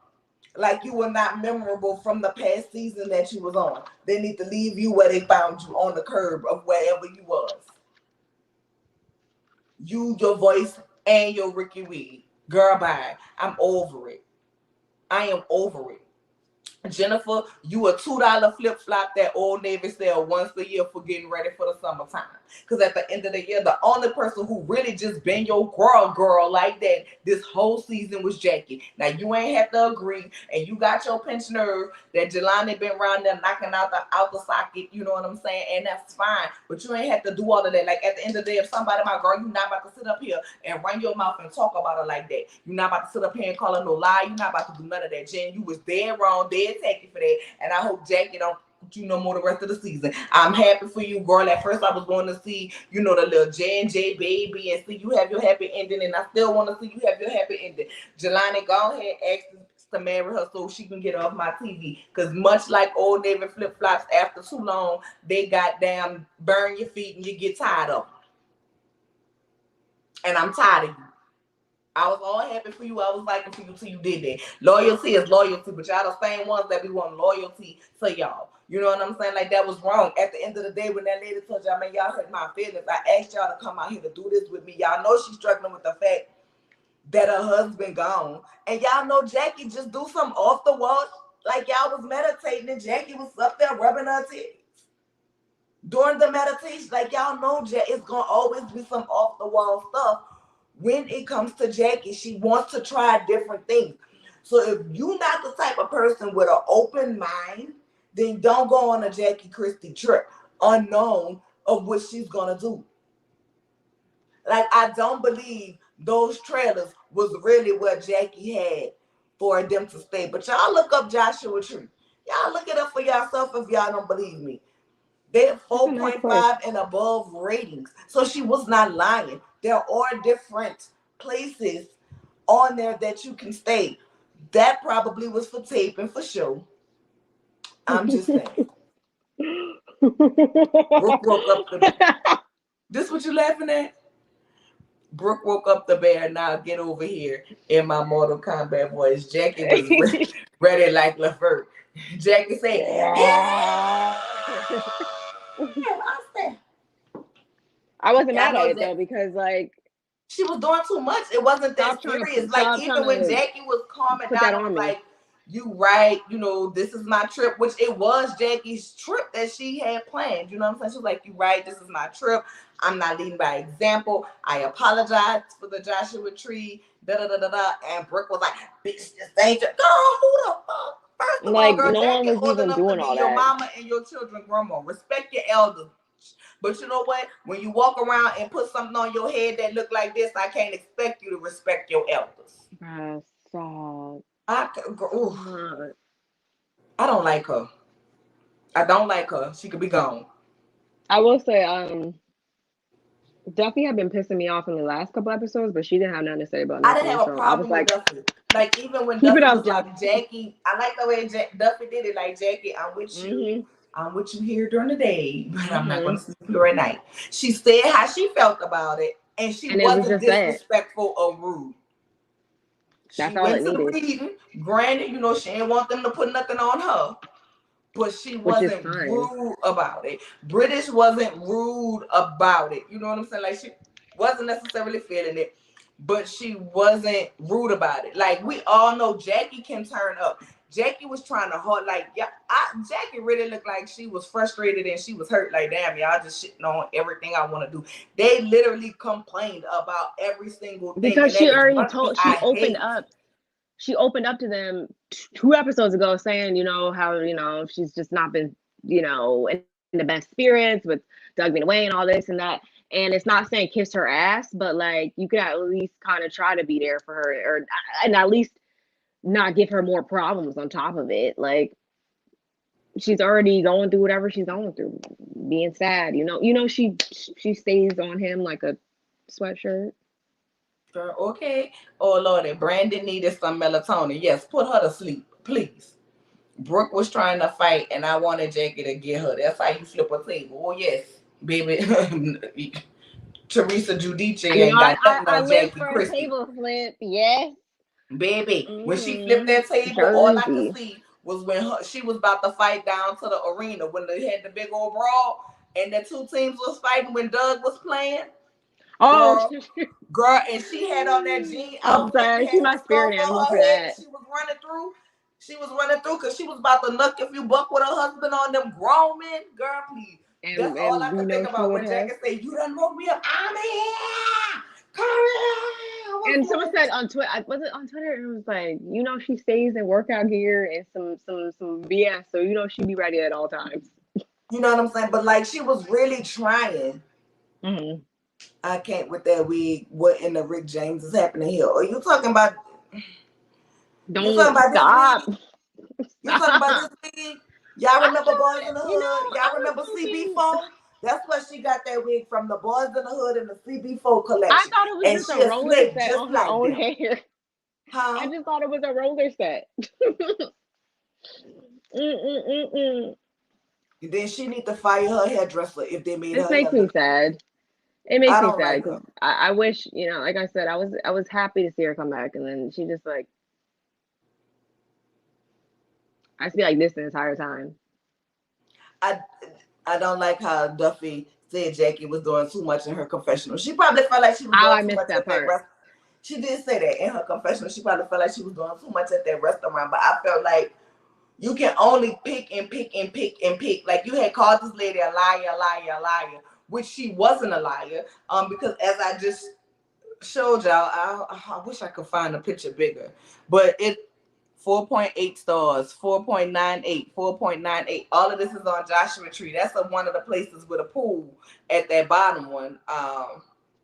S1: Like you were not memorable from the past season that you was on. They need to leave you where they found you, on the curb of wherever you was. You, your voice, and your Ricky Weed. Girl, bye. I'm over it. I am over it. Jennifer, you a $2 flip flop that Old Navy sell once a year for getting ready for the summertime. Because at the end of the year, the only person who really just been your girl like that this whole season was Jackie. Now you ain't have to agree, and you got your pinch nerve that Jelani been around there knocking out the socket. You know what I'm saying? And that's fine. But you ain't have to do all of that. Like at the end of the day, if somebody, my girl, you not about to sit up here and run your mouth and talk about her like that. You're not about to sit up here and call her no lie. You're not about to do none of that. Jen, you was dead wrong, dead tacky for that. And I hope Jackie don't you no more the rest of the season. I'm happy for you, girl. At first I was going to see, the little J&J baby and see you have your happy ending, and I still want to see you have your happy ending. Jelani, go ahead, ask to marry her so she can get off my TV. Because much like Old Navy flip-flops, after too long, they goddamn burn your feet and you get tired of them. And I'm tired of you. I was all happy for you. I was liking for you till you did that. Loyalty is loyalty, but y'all the same ones that be wanting loyalty to y'all. You know what I'm saying? Like, that was wrong. At the end of the day, when that lady told y'all, man, y'all hurt my feelings, I asked y'all to come out here to do this with me. Y'all know she's struggling with the fact that her husband gone. And y'all know Jackie just do some off the wall. Like, y'all was meditating and Jackie was up there rubbing her titties. During the meditation, like, y'all know it's going to always be some off the wall stuff. When it comes to Jackie, she wants to try different things. So if you're not the type of person with an open mind, then don't go on a Jackie Christie trip unknown of what she's going to do. Like, I don't believe those trailers was really what Jackie had for them to stay. But y'all look up Joshua Tree. Y'all look it up for yourself if y'all don't believe me. They're 4.5 and above ratings. So she was not lying. There are different places on there that you can stay. That probably was for taping for show. I'm just saying. Brooke woke up the... This what you laughing at? Brooke woke up the bear. Now get over here in my Mortal Kombat voice. Jackie was ready like Lefert. Jackie said, yeah.
S3: I wasn't mad at it though, because like
S1: she was doing too much. It wasn't that serious. Like, even when Jackie was calming down, I was like, you right, this is my trip, which it was Jackie's trip that she had planned. You know what I'm saying? She was like, you right, this is my trip. I'm not leading by example. I apologize for the Joshua Tree, da-da-da-da-da. And Brooke was like, bitch, this ain't your... Girl, who the fuck? First of all, girl,
S3: no one was even doing all that.
S1: Your mama and your children grandma. Respect your elders. But you know what? When you walk around and put something on your head that look like this, I can't expect you to respect your elders.
S3: Bruh, stop.
S1: I, oof,
S3: Not.
S1: I don't like her. I don't like her. She could be gone.
S3: I will say, Duffy had been pissing me off in the last couple episodes, but she didn't have nothing to say about
S1: I didn't
S3: nothing.
S1: have a
S3: So I was
S1: problem with
S3: like,
S1: Duffy. Like even when
S3: keep it
S1: Duffy
S3: up,
S1: was
S3: Duff.
S1: like Jackie, I like the way Duffy did it. Like Jackie, I'm with you.
S3: Mhm.
S1: I'm with you here during the day, but I'm not going
S3: Mhm.
S1: to sleep here at night. She said how she felt about it, and she
S3: And it was
S1: wasn't
S3: just that.
S1: disrespectful or rude.
S3: That's
S1: She
S3: all
S1: went
S3: it
S1: to the
S3: needed,
S1: reading. Granted, she didn't want them to put nothing on her, but she
S3: which is
S1: wasn't
S3: fine.
S1: rude about it. British wasn't rude about it. You know what I'm saying? Like she wasn't necessarily feeling it, but she wasn't rude about it. Like we all know Jackie can turn up. Jackie was trying to hard, like, yeah, Jackie really looked like she was frustrated and she was hurt. Like, damn, y'all just shitting on everything I want to do. They literally complained about every single thing,
S3: Because
S1: and that
S3: she
S1: is
S3: already
S1: one thing
S3: told,
S1: I hate.
S3: she opened up to them 2 episodes ago saying, how, she's just not been, in the best spirits with Doug being away and all this and that. And it's not saying kiss her ass, but like you could at least kind of try to be there for her, and at least not give her more problems on top of it. Like she's already going through whatever she's going through, being sad. She stays on him like a sweatshirt.
S1: Girl, okay. Oh Lordy, Brandon needed some melatonin. Yes, put her to sleep, please. Brooke was trying to fight, and I wanted Jackie to get her. That's how you flip a table. Oh yes, baby. Teresa Giudice ain't got nothing
S3: I
S1: on
S3: live
S1: Jackie
S3: for a
S1: Christie.
S3: table flip. Yes.
S1: Baby, when she flipped
S3: Hmm.
S1: that table, all I could
S3: Jersey.
S1: see was when she was about to fight down to the arena when they had the big old brawl, and the two teams was fighting when Doug was playing.
S3: Oh,
S1: Girl, girl, and she had on that jean
S3: I'm
S1: outfit and
S3: sorry. She's
S1: had
S3: my
S1: the scarf
S3: spirit
S1: on
S3: animal
S1: her
S3: for
S1: head, and
S3: that.
S1: she was running through. She was running through because she was about to look if you buck with her husband on them grown men. Girl, please. That's all I
S3: And we
S1: could
S3: know
S1: think
S3: she
S1: about
S3: would
S1: when
S3: have.
S1: Jackie said, "You done woke me up. I'm here. Come here. What's
S3: And someone
S1: going
S3: said on Twitter, was it on Twitter? It was like, she stays in workout gear and some BS, so she be ready at all times.
S1: You know what I'm saying? But like she was really trying.
S3: Hmm.
S1: I can't with that wig. What in the Rick James is happening here? Are you talking about? You talking
S3: Don't
S1: about this
S3: stop.
S1: wig? You talking about
S3: Stop.
S1: this wig? Y'all
S3: I'm
S1: remember Boys in
S3: trying,
S1: the Hood?
S3: I
S1: Y'all
S3: was
S1: remember
S3: hoping.
S1: CB4? That's where she got that wig from, the Boys in the Hood and the CB4
S3: I
S1: collection.
S3: thought it was
S1: And
S3: just a
S1: she'll
S3: roller
S1: slick
S3: set
S1: just
S3: on her
S1: like
S3: own
S1: them.
S3: hair. I
S1: Huh?
S3: just thought it was a roller set. Mm-mm-mm-mm.
S1: Then she need to fire her hairdresser if they made
S3: This
S1: her
S3: makes
S1: hair
S3: me
S1: look.
S3: sad. It makes
S1: I
S3: me
S1: don't
S3: sad
S1: like
S3: because
S1: her.
S3: I wish, like I said, I was happy to see her come back, and then she just like I feel like this the entire time.
S1: I I don't like how Duffy said Jackie was doing too much in her confessional. She probably felt like she was
S3: Oh,
S1: doing
S3: I
S1: too
S3: missed
S1: much
S3: that
S1: at that
S3: part.
S1: restaurant. She did say that in her confessional. She probably felt like she was doing too much at that restaurant. But I felt like you can only pick and pick and pick and pick. Like you had called this lady a liar, liar, liar, which she wasn't a liar. Because as I just showed y'all, I wish I could find a picture bigger, but it 4.8 stars, 4.98, 4.98. All of this is on Joshua Tree. That's one of the places with a pool at that bottom one.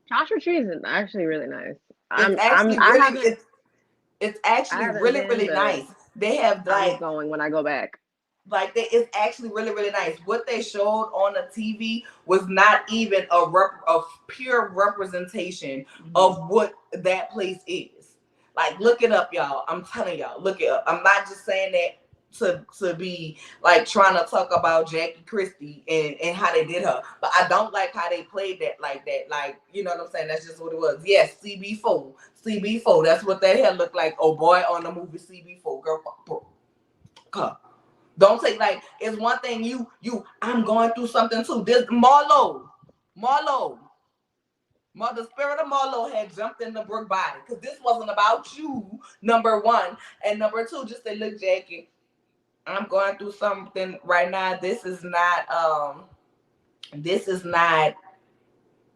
S3: Joshua Tree is actually really nice.
S1: It's
S3: I'm I'm
S1: actually
S3: I
S1: really
S3: haven't
S1: it's
S3: I
S1: actually
S3: haven't
S1: really
S3: been,
S1: really
S3: but
S1: nice. They have
S3: I'm going when I go back.
S1: it's actually really really nice. What they showed on the TV was not even a pure representation
S3: Hmm.
S1: of what that place is. Like look it up, y'all. I'm telling y'all, look it up. I'm not just saying that to be like trying to talk about Jackie Christie and how they did her, but I don't like how they played that like that. Like you know what I'm saying? That's just what it was. Yes, CB4, CB4. That's what that hair looked like. Oh boy, on the movie CB4, girl. Don't take like it's one thing I'm going through something too. This Marlo, Mother Spirit of Marlo had jumped in the Brooke body because this wasn't about you. Number one, and number two, just say, look, Jackie, I'm going through something right now. This is not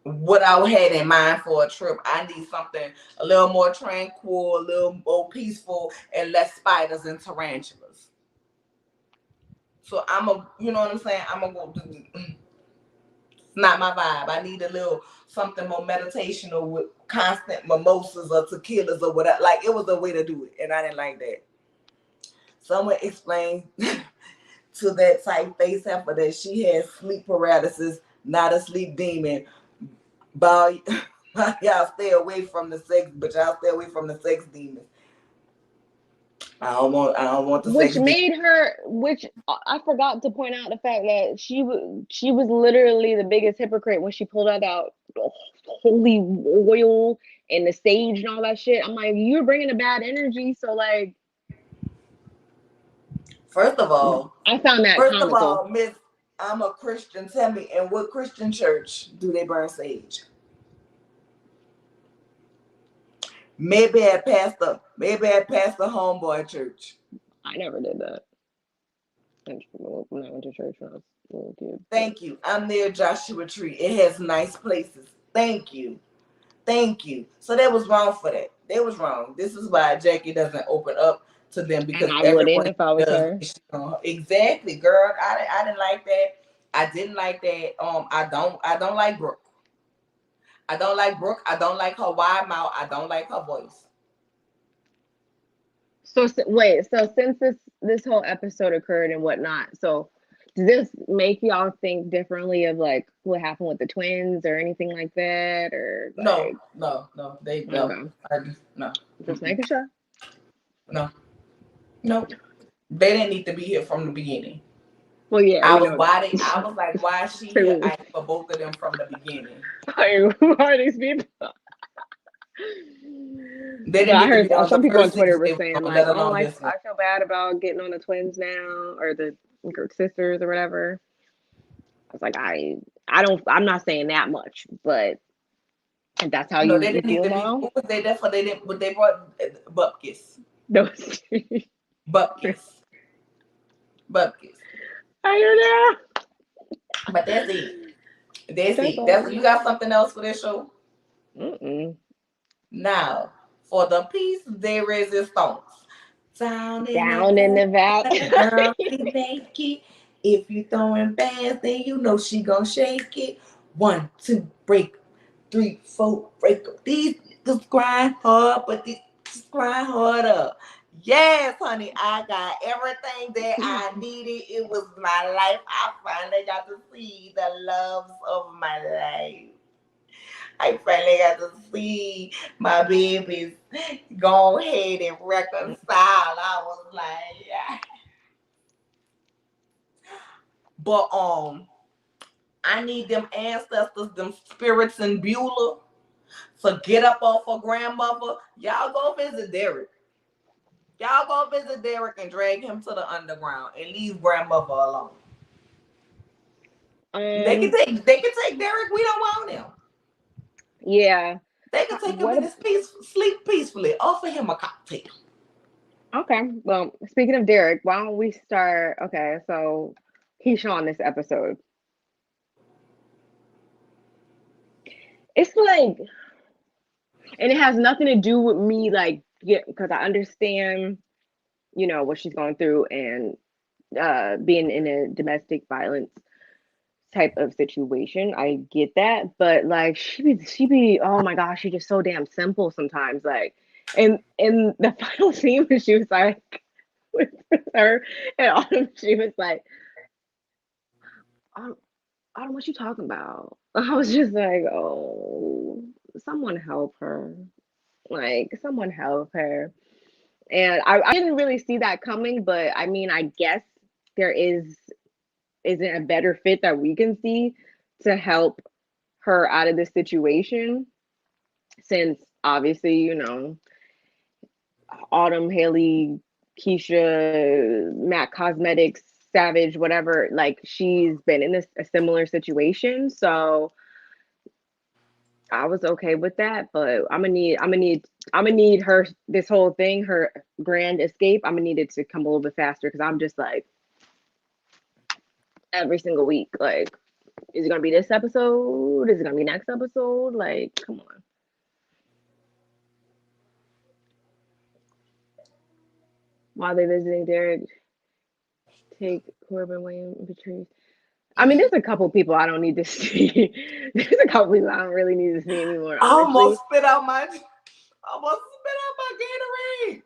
S1: what I had in mind for a trip. I need something a little more tranquil, a little more peaceful, and less spiders and tarantulas. So you know what I'm saying? I'm gonna go. not my vibe. I need a little something more meditational with constant mimosas or tequilas or whatever. Like it was a way to do it, and I didn't like that. Someone explained to that type face heifer that she had sleep paralysis, not a sleep demon. But y'all stay away from the sex, but y'all stay away from the sex demons. I don't want the sex
S3: Which
S1: demon.
S3: made her, which I forgot to point out the fact that she was literally the biggest hypocrite when she pulled out that holy oil and the sage and all that shit. I'm like, you're bringing a bad energy, so like,
S1: First of all,
S3: I found that
S1: first of
S3: comical.
S1: all, Miss, I'm a Christian. Tell me, in what Christian church do they burn sage? Maybe at Pastor Homeboy Church.
S3: I never did that. When I went to church when I was a little kid.
S1: Thank you. I'm near Joshua Tree. It has nice places. Thank you. Thank you. So that was wrong for that. That was wrong. This is why Jackie doesn't open up to them
S3: And
S1: because
S3: I wouldn't
S1: everyone
S3: if I was
S1: does.
S3: her.
S1: Exactly, girl. I didn't like that. I didn't like that. I don't like Brooke. I don't like Brooke. I don't like her wide mouth. I don't like her voice.
S3: So wait, so since this whole episode occurred and whatnot, so does this make y'all think differently of like what happened with the twins or anything like that, or
S1: No,
S3: like
S1: no, no. They no.
S3: okay,
S1: No.
S3: just
S1: Mm-mm.
S3: making sure.
S1: No. No. They didn't need to be here from the beginning.
S3: Well, yeah,
S1: I
S3: we
S1: was
S3: know
S1: why they.
S3: that.
S1: I was like, why is she here?
S3: So,
S1: I for both of them from the beginning.
S3: like, who are these people?
S1: They
S3: But
S1: didn't
S3: I
S1: need to
S3: heard
S1: be on the
S3: some people on
S1: first
S3: Twitter
S1: season.
S3: were
S1: They was
S3: saying
S1: on,
S3: like,
S1: let
S3: "Oh,
S1: alone
S3: I
S1: this one.
S3: I feel bad about getting on the twins now or the sisters or whatever." I was like, I'm not saying that much, but if that's how
S1: No,
S3: you
S1: they
S3: you
S1: didn't need
S3: feel
S1: to be.
S3: now.
S1: Who was they there for? They didn't. But they brought Bupkis.
S3: No,
S1: Bupkis. Bupkis.
S3: I don't know.
S1: But that's it. That's
S3: That's
S1: it.
S3: all
S1: That's
S3: I
S1: you got
S3: know.
S1: something else for this show?
S3: Mm-mm.
S1: Now, for the piece de resistance. Down in the
S3: Down in
S1: back,
S3: the vat.
S1: girl, be naked. If you throwing fast, then you know she gonna shake it. 1, 2, break. 3, 4, break up. These niggas grind hard, but these niggas grind harder. Yes, honey, I got everything that I needed. It was my life. I finally got to see the loves of my life. I finally got to see my babies go ahead and reconcile. I was like, yeah. But I need them ancestors, them spirits in Beulah. So get up off her grandmother. Y'all go visit Derek. Y'all go visit Derek and drag him to the underground and leave grandmother alone. They can
S3: um,
S1: take Derek. We don't want him.
S3: yeah.
S1: They can take him
S3: What?
S1: in his peace, sleep peacefully. Offer him a cocktail.
S3: Okay. Well, speaking of Derek, why don't we start? Okay, so he's on this episode. It's like, and it has nothing to do with me, like, yeah, because I understand, what she's going through and being in a domestic violence type of situation. I get that, but like she be oh my gosh, she's just so damn simple sometimes. Like in the final scene when she was like with her and Autumn, she was like, Autumn, Autumn, what you talking about? I was just like, oh, someone help her. Like someone help her. And I didn't really see that coming, but I mean, I guess there isn't a better fit that we can see to help her out of this situation since obviously, Autumn, Haley, Keisha, Mac Cosmetics, Savage, whatever, like she's been in a similar situation. So I was okay with that, but I'm gonna need her this whole thing, her grand escape. I'm gonna need it to come a little bit faster because I'm just like every single week, like, is it gonna be this episode? Is it gonna be next episode? Like, come on. While they're visiting Derek, take Corbin, William, and Patrice. I mean, there's a couple people I don't need to see. There's a couple people I don't really need to see anymore,
S1: I
S3: honestly.
S1: almost spit out my Gatorade.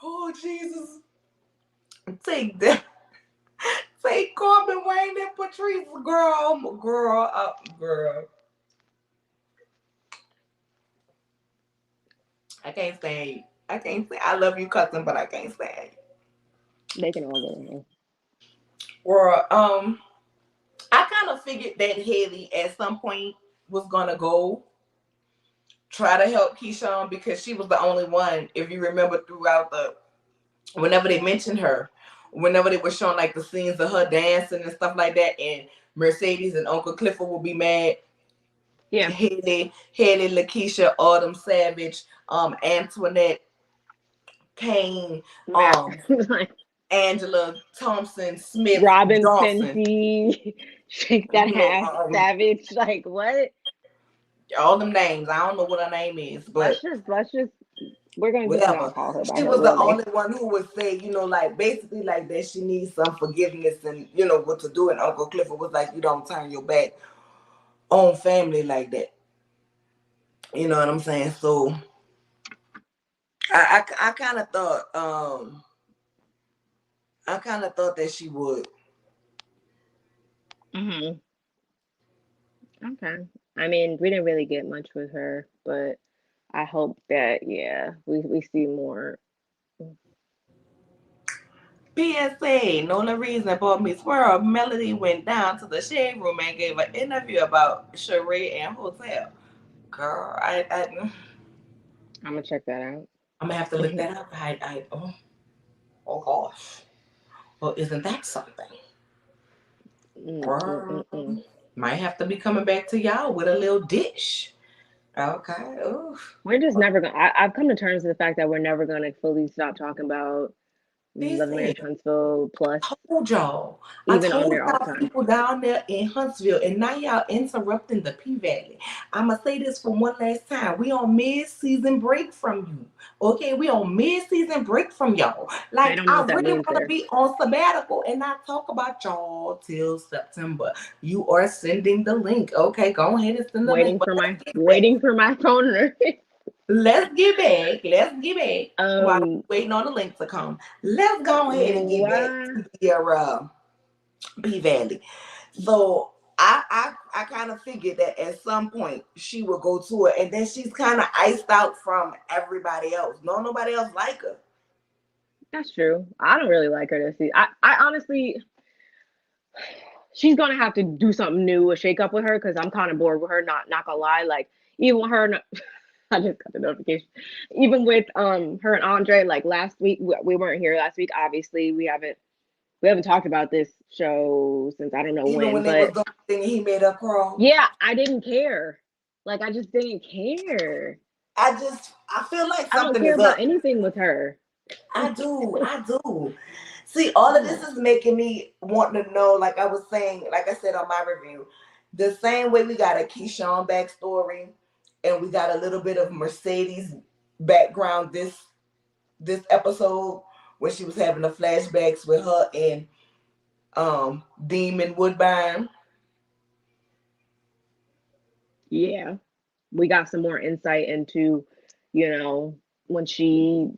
S1: Oh Jesus. Take that. Take Corbin, Wayne, and Patrice, girl. I can't stand you. I can't stand. I love you, cousin, but I can't stand
S3: They can all go in.
S1: you. Girl, I kind of figured that Haley at some point was gonna go try to help Keyshawn because she was the only one. If you remember throughout whenever they mentioned her, whenever they were showing like the scenes of her dancing and stuff like that, and Mercedes and Uncle Clifford will be mad.
S3: Yeah.
S1: Haley, Lakeisha, Autumn Savage, Antoinette, Kane, Angela Thompson, Smith,
S3: Robin
S1: Johnson.
S3: Fenty, Shake That Ass, Savage. Like what?
S1: All them names. I don't know what her name is, but
S3: let's just we're gonna just
S1: whatever.
S3: not call her by
S1: She
S3: her
S1: was the
S3: real name.
S1: only one who would say, like basically like that she needs some forgiveness and what to do. And Uncle Clifford was like, you don't turn your back on family like that. You know what I'm saying? So I kind of thought that she would.
S3: Mm-hmm. Okay. I mean, we didn't really get much with her, but I hope that we see more.
S1: PSA, Nola reason for Miss World, Melody went down to the shade room and gave an interview about Sheree and Hotel. Girl,
S3: I'm gonna check that out.
S1: I'm gonna have to look that up. Oh gosh. Well, isn't that something? Girl, might have to be coming back to y'all with a little dish. Okay. Oof.
S3: We're just never gonna. I've come to terms with the fact that we're never gonna fully stop talking about Love Marriage Huntsville Plus.
S1: Told y'all.
S3: Even
S1: I
S3: on
S1: told
S3: their off
S1: y'all
S3: time.
S1: people down there in Huntsville, and now y'all interrupting the P Valley. I'ma say this for one last time. We on mid-season break from you. Okay, we on mid-season break from y'all. Like I really want to be on sabbatical and not talk about y'all till September. You are sending the link. Okay, go ahead and send the link.
S3: Waiting for my phone.
S1: Let's get back. While waiting on the link to come. Let's go ahead and get back to your P Valley. So I kind of figured that at some point she would go to it, and then she's kind of iced out from everybody else. Nobody else like her.
S3: That's true. I don't really like her to see. I honestly, she's gonna have to do something new, a shake up with her, because I'm kind of bored with her. Not gonna lie, like even with her. I just got the notification. Even with her and Andre, like last week, we weren't here last week. Obviously, we haven't talked about this show since I don't know
S1: even when
S3: but
S1: they was doing the thing, he made her crawl.
S3: Yeah, I didn't care. Like I just didn't care.
S1: I feel like something
S3: I don't care about anything with her.
S1: I do. See, all of this is making me want to know, like I was saying, like I said on my review, the same way we got a Keyshawn backstory and we got a little bit of Mercedes background this episode when she was having the flashbacks with her and Demon Woodbine.
S3: Yeah. We got some more insight into, when she,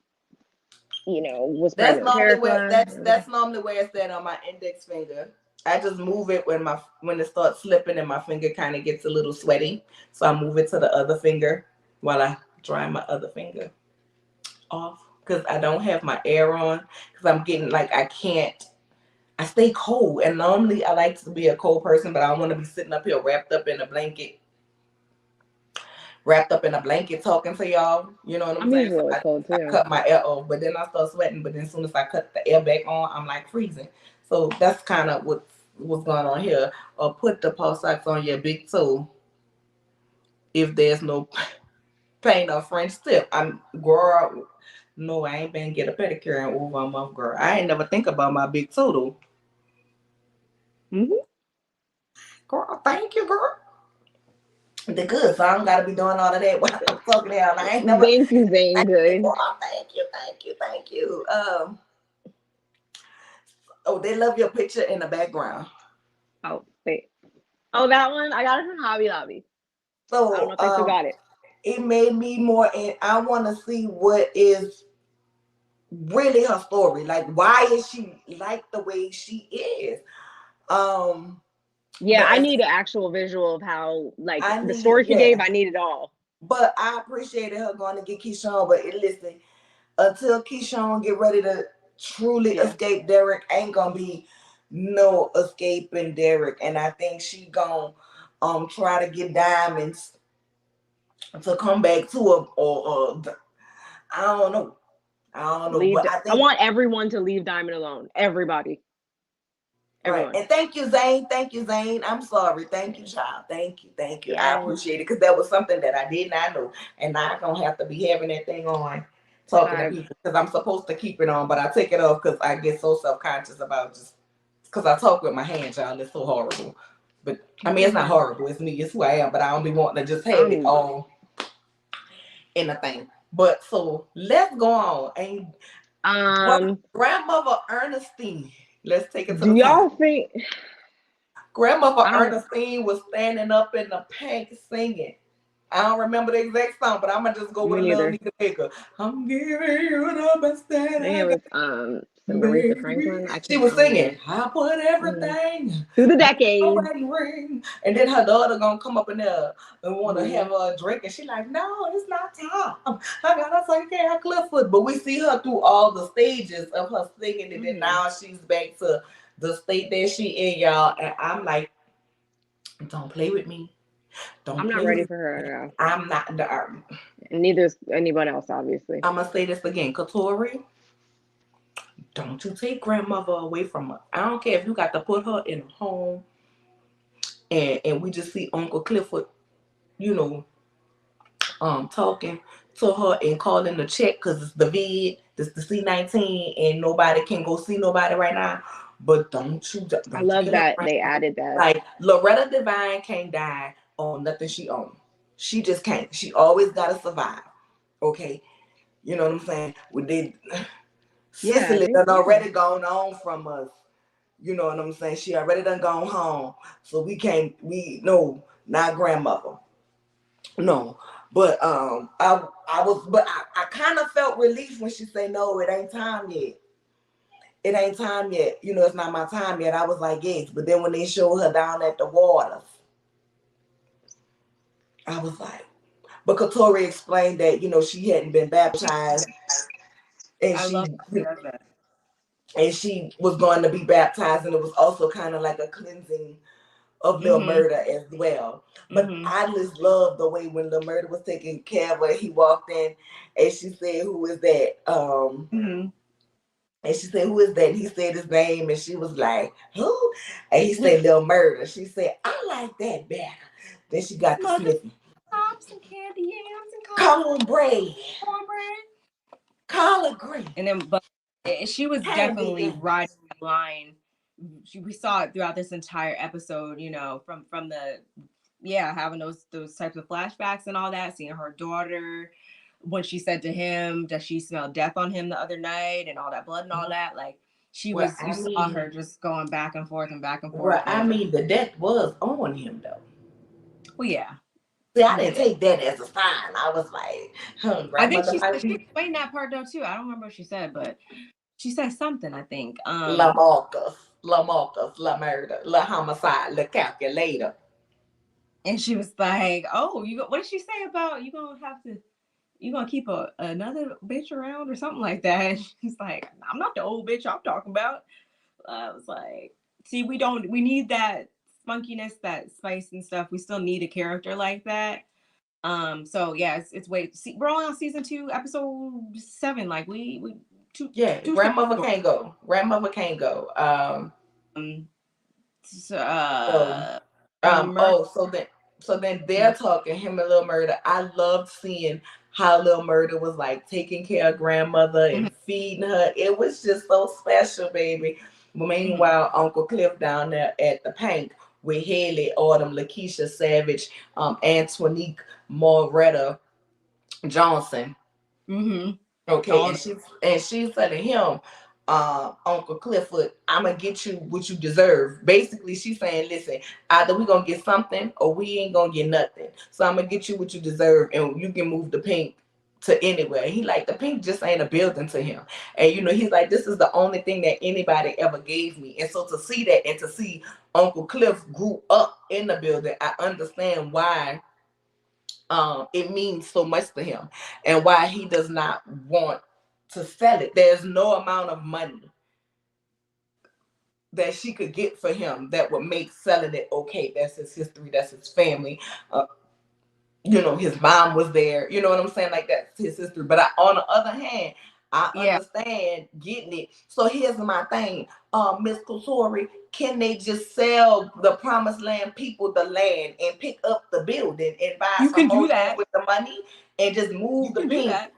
S3: was
S1: that's
S3: pregnant.
S1: That's normally where it's at on my index finger. I just move it when it starts slipping and my finger kind of gets a little sweaty. So I move it to the other finger while I dry my other finger off because I don't have my air on because I'm getting like I stay cold, and normally I like to be a cold person, but I don't want to be sitting up here wrapped up in a blanket talking to y'all. You know what I'm saying? So I cut my air off, but then I start sweating. But then as soon as I cut the air back on, I'm like freezing. So that's kind of what's going on here. Or put the paw socks on your big toe if there's no pain or French tip. Girl, no, I ain't been get a pedicure in over a month, girl. I ain't never think about my big toe though. Girl, thank you, girl. The good, so I don't gotta be doing all of that while I'm talking out. I ain't never.
S3: Thank you, Zane. Good.
S1: Thank you. Oh, they love your picture in the background.
S3: Oh, Oh, that one? I got it from Hobby Lobby. I don't know
S1: So
S3: if I still got it.
S1: it made me more, and I want to see what is really her story. Like, why is she like the way she is? Um,
S3: Yeah,
S1: but
S3: I
S1: as
S3: need an actual visual of how, like,
S1: I
S3: the
S1: need,
S3: story she gave.
S1: yeah.
S3: I need it all.
S1: But I appreciated her going to get Keyshawn. But listen, until Keyshawn get ready to truly
S3: Yeah.
S1: escape Derek, ain't gonna be no escaping Derek. And I think she gonna try to get Diamonds to come back to her, or I don't know. I don't know.
S3: Leave.
S1: But I
S3: I
S1: think
S3: want everyone to leave Diamond alone. Everybody.
S1: right.
S3: Everyone.
S1: And thank you, Zane. Thank you, Zane. I'm sorry. Thank you, child. Thank you. Thank you. I
S3: Yes.
S1: appreciate it because that was something that I did not know. And now I don't have to be having that thing on talking to
S3: Five.
S1: people because I'm supposed to keep it on, but I take it off because I get so self conscious about just because I talk with my hands, y'all. It's so horrible. But I mean, it's not horrible. It's me. It's who I am. But I don't be wanting to just have it
S3: Um.
S1: all in a thing. But so let's go on. And
S3: Um.
S1: grandmother Ernestine, let's take it to
S3: Do
S1: the
S3: y'all
S1: top.
S3: think?
S1: Grandmother
S3: I don't.
S1: Ernestine was standing up in the pink singing. I don't remember the exact song, but I'm gonna just go with
S3: Me
S1: a little
S3: neither.
S1: Nika Baker. I'm giving you the best that
S3: I think it
S1: I got,
S3: was some Aretha
S1: baby.
S3: Franklin. I
S1: She
S3: can't. I
S1: was
S3: don't know.
S1: singing, I put
S3: Mhm.
S1: everything
S3: Through the
S1: on a
S3: decades.
S1: wedding ring. And then her daughter gonna come up in there and wanna
S3: Mhm.
S1: have a drink. And she like, no, it's not time. I gotta take care of Clifford. But we see her through all the stages of her singing, and then
S3: Mhm.
S1: now she's back to the state that she in, y'all. And I'm like, don't play with me. Don't
S3: I'm not
S1: play
S3: ready
S1: with
S3: for
S1: me.
S3: her.
S1: I'm not.
S3: And neither is anyone else, obviously.
S1: I'm gonna say this again, Katori. Don't you take grandmother away from her. I don't care if you got to put her in a home, and we just see Uncle Clifford, you know, talking to her and calling the check because it's the vid, it's the C-19, and nobody can go see nobody right now. But
S3: I
S1: don't you
S3: love
S1: get her
S3: that they
S1: grandmother.
S3: added that.
S1: Like Loretta Devine can't die on nothing she owns. She just can't. She always gotta survive. Okay, you know what I'm saying? We did.
S3: Yeah,
S1: Cicely
S3: they.
S1: done
S3: Yeah.
S1: already gone on from us. You know what I'm saying? She already done gone home. So we can't, we, no, not grandmother. No. But I was, but I kind of felt relief when she said, no, it ain't time yet. It ain't time yet. You know, it's not my time yet. I was like, yes. But then when they showed her down at the waters, I was like, but Katori explained that, you know, she hadn't been baptized, and
S2: I love
S1: she,
S2: how she does that.
S1: and she was going to be baptized, and it was also kind of like a cleansing of Lil
S2: Mhm.
S1: Murder as well. But
S2: Mhm.
S1: I just love the way when Lil Murder was taking care of her, he walked in and she said, who is that?
S2: Mhm.
S1: And she said, who is that? And he said his name, and she was like, who? And he said, Lil Murder. She said, I like that better. Then she got to
S2: Mother
S1: sniffing.
S2: pops and candy yams and
S1: Cornbread.
S2: cornbread.
S1: Collard green.
S2: And then, but she was
S1: Candy
S2: definitely
S1: yams.
S2: riding that line. We saw it throughout this entire episode. From the yeah, having those types of flashbacks and all that, seeing her daughter when she said to him that she smelled death on him the other night and all that blood and all that. Like
S1: Well,
S2: you
S1: I
S2: saw her
S1: mean,
S2: just going back and forth and back and forth.
S1: well, I
S2: And
S1: mean, the death was on him though.
S2: well, yeah,
S1: See, I didn't
S2: yeah.
S1: take that as a sign. I was like,
S2: I think
S1: grandmother might
S2: she
S1: be
S2: explained that part though too. I don't remember what she said, but she said something. I think.
S1: La Marcus, La Marcus, La Murder, La Homicide, La Calculator.
S2: And she was like, "Oh, what did she say about you gonna keep another bitch around or something like that?" And she's like, "I'm not the old bitch I'm talking about." I was like, "See, we need that spunkiness, that spice and stuff. We still need a character like that." So yeah, it's wait. See, we're only on season 2, episode 7. Like we two
S1: Yeah,
S2: two seasons
S1: grandmother
S2: short.
S1: can't go. Grandmother can't go.
S2: Um,
S1: So
S2: murder.
S1: so then they're talking him and Lil Murder. I loved seeing how Lil Murder was like taking care of grandmother
S2: Mhm,
S1: and feeding her. It was just so special, baby.
S2: mhm,
S1: Meanwhile, Uncle Cliff down there at the Pank with Haley, Autumn, Lakeisha Savage, Antonique Moretta Johnson.
S2: mhm.
S1: Okay,
S2: All
S1: and she's telling him, Uncle Clifford, I'm gonna get you what you deserve. Basically, she's saying, listen, either we gonna get something or we ain't gonna get nothing. So I'm gonna get you what you deserve, and you can move the pink to anywhere. He like, the pink just ain't a building to him. And he's like, this is the only thing that anybody ever gave me. And so to see that, and to see Uncle Cliff grew up in the building, I understand why it means so much to him, and why he does not want to sell it. There's no amount of money that she could get for him that would make selling it okay. That's his history. That's his family. Uh, his mom was there. You know what I'm saying? Like, that's his history. But on the other hand, I
S2: Yeah.
S1: understand getting it. So here's my thing, Miss Kosori. Can they just sell the Promised Land people the land and pick up the building and buy
S2: You
S1: some
S2: can
S1: more
S2: do
S1: land
S2: that.
S1: with the money and just
S2: You
S1: move the
S2: can do
S1: pink
S2: that.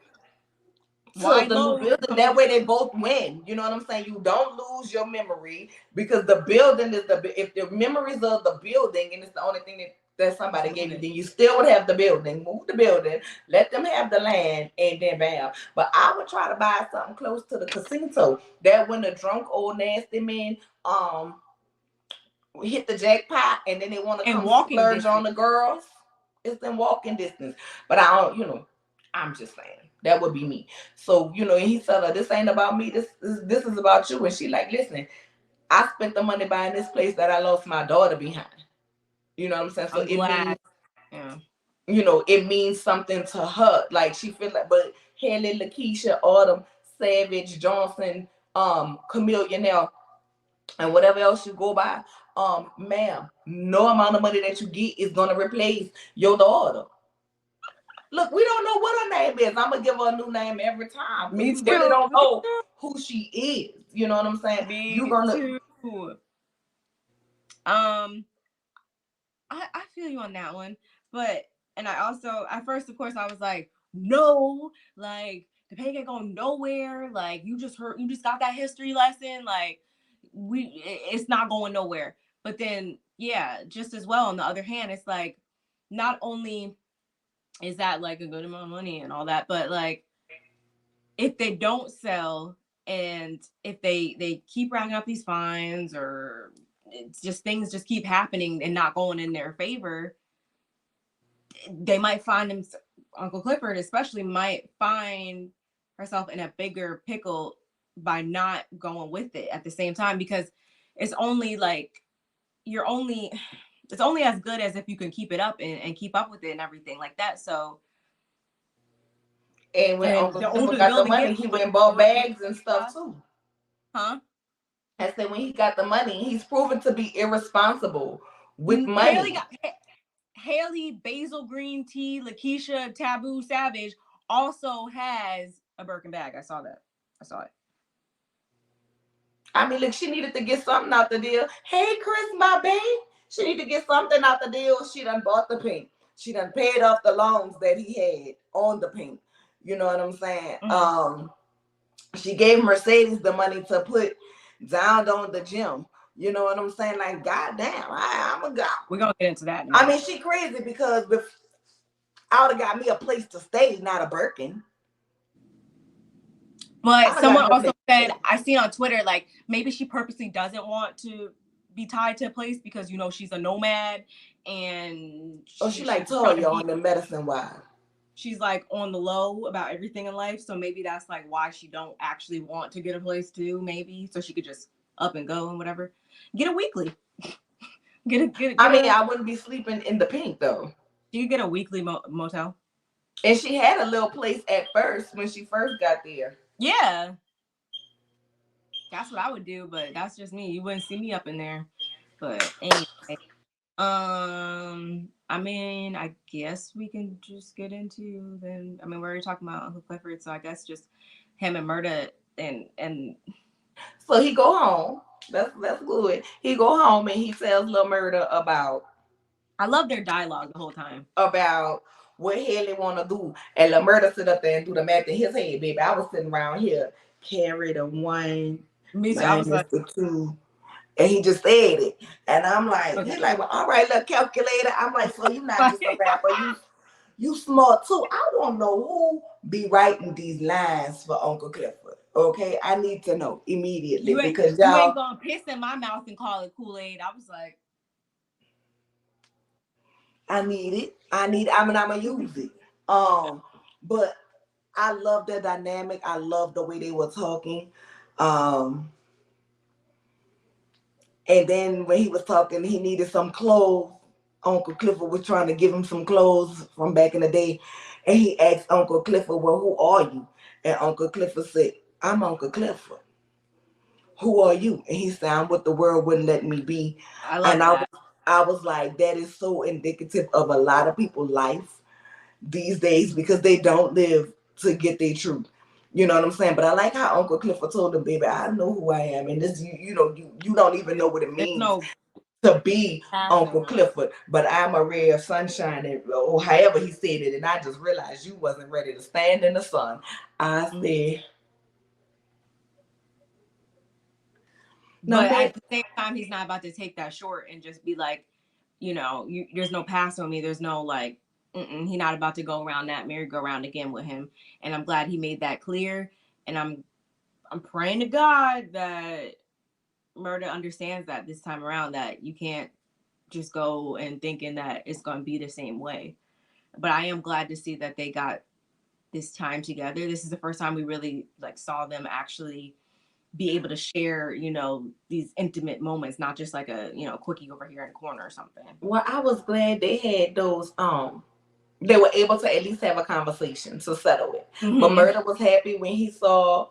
S1: to
S2: Why
S1: the new
S2: load
S1: building? That way they both win. You know what I'm saying? You don't lose your memory, because the building is if the memories of the building, and it's the only thing that somebody gave you, then you still would have the building. Move the building, let them have the land, and then bam. But I would try to buy something close to the casino, that when the drunk old nasty men hit the jackpot and then they want to
S2: in
S1: come
S2: walking
S1: splurge on
S2: distance.
S1: the girls, it's in walking distance. But I don't, I'm just saying that would be me. So and he told her, this ain't about me. This is about you. And she like, listen, I spent the money buying this place that I lost my daughter behind. You know what I'm saying? So
S2: I'm
S1: it means,
S2: glad. Yeah.
S1: it means something to her. Like, she feel like, but Haley, Lakeisha, Autumn, Savage, Johnson, Chameleon, and whatever else you go by, ma'am, no amount of money that you get is gonna replace your daughter. Look, we don't know what her name is. I'm gonna give her a new name every time, because
S2: Me
S1: we really
S2: too.
S1: don't know who she is. You know what I'm saying?
S2: Me
S1: You gonna
S2: too. Um, I feel you on that one, but and I also at first, of course, I was like, no, like the pig ain't going nowhere. Like, you just got that history lesson. Like, it's not going nowhere. But then, yeah, just as well. On the other hand, it's like, not only is that like a good amount of money and all that, but like, if they don't sell, and if they keep racking up these fines, or it's just things just keep happening and not going in their favor, they might find them. Uncle Clifford especially might find herself in a bigger pickle by not going with it at the same time, because it's only like, you're only it's only as good as if you can keep it up and keep up with it and everything like that. So,
S1: and when
S2: and
S1: Uncle
S2: the
S1: Clifford
S2: older the
S1: got the
S2: building
S1: money,
S2: gets,
S1: he
S2: the
S1: went and bought
S2: more games
S1: bags and stuff
S2: stuff.
S1: too.
S2: Huh?
S1: I said, when he got the money, he's proven to be irresponsible with
S2: Haley
S1: money.
S2: got Haley, Basil Green Tea, Lakeisha, Taboo, Savage also has a Birkin bag. I saw that. I saw it.
S1: I mean, look, she needed to get something out the deal. Hey, Chris, my babe. She needed to get something out the deal. She done bought the pink. She done paid off the loans that he had on the pink. You know what I'm saying?
S2: Mm-hmm.
S1: She gave Mercedes the money to put down on the gym. You know what I'm saying? Like, goddamn, I'm a god.
S2: We're gonna get into that in a
S1: I
S2: minute.
S1: mean, she crazy, because I would have got me a place to stay, not a Birkin. I
S2: But
S1: would have got
S2: someone
S1: me a
S2: also
S1: place to
S2: said,
S1: stay.
S2: I seen on Twitter, like, maybe she purposely doesn't want to be tied to a place because she's a nomad, and
S1: Oh, she
S2: she's
S1: like
S2: trying
S1: told
S2: to
S1: you
S2: be,
S1: on the medicine wise.
S2: she's like on the low about everything in life. So maybe that's like why she don't actually want to get a place too. Maybe so she could just up and go and whatever. Get a weekly.
S1: I
S2: Get
S1: mean,
S2: a.
S1: I wouldn't be sleeping in the pink though.
S2: You could get a weekly motel.
S1: And she had a little place at first when she first got there.
S2: Yeah, that's what I would do. But that's just me. You wouldn't see me up in there. But anyway. I mean, I guess we can just get into then. I mean, we're already talking about Uncle Clifford, so I guess just him and Murda and
S1: So he go home. That's good. He go home and he tells Lil Murder
S2: I love their dialogue the whole time.
S1: about what Haley wanna do. And Lil Murder sit up there and do the math in his head, baby. I was sitting around here, carry the one
S2: Me too. I was
S1: minus
S2: like,
S1: the two. And he just said it. And I'm like,
S2: okay.
S1: he's like, well, all right, little calculator. I'm like, so you not just a
S2: Like,
S1: rapper, you smart too. I don't know who be writing these lines for Uncle Clifford. Okay, I need to know immediately
S2: You ain't
S1: because
S2: you ain't
S1: y'all,
S2: gonna piss in my mouth and call it Kool-Aid. I was like,
S1: I need it. I mean, I'm gonna use it. Um, but I love the dynamic. I love the way they were talking. Um, and then when he was talking, he needed some clothes. Uncle Clifford was trying to give him some clothes from back in the day, and he asked Uncle Clifford, "Well, who are you?" And Uncle Clifford said, "I'm Uncle Clifford. Who are you?" And he said, "I'm what the world wouldn't let me be."
S2: I
S1: And
S2: love that.
S1: I was like, that is so indicative of a lot of people's life these days because they don't live to get their truth. You know what I'm saying? But I like how Uncle Clifford told him, "Baby, I know who I am, and this you don't even know what it
S2: There's
S1: means
S2: no
S1: to be
S2: passing
S1: Uncle
S2: that.
S1: Clifford, but I'm a ray of sunshine," and or however he said it, and I just realized you wasn't ready to stand in the sun. I
S2: Mm.
S1: said, "No,
S2: But
S1: babe."
S2: at the same time, he's not about to take that short and just be like, there's no pass on me. There's no like, he not about to go around that merry-go-round again with him. And I'm glad he made that clear. And I'm praying to God that Murda understands that this time around that you can't just go and thinking that it's going to be the same way. But I am glad to see that they got this time together. This is the first time we really like saw them actually be able to share, these intimate moments, not just like a, quickie over here in the corner or something.
S1: Well, I was glad they had those. They were able to at least have a conversation to settle it. But
S2: Mm-hmm.
S1: Murda was happy when he saw,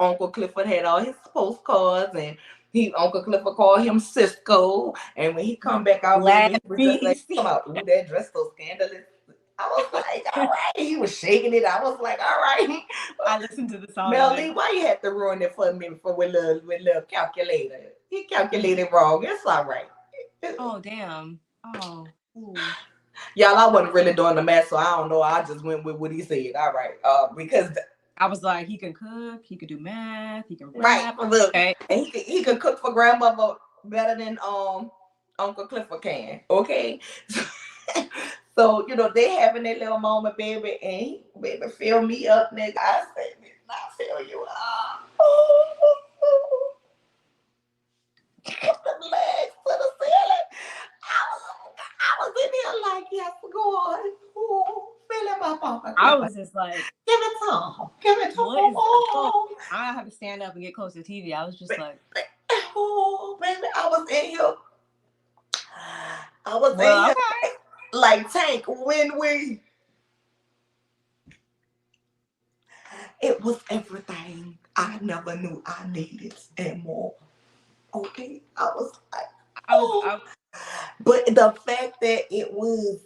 S1: Uncle Clifford had all his postcards and Uncle Clifford called him Cisco. And when he come back out, baby, he was just like,
S2: Laughing.
S1: come out, ooh, that dress so scandalous. I was like, all right. He was shaking it. I was like, all right.
S2: I listened to the song and
S1: Melly, why you had to ruin it for me with little calculator? He calculated wrong. It's all right.
S2: oh damn. Oh. Ooh.
S1: Y'all, I wasn't really doing the math, so I don't know. I just went with what he said. All right. Because
S2: I was like, he can cook, he could do math, he can
S1: right,
S2: rap.
S1: look,
S2: Okay.
S1: and he could cook for grandmother better than Uncle Clifford can. Okay. So, they having that little moment, baby, and he, baby, fill me up, nigga. I said, I fill you up. Put the legs to the ceiling. I was in here like, yes, go on. Ooh, fill him up, Uncle
S2: I
S1: Clifford.
S2: was just like,
S1: Give it to him. Give it to
S2: what is going?
S1: him.
S2: I have to stand up and get close to the TV. I was just like,
S1: Oh, baby, I was in here. I was in
S2: well,
S1: here
S2: okay.
S1: like Tank when it was everything I never knew I needed and more. Okay, I was like,
S2: I
S1: oh, but the fact that it was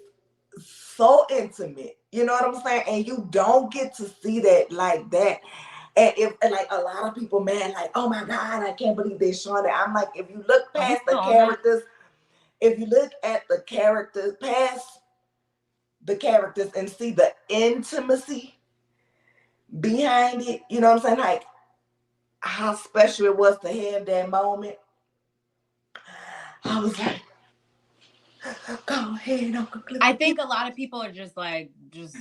S1: so intimate, you know what I'm saying, and you don't get to see that like that. And like a lot of people, man, like, oh my God, I can't believe they showing it. I'm like, if you look
S2: are we
S1: past the
S2: still on that?
S1: characters, if you look at the characters, past the characters and see the intimacy behind it, you know what I'm saying? Like how special it was to have that moment. I was like, go ahead, Uncle
S2: I
S1: Clifford.
S2: think a lot of people are just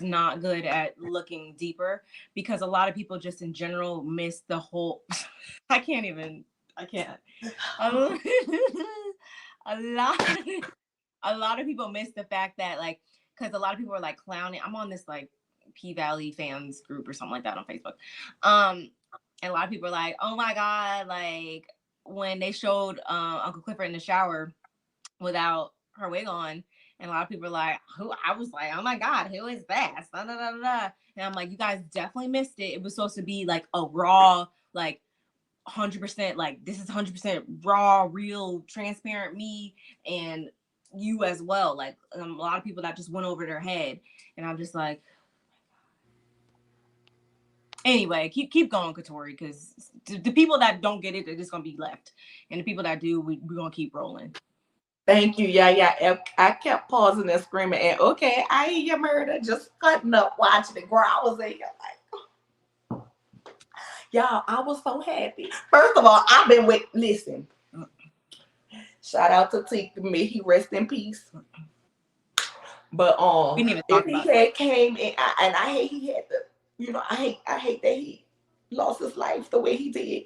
S2: not good at looking deeper because a lot of people just in general miss the whole. I can't even. I can't. A lot. A lot of people miss the fact that like because a lot of people are like clowning. I'm on this like P Valley fans group or something like that on Facebook. And a lot of people are like, oh my god, like when they showed Uncle Clifford in the shower without her wig on. And a lot of people are like, who? I was like, oh my God, who is that? Da, da, da, da. And I'm like, you guys definitely missed it. It was supposed to be like a raw, like 100%, like this is 100% raw, real, transparent me and you as well. Like a lot of people that just went over their head. And I'm just like, anyway, keep going, Katori, because the people that don't get it, they're just gonna be left, and the people that do, we're gonna keep rolling.
S1: Thank you. Yeah, yeah. I kept pausing and screaming. And okay, I hear your murder. Just cutting up, watching it. Girl, I was in here like, y'all, I was so happy. First of all, I've been with, listen, shout out to Teak. May he rest in peace. But
S2: We didn't even
S1: if
S2: talk
S1: he
S2: about that.
S1: had came in, and I hate he had the, I hate that he lost his life the way he did.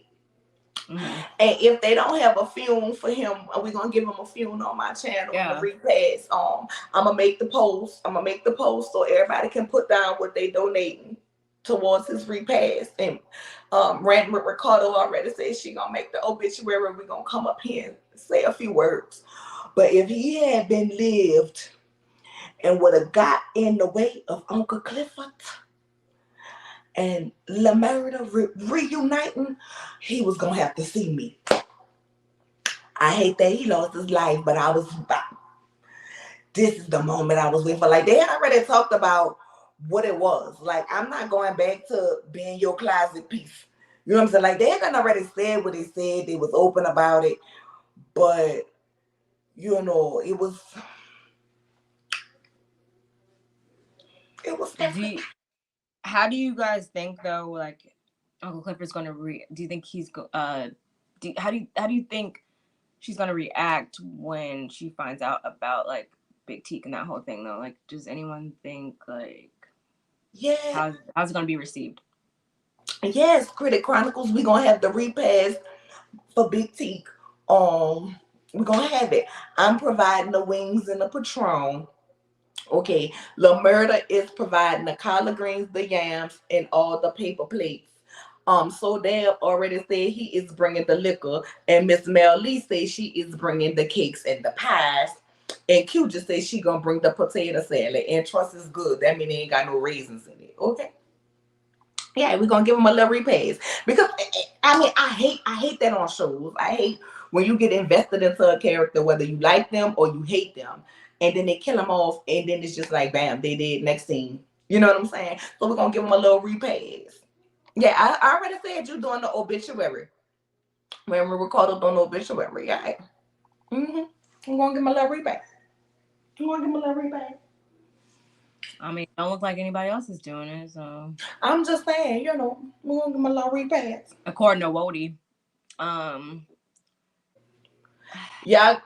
S2: Mm-hmm.
S1: And if they don't have a film for him, we're gonna give him a film on my channel in the
S2: Yeah.
S1: repass. I'm gonna make the post. I'm gonna make the post so everybody can put down what they donating towards his repass. And Rand Ricardo already said she gonna make the obituary. We're gonna come up here and say a few words. But if he had been lived and would have got in the way of Uncle Clifford and LaMerda reuniting, he was gonna have to see me. I hate that he lost his life, but this is the moment I was waiting for. Like, they had already talked about what it was. Like, I'm not going back to being your closet piece. You know what I'm saying? Like, they had already said what they said. They was open about it. But, it was different.
S2: How do you guys think though? Like, Uncle Clifford's gonna do you think he's how do you think she's gonna react when she finds out about like Big Teak and that whole thing though? Like, does anyone think like
S1: Yeah.
S2: how's it gonna be received?
S1: Yes, Critic Chronicles, we're going to have the repass for Big Teak. We're going to have it. I'm providing the wings and the Patron. Okay, LaMerda is providing the collard greens, the yams, and all the paper plates. So Deb already said he is bringing the liquor, and Miss Mel Lee says she is bringing the cakes and the pies, and Q just says she gonna bring the potato salad. And trust is good. That mean they ain't got no raisins in it. Okay. Yeah, we're gonna give them a little repays because I mean I hate that on shows. I hate when you get invested into a character, whether you like them or you hate them, and then they kill them off, and then it's just like bam, they did next scene. You know what I'm saying? So we're gonna give them a little repays. Yeah, I already said you doing the obituary. When we recorded on the obituary, yeah. I'm gonna give them a little repay. I'm gonna give them a little repay.
S2: I mean, don't look like anybody else is doing it, so
S1: I'm just saying, we're gonna give them a little repays.
S2: according to Wody. Um
S1: Yeah.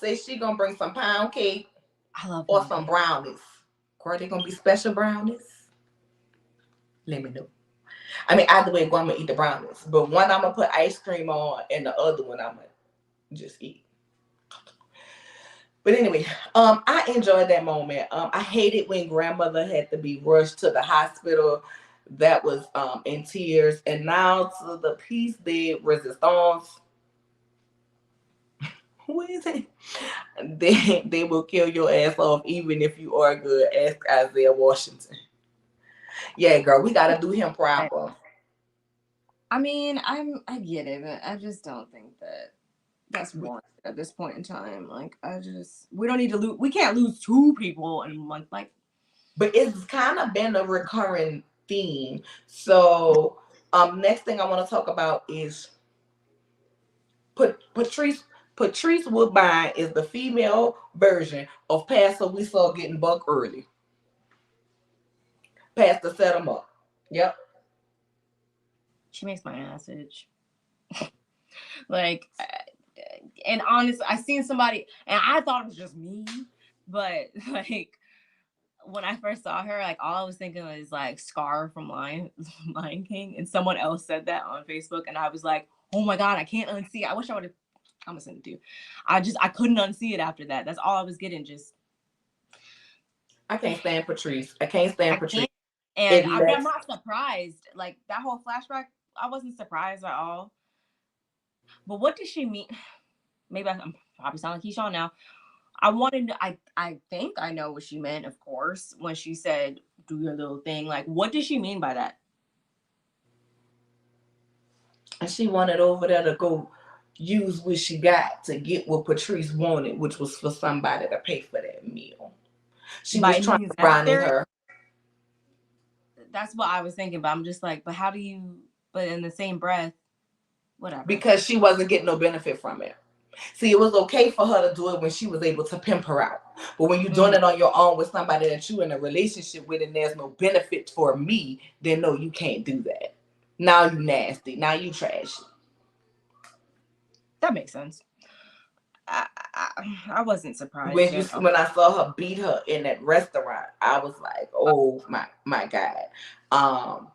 S1: Say she gonna bring some pound cake
S2: I love
S1: or
S2: pound
S1: some
S2: cake.
S1: brownies. Are they gonna be special brownies? Let me know. I mean, either way, I'm gonna eat the brownies, but one I'm gonna put ice cream on, and the other one I'm gonna just eat. But anyway, I enjoyed that moment. I hated when grandmother had to be rushed to the hospital. That was in tears, and now to the piece de resistance. Who is it? They will kill your ass off even if you are good. Ask Isaiah Washington. Yeah, girl, we gotta do him proper.
S2: I mean, I get it, but I just don't think that that's warranted at this point in time. Like, we don't need to lose. We can't lose two people in a month. Like,
S1: But it's kind of been a recurring theme. So, next thing I want to talk about is Patrice Woodbine is the female version of Pastor we saw getting buck early. Pastor set him up. Yep.
S2: she makes my ass itch. Like, and honestly, I seen somebody, and I thought it was just me, but like when I first saw her, like all I was thinking was like Scar from Lion King, and someone else said that on Facebook, and I was like, oh my god, I can't unsee it. I wish I would have. I'm gonna send it to you. I couldn't unsee it after that. That's all I was getting. Just
S1: I can't stand Patrice. I can't stand
S2: I
S1: Patrice.
S2: can't, and
S1: It
S2: I'm
S1: lets
S2: not surprised. Like that whole flashback, I wasn't surprised at all. But what did she mean? Maybe I'm probably sounding like Keyshawn now. I wanted to, I think I know what she meant, of course, when she said do your little thing. Like, what did she mean by that?
S1: and she wanted over there to go use what she got to get what Patrice wanted, which was for somebody to pay for that meal. She was
S2: By
S1: trying
S2: means
S1: to brownie
S2: necessary?
S1: her
S2: That's what I was thinking, but I'm just like, but how do you, but in the same breath, whatever.
S1: because she wasn't getting no benefit from it. See, it was okay for her to do it when she was able to pimp her out. But when you're doing
S2: Mm,
S1: it on your own with somebody that you're in a relationship with and there's no benefit for me, then no, you can't do that. Now you nasty. Now you trashy.
S2: that makes sense. I wasn't surprised, you know.
S1: When I saw her beat her in that restaurant, I was like, oh my god. Um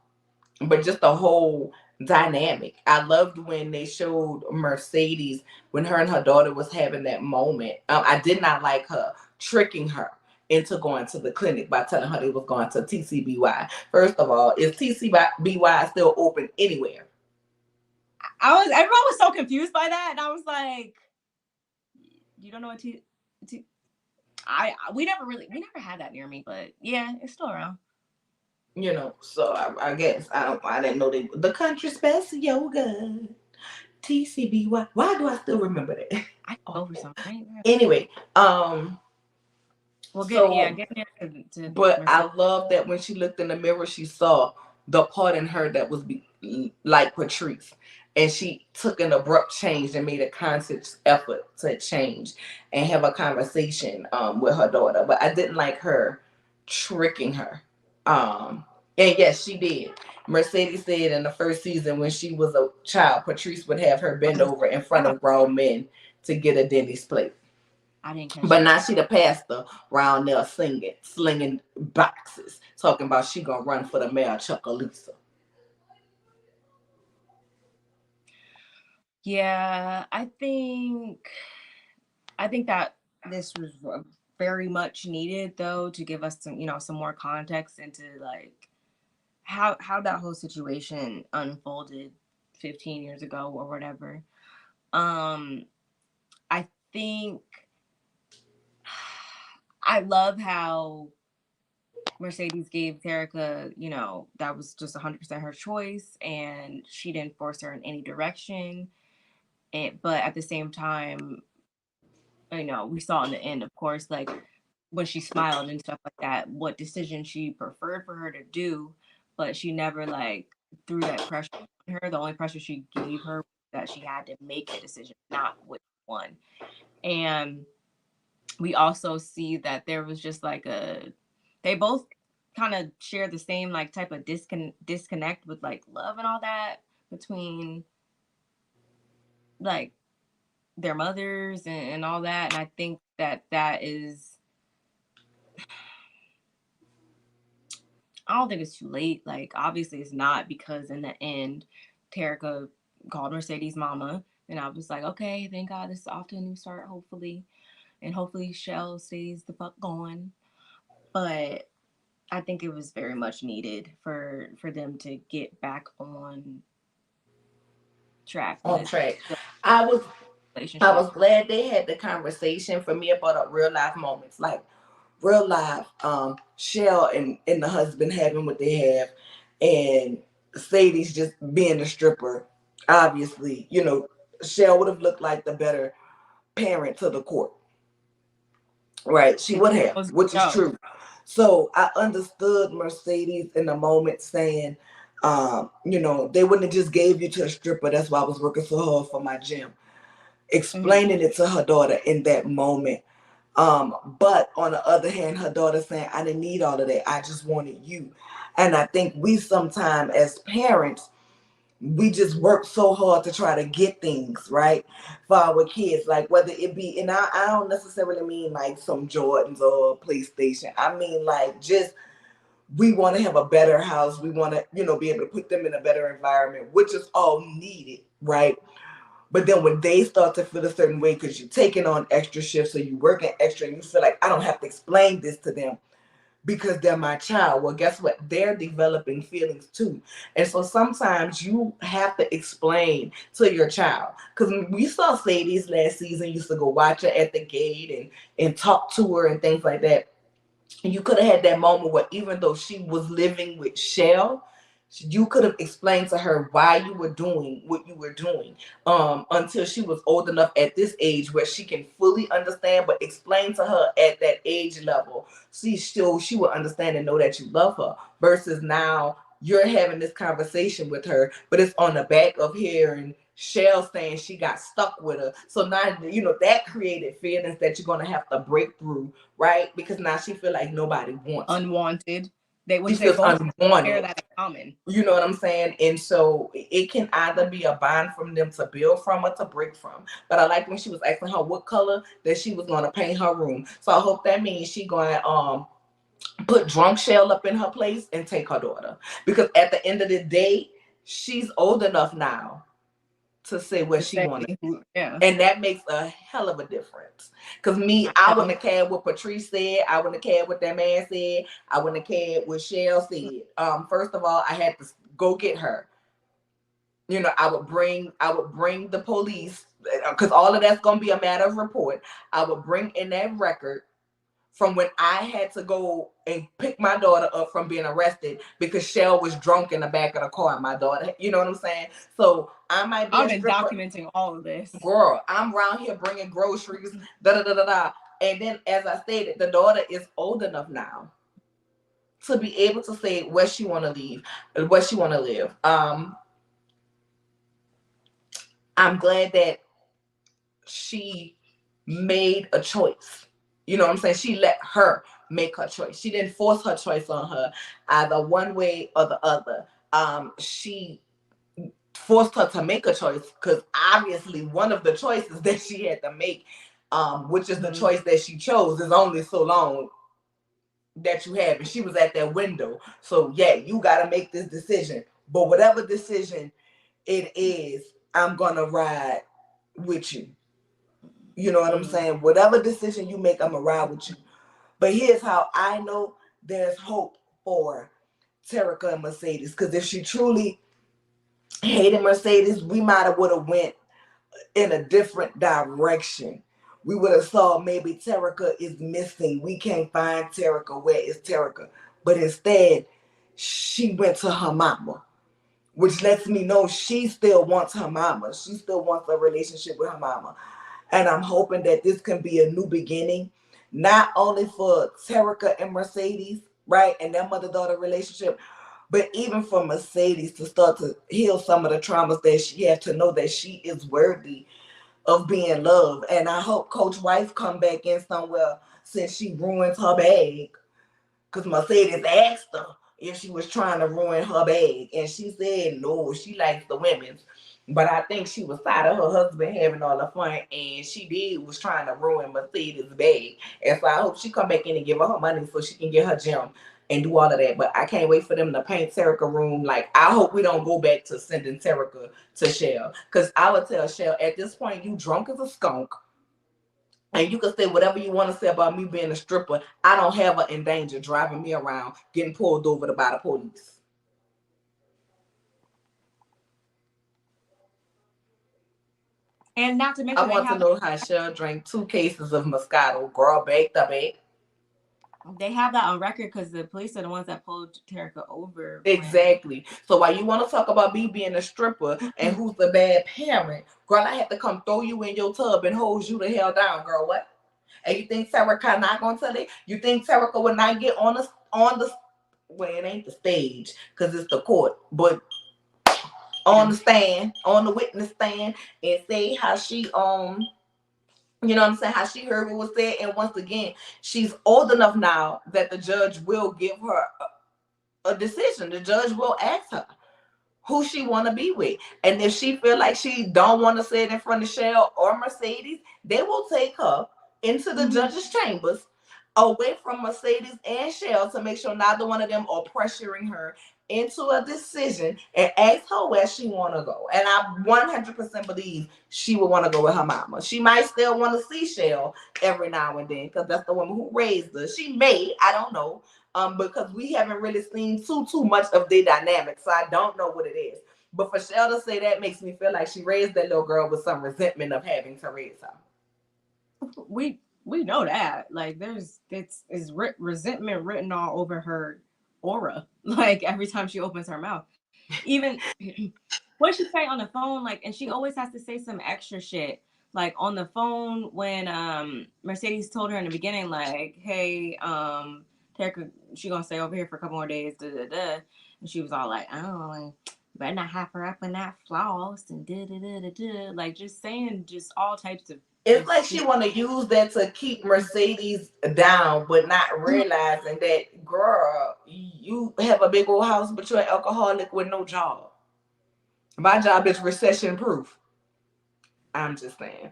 S1: but just the whole dynamic. I loved when they showed Mercedes when her and her daughter was having that moment. I did not like her tricking her into going to the clinic by telling her they was going to TCBY. First of all, is TCBY still open anywhere?
S2: Everyone was so confused by that, and I was like, you don't know what we never had that near me, but yeah, it's still around.
S1: So I guess I didn't know the country's best yoga. TCBY. Why do I still remember that?
S2: I go for some right.
S1: Anyway,
S2: Well,
S1: so
S2: get to
S1: but
S2: Mercedes.
S1: I love that when she looked in the mirror, she saw the part in her that was like Patrice. And she took an abrupt change and made a conscious effort to change and have a conversation with her daughter. But I didn't like her tricking her. And yes, she did. Mercedes said in the first season when she was a child, Patrice would have her bend over in front of grown men to get a Denny's plate.
S2: I didn't catch
S1: But
S2: that.
S1: now she the pastor round there singing, slinging boxes, talking about she gonna run for the mayor of Chuckalisa.
S2: Yeah, I think that this was very much needed though to give us some more context into like how that whole situation unfolded 15 years ago or whatever. I think I love how Mercedes gave Terica, that was just 100% her choice, and she didn't force her in any direction. But at the same time, we saw in the end, of course, like when she smiled and stuff like that, what decision she preferred for her to do, but she never like threw that pressure on her. The only pressure she gave her was that she had to make a decision, not which one. And we also see that there was just like they both kind of share the same like type of disconnect with like love and all that between like their mothers and all that. And I think that is, I don't think it's too late. Like, obviously, it's not, because in the end, Terica called Mercedes mama. And I was like, okay, thank God this is off to a new start, hopefully. And hopefully, Shell stays the fuck going. But I think it was very much needed for them to get back on track
S1: On
S2: with
S1: track.
S2: the
S1: I was I
S2: relationship.
S1: was glad they had the conversation. For me, it brought up real life moments, like real life Shell and the husband having what they have, and Sadie's just being a stripper. Obviously, Shell would have looked like the better parent to the court. Right, she would have,
S2: Was
S1: which is
S2: no.
S1: true. So I understood Mercedes in the moment saying, they wouldn't have just gave you to a stripper. That's why I was working so hard for my gym.
S2: Mm-hmm.
S1: Explaining it to her daughter in that moment. But on the other hand, her daughter saying, I didn't need all of that. I just wanted you. And I think we sometimes as parents, we just work so hard to try to get things right for our kids, like whether it be, and I don't necessarily mean like some Jordans or PlayStation. I mean like just we want to have a better house, we want to be able to put them in a better environment, which is all needed, right? But then when they start to feel a certain way because you're taking on extra shifts or you're working extra and you feel like I don't have to explain this to them because they're my child. Well, guess what? They're developing feelings too. And so sometimes you have to explain to your child. Because we saw Sadie's last season, used to go watch her at the gate and talk to her and things like that. And you could have had that moment where even though she was living with Shell, you could have explained to her why you were doing what you were doing, until she was old enough at this age where she can fully understand, but explain to her at that age level, she will understand and know that you love her, versus now you're having this conversation with her, but it's on the back of hearing Shell saying she got stuck with her. So now that created feelings that you're gonna have to break through, right? Because now she feel like nobody wants her.
S2: Unwanted.
S1: She
S2: Which they
S1: feels
S2: both share
S1: unwanted.
S2: that in common.
S1: You know what I'm saying? And so it can either be a bond from them to build from or to break from. But I like when she was asking her what color that she was gonna paint her room. So I hope that means she going put drunk Shell up in her place and take her daughter. Because at the end of the day, she's old enough now to say what
S2: To
S1: she
S2: say,
S1: wanted.
S2: yeah.
S1: And that makes a hell of a difference. Because me, I wouldn't have cared what Patrice said. I wouldn't have cared what that man said. I wouldn't have cared what Shell said. First of all, I had to go get her. You know, I would bring the police, because all of that's gonna be a matter of report. I would bring in that record from when I had to go and pick my daughter up from being arrested because Shell was drunk in the back of the car. My daughter, you know what I'm saying? So I might be
S2: I've
S1: a
S2: been
S1: stripper.
S2: documenting all of this.
S1: Girl, I'm around here bringing groceries, da da da da da. And then, as I stated, the daughter is old enough now to be able to say where she want to leave, where she want to live. I'm glad that she made a choice. You know what I'm saying? She let her make her choice. She didn't force her choice on her, either one way or the other. She forced her to make a choice because obviously one of the choices that she had to make, which is the choice that she chose, is only so long that you have. And she was at that window. So yeah, you gotta make this decision. But whatever decision it is, I'm gonna ride with you. You know what I'm saying? Whatever decision you make, I'm gonna ride with you. But here's how I know there's hope for Terica and Mercedes. Because if she truly hated Mercedes, we might have would have went in a different direction. We would have saw maybe Terica is missing. We can't find Terica. Where is Terica? But instead, she went to her mama, which lets me know she still wants her mama. She still wants a relationship with her mama. And I'm hoping that this can be a new beginning, not only for Terica and Mercedes, right, and their mother-daughter relationship, but even for Mercedes to start to heal some of the traumas that she has, to know that she is worthy of being loved. And I hope Coach Weiss come back in somewhere since she ruined her bag, because Mercedes asked her if she was trying to ruin her bag, and she said no, she likes the women's. But I think she was tired of her husband having all the fun, and she did was trying to ruin Mercedes' bag. And so I hope she come back in and give her money so she can get her gym and do all of that. But I can't wait for them to paint Terica room. Like, I hope we don't go back to sending Terica to Shell, because I would tell Shell at this point, you drunk as a skunk. And you can say whatever you want to say about me being a stripper. I don't have her in danger driving me around, getting pulled over by the police.
S2: And not to
S1: I
S2: mention,
S1: want to know how Shell drank 2 cases of Moscato. Girl, baked up it.
S2: they have that on record because the police are the ones that pulled Terica over.
S1: Exactly. So while you want to talk about me being a stripper and who's the bad parent, girl, I had to come throw you in your tub and hold you the hell down, girl. What? And you think Terica not gonna tell it? You think Terica would not get on the well, it ain't the stage because it's the court, but on the stand, on the witness stand, and say how she you know what I'm saying, how she heard what was said. And once again, she's old enough now that the judge will give her a decision. The judge will ask her who she want to be with, and if she feel like she don't want to say it in front of Shell or Mercedes, they will take her into the judge's chambers, away from Mercedes and Shell, to make sure neither one of them are pressuring her into a decision, and ask her where she want to go. And I 100% believe she would want to go with her mama. She might still want to see Shell every now and then because that's the woman who raised her. She may, I don't know, because we haven't really seen too much of their dynamic, so I don't know what it is. But for Shell to say that makes me feel like she raised that little girl with some resentment of having to raise her.
S2: We know that. Like, there's resentment written all over her aura. Like, every time she opens her mouth, even what she say on the phone, like, and she always has to say some extra shit. Like on the phone when Mercedes told her in the beginning, like, hey, Terica, she gonna stay over here for a couple more days, da da da. And she was all like, oh, better not have her up in that floss and da da da da da. Like, just saying just all types of.
S1: It's like she want to use that to keep Mercedes down, but not realizing that, girl, you have a big old house, but you're an alcoholic with no job. My job is recession proof. I'm just saying.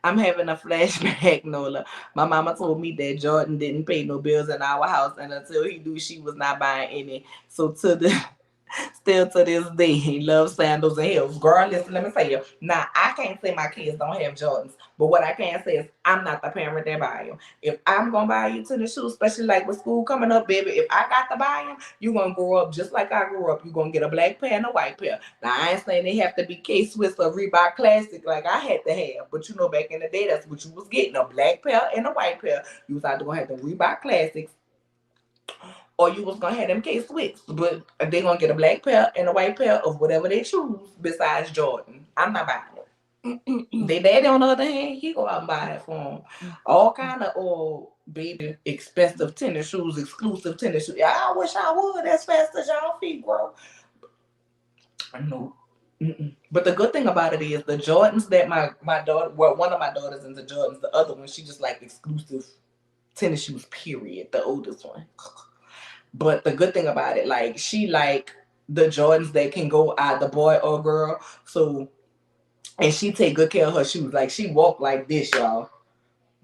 S1: I'm having a flashback, Nola. My mama told me that Jordan didn't pay no bills in our house, and until he knew she was not buying any. So to the still to this day, he loves sandals and heels. Girl, listen, let me tell you. Now, I can't say my kids don't have Jordans, but what I can say is I'm not the parent that buy them. If I'm gonna buy you tennis shoes, especially like with school coming up, baby, if I got to buy them, you gonna grow up just like I grew up. You gonna get a black pair and a white pair. Now, I ain't saying they have to be K-Swiss or Reebok Classic like I had to have, but you know, back in the day, that's what you was getting, a black pair and a white pair. You was either gonna have the Reebok Classics or you was gonna have them K Swiss, but they gonna get a black pair and a white pair of whatever they choose besides Jordan. I'm not buying it. They daddy on the other hand, he go out and buy it for them. All kind of old baby expensive tennis shoes, exclusive tennis shoes. I wish I would as fast as y'all feet grow. No. But the good thing about it is the Jordans that my daughter, well, one of my daughters into Jordans, the other one she just like exclusive tennis shoes. Period. The oldest one. But the good thing about it, like she like the Jordans that can go either boy or girl. So and she take good care of her shoes. Like she walk like this, y'all,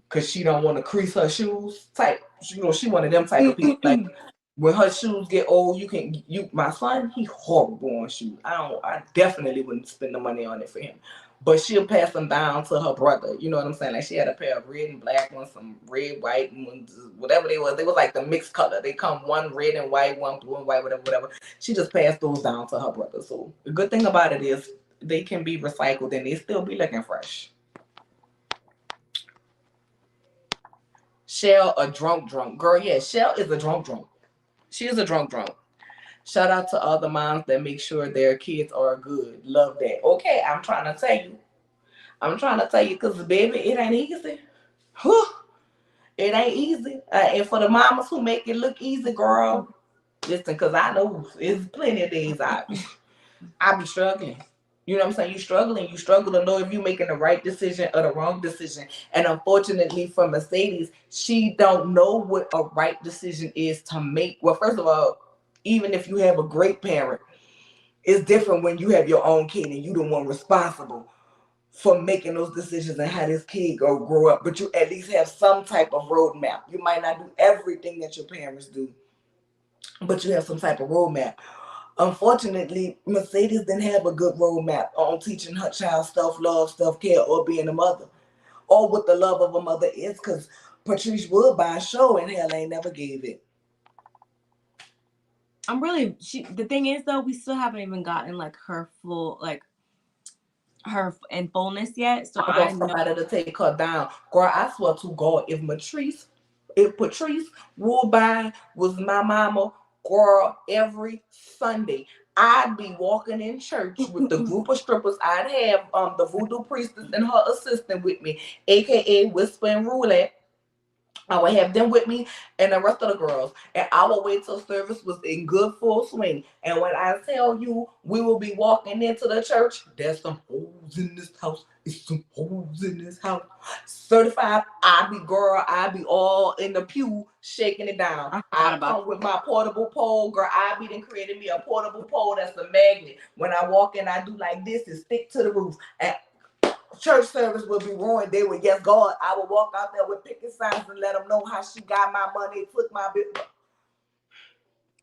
S1: cause she don't want to crease her shoes. Type, you know, she one of them type of people. Like when her shoes get old, my son, he horrible on shoes. I definitely wouldn't spend the money on it for him. But she'll pass them down to her brother. You know what I'm saying? Like she had a pair of red and black ones, some red, white ones, whatever they was. They was like the mixed color. They come one red and white, one blue and white, whatever, whatever. She just passed those down to her brother. So the good thing about it is they can be recycled and they still be looking fresh. Shell a drunk. Girl, yeah, Shell is a drunk. She is a drunk. Shout out to all the moms that make sure their kids are good. Love that. Okay, I'm trying to tell you. Because, baby, it ain't easy. Whew, it ain't easy. And for the mamas who make it look easy, girl, listen, because I know it's plenty of days I be struggling. You know what I'm saying? You struggling. You struggle to know if you're making the right decision or the wrong decision. And unfortunately for Mercedes, she don't know what a right decision is to make. Well, first of all, even if you have a great parent, it's different when you have your own kid and you the one responsible for making those decisions and how this kid go grow up. But you at least have some type of roadmap. You might not do everything that your parents do, but you have some type of roadmap. Unfortunately, Mercedes didn't have a good roadmap on teaching her child self-love, self-care, or being a mother, or what the love of a mother is, because Patrice would buy a show and hell ain't never gave it.
S2: The thing is though, we still haven't even gotten like her full, like her in fullness yet. So
S1: I
S2: I
S1: want
S2: know
S1: somebody to take her down. Girl, I swear to God, if Patrice Woodbine was my mama, girl, every Sunday, I'd be walking in church with the group of strippers. I'd have the voodoo priestess and her assistant with me, aka Whisper and Roulette. I would have them with me and the rest of the girls. And I would wait till service was in good full swing. And when I tell you we will be walking into the church, there's some holes in this house. It's some holes in this house. Certified, I be all in the pew shaking it down. I come with my portable pole, girl. I be then creating me a portable pole that's a magnet. When I walk in, I do like this and stick to the roof. And church service would be ruined. They would, yes, God, I would walk out there with picket signs and let them know how she got my money, took my bit.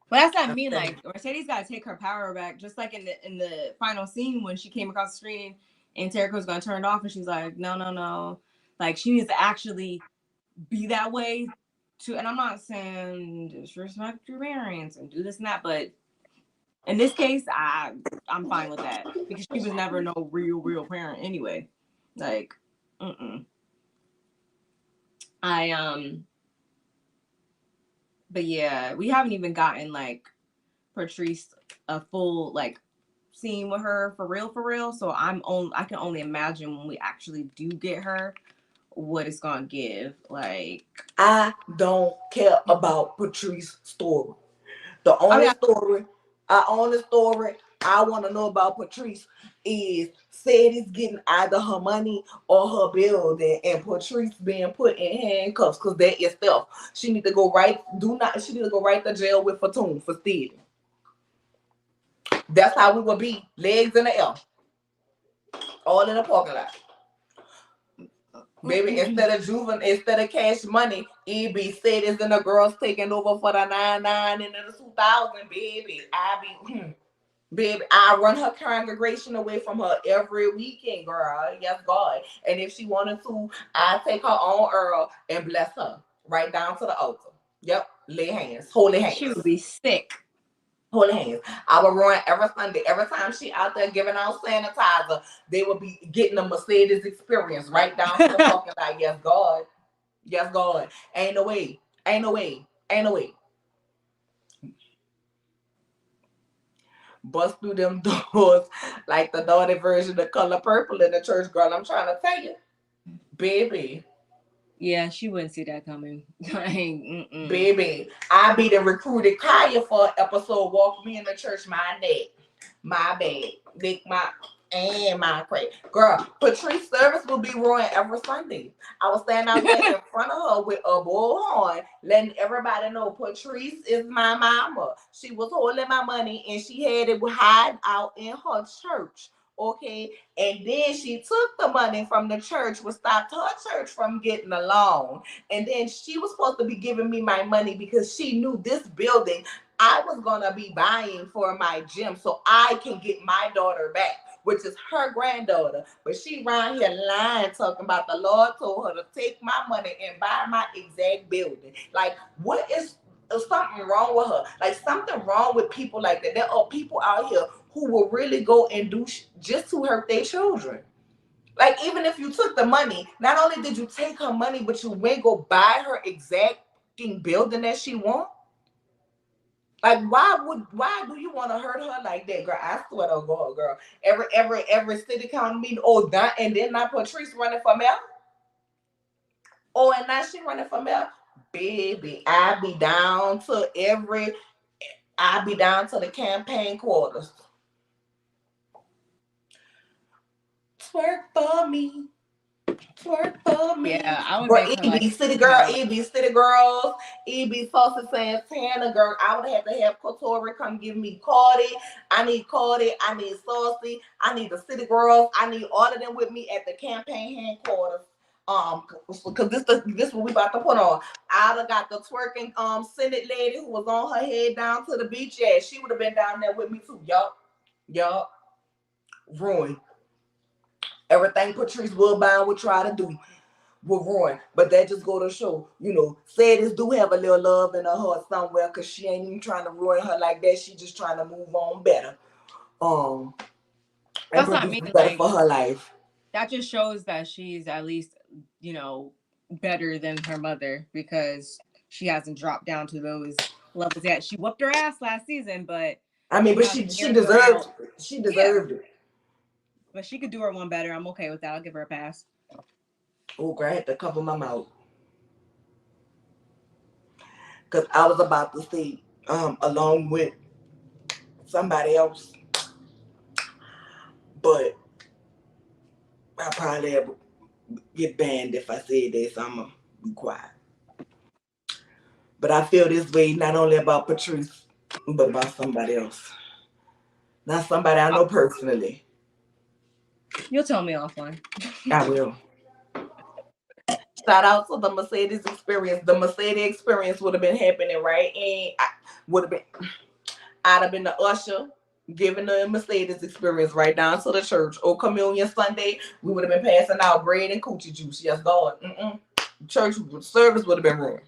S2: But that's what I mean. Like Mercedes got to take her power back, just like in the final scene when she came across the screen and Terrica was gonna turn it off, and she's like, no, like she needs to actually be that way. And I'm not saying disrespect your parents and do this and that, but in this case, I'm fine with that because she was never no real parent anyway. Like, but yeah, we haven't even gotten like Patrice a full like scene with her for real. So I can only imagine when we actually do get her what it's gonna give. Like,
S1: I don't care about Patrice's story. The only story I want to know about Patrice is Sadie's getting either her money or her building, and Patrice being put in handcuffs because that is theft. She need to go right. She need to go right to jail with Fatoon for stealing. That's how we will be, legs in the air, all in the parking lot. Baby, instead of cash money, EB said is in the girls taking over for the 99 and the 2000, baby. Baby, I run her congregation away from her every weekend, girl. Yes, God. And if she wanted to, I take her on Earl and bless her right down to the altar. Yep, lay hands, holy
S2: She would
S1: hands.
S2: be sick.
S1: Holy hands. I will run every Sunday. Every time she out there giving out sanitizer, they will be getting a Mercedes experience right down to the parking lot. Yes, God. Yes, God. Ain't no way. Ain't no way. Ain't no way. Bust through them doors like the naughty version of Color Purple in the church, girl. I'm trying to tell you. Baby.
S2: Yeah, she wouldn't see that coming. Like,
S1: Baby. I be the recruited Kaya for an episode. Walk me in the church, my neck. My bad. Lick my and my crack. Girl, Patrice service will be ruined every Sunday. I was standing out there in front of her with a bullhorn, letting everybody know Patrice is my mama. She was holding my money and she had it hide out in her church. Okay, and then she took the money from the church, which stopped her church from getting a loan. And then she was supposed to be giving me my money because she knew this building I was gonna be buying for my gym so I can get my daughter back, which is her granddaughter. But she around here lying, talking about the Lord told her to take my money and buy my exact building. Like, what is something wrong with her? Like, something wrong with people like that. There are people out here who will really go and do just to hurt their children. Like, even if you took the money, not only did you take her money, but you went go buy her exact building that she wants. Like, why do you want to hurt her like that, girl? I swear to God, girl. Every city council meeting, oh, that, and then not Patrice running for mayor. Oh, and now she running for mayor. Baby, I be down to the campaign quarters. Twerk for me. Twerk for me.
S2: yeah, I would
S1: Girl,
S2: make her like
S1: EB City Girl,
S2: house.
S1: EB City Girls, EB Saucy Santana Girl. I would have to have Kotori come give me Cardi. I need Cardi. I need Saucy. I need the City Girls. I need all of them with me at the campaign headquarters. Because this what we about to put on. I done got the twerking Senate lady who was on her head down to the beach. Yeah, she would have been down there with me too. Yup. Ruined. Everything Patrice Woodbine would try to do will ruin. But that just go to show, Sadis do have a little love in her heart somewhere because she ain't even trying to ruin her like that. She just trying to move on better. And
S2: That's not
S1: produce
S2: me.
S1: better
S2: Like,
S1: for her life.
S2: that just shows that she's at least, better than her mother because she hasn't dropped down to those levels yet. She whooped her ass last season, but
S1: I mean,
S2: she
S1: but
S2: got
S1: she
S2: some
S1: she
S2: years to go now. Yeah,
S1: deserved it.
S2: but she could do her one better. I'm okay with that. I'll give her a pass.
S1: Oh, girl, I had to cover my mouth because I was about to say, along with somebody else, but I probably get banned if I say this. So I'm gonna be quiet. But I feel this way not only about Patrice, but about somebody else. Not somebody I know personally.
S2: You'll tell me offline.
S1: I will. Shout out to the Mercedes experience. The Mercedes experience would have been happening, right? And I'd have been the usher giving the Mercedes experience right down to the church. Or Communion Sunday, we would have been passing out bread and coochie juice. Yes, God. Church service would have been ruined.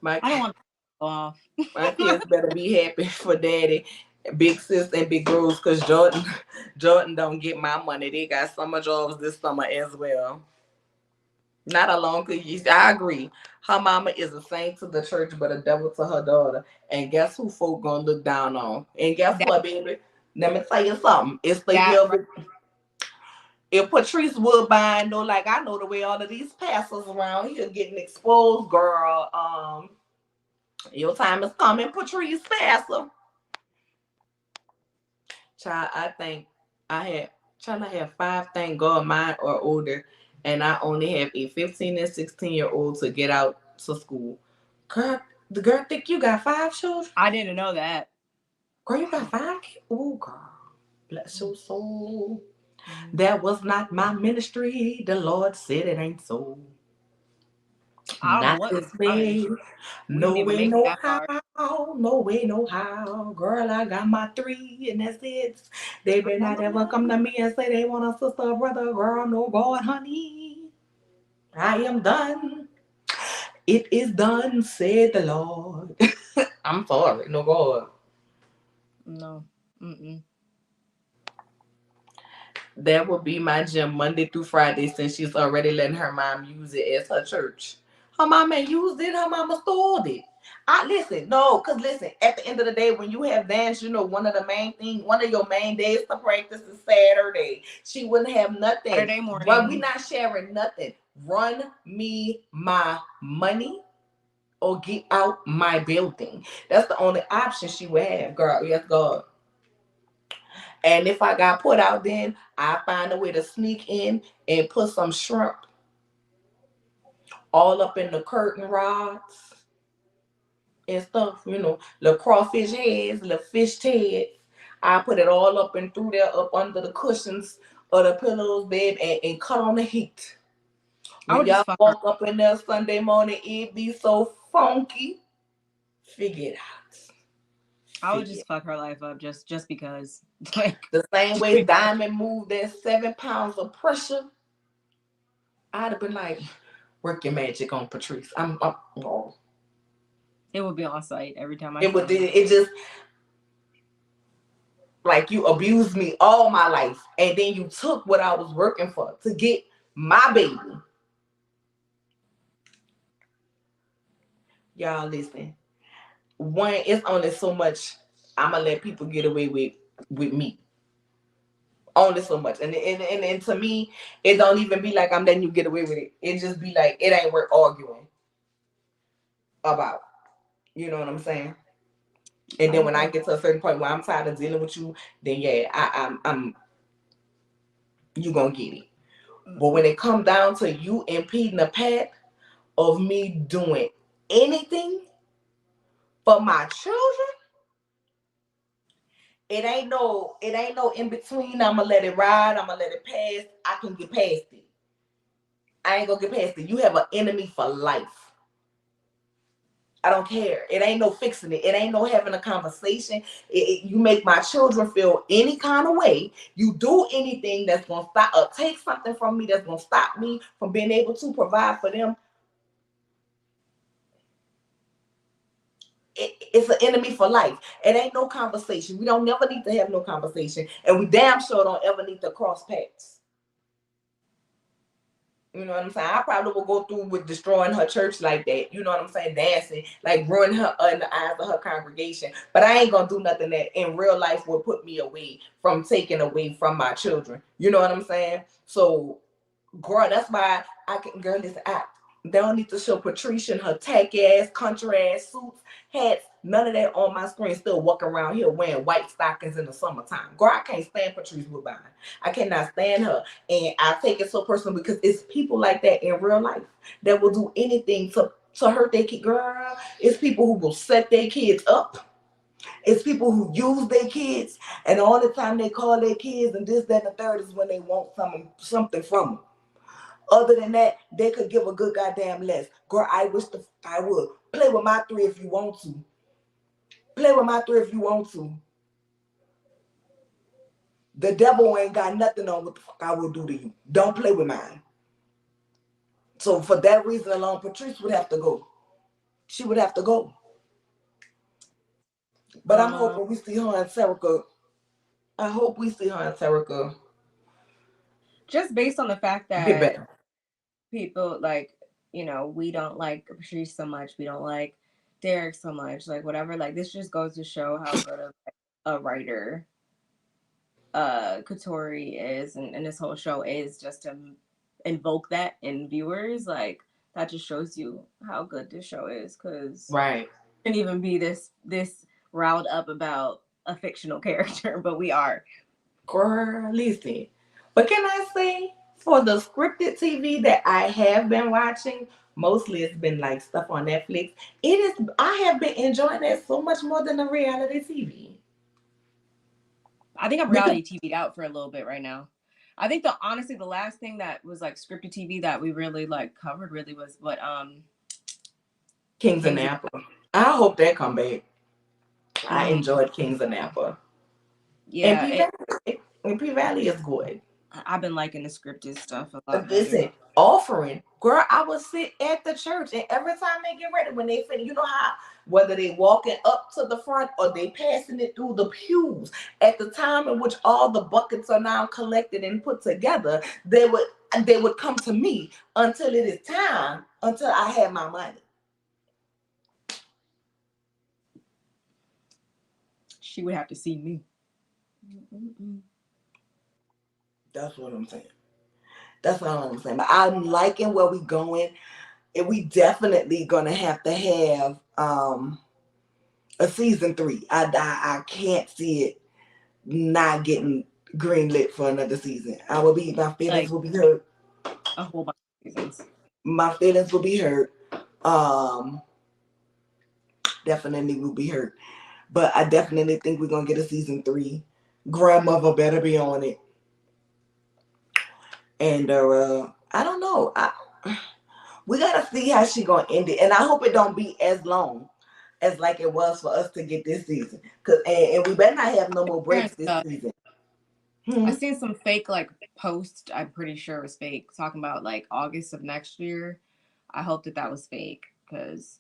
S1: My
S2: I don't want to go off.
S1: My kids better be happy for daddy, big sis and big bros, because Jordan don't get my money. They got summer jobs this summer as well. Not alone, cause I agree. Her mama is a saint to the church, but a devil to her daughter. And guess who folk gonna look down on? And guess
S2: That
S1: what, baby? Let me tell you something. It's the
S2: that
S1: year
S2: right.
S1: if Patrice Woodbine know, like I know the way all of these pastors around here getting exposed, girl. Your time is coming, Patrice Pastor. Child, I think I have five, thank God mine are older, and I only have a 15 and 16-year-old to get out to school. Girl, the girl think you got five children?
S2: I didn't know that.
S1: Girl, you got five kids? Oh, girl. Bless your soul. That was not my ministry. The Lord said it ain't so.
S2: I don't know
S1: Not
S2: what was
S1: this
S2: coming.
S1: way.
S2: We didn't
S1: No
S2: even
S1: way,
S2: make it
S1: no
S2: that
S1: how.
S2: far.
S1: No way, no how. Girl, I got my three, and that's it. They better not ever come to me and say they want a sister or brother. Girl, no God, honey. I am done. It is done, said the Lord. I'm sorry, no God.
S2: No. Mm-mm.
S1: That would be my gym Monday through Friday since she's already letting her mom use it as her church. Her mama used it, her mama stole it. I listen, no, because listen, at the end of the day, when you have dance, you know, one of your main days to practice is Saturday. She wouldn't have nothing.
S2: Saturday
S1: Run, we
S2: morning.
S1: not sharing nothing. Run me my money or get out my building. That's the only option she would have, girl. Yes, God. And if I got put out, then I find a way to sneak in and put some shrimp all up in the curtain rods and stuff, you know, little crawfish heads, little fish heads. I put it all up and through there, up under the cushions of the pillows, babe, and cut on the heat.
S2: I
S1: When
S2: would
S1: y'all
S2: just fuck her.
S1: walk up in there Sunday morning, it be so funky. Figure it out.
S2: I would
S1: Figure
S2: just
S1: it.
S2: fuck her life up just because. Like
S1: The same
S2: just
S1: way
S2: because.
S1: Diamond moved that 7 pounds of pressure, I'd have been like, work your magic on Patrice. Oh.
S2: It would be on site every time I
S1: It
S2: see
S1: would
S2: you.
S1: it just like you abused me all my life, and then you took what I was working for to get my baby. Y'all listen. One, it's only so much I'ma let people get away with me. Only so much. And to me, it don't even be like I'm letting you get away with it. It just be like it ain't worth arguing about. You know what I'm saying? And
S2: I
S1: then
S2: get
S1: when I
S2: that.
S1: get to a certain point where I'm tired of dealing with you, then yeah, I'm you gonna get it. But when it come down to you impeding the path of me doing anything for my children, it ain't no in between. I'ma let it ride, I'ma let it pass. I can get past it. I ain't gonna get past it. You have an enemy for life. I don't care. It ain't no fixing it. It ain't no having a conversation. You make my children feel any kind of way. You do anything that's gonna stop or take something from me that's gonna stop me from being able to provide for them. It's an enemy for life. It ain't no conversation. We don't never need to have no conversation, and we damn sure don't ever need to cross paths. You know what I'm saying? I probably will go through with destroying her church like that. You know what I'm saying? Dancing, like ruin her in the eyes of her congregation. But I ain't gonna do nothing that in real life will put me away from taking away from my children. You know what I'm saying? So, girl, that's why I can. Girl, listen, they don't need to show Patricia and her tacky ass, country ass suits, hats, none of that on my screen. Still walking around here wearing white stockings in the summertime. Girl, I can't stand Patrice Woodbine. I cannot stand her. And I take it so personal because it's people like that in real life that will do anything to hurt their kid. Girl, it's people who will set their kids up. It's people who use their kids, and the only time they call their kids and this, that, and the third is when they want something from them. Other than that, they could give a good goddamn less. Girl, I wish I would. Play with my three if you want to. Play with my three if you want to. The devil ain't got nothing on what the fuck I will do to you. Don't play with mine. So for that reason alone, Patrice would have to go. She would have to go. But I'm
S2: Um,
S1: hoping we see her and Serica. I hope we see her and Serica
S2: just based on the fact
S1: get
S2: that
S1: better.
S2: people like, we don't like Patrice so much, we don't like Derek so much, like whatever. Like this just goes to show how good of a writer Katori is, and this whole show is just to invoke that in viewers. Like that just shows you how good this show is, because
S1: Right.
S2: can even be this riled up about a fictional character, but we are.
S1: Girl, listen. But can I say, for the scripted TV that I have been watching, mostly it's been like stuff on Netflix. I have been enjoying that so much more than the reality TV.
S2: I think I'm
S1: Because
S2: reality TV'd out for a little bit right now. I think honestly the last thing that was like scripted TV that we really like covered really was what
S1: Kings of
S2: Kings of
S1: Napa. I hope that come back. I
S2: mm,
S1: enjoyed Kings of Napa. And
S2: yeah,
S1: P Valley. And P Valley is good.
S2: I've been liking the scripted stuff a lot better.
S1: Listen, offering, girl, I would sit at the church, and every time they get ready, when they finish, you know how whether they walking up to the front or they passing it through the pews, at the time in which all the buckets are now collected and put together, they would come to me until it is time, until I have my money.
S2: She would have to see me. Mm-mm.
S1: That's what I'm saying. That's all I'm saying. But I'm liking where we going, and we definitely gonna have to have a season 3. I can't see it not getting greenlit for another season. My feelings
S2: Like
S1: will be hurt.
S2: a whole bunch of reasons.
S1: My feelings will be hurt. Um, Definitely will be hurt. But I definitely think we're gonna get a season 3. Grandmother better be on it. And I don't know. We gotta see how she gonna end it, and I hope it don't be as long as like it was for us to get this season. And we better not have no more
S2: Hearing
S1: breaks this
S2: stuff.
S1: season.
S2: I
S1: Hmm.
S2: seen some fake like post. I'm pretty sure it was fake, talking about like August of next year. I hope that was fake because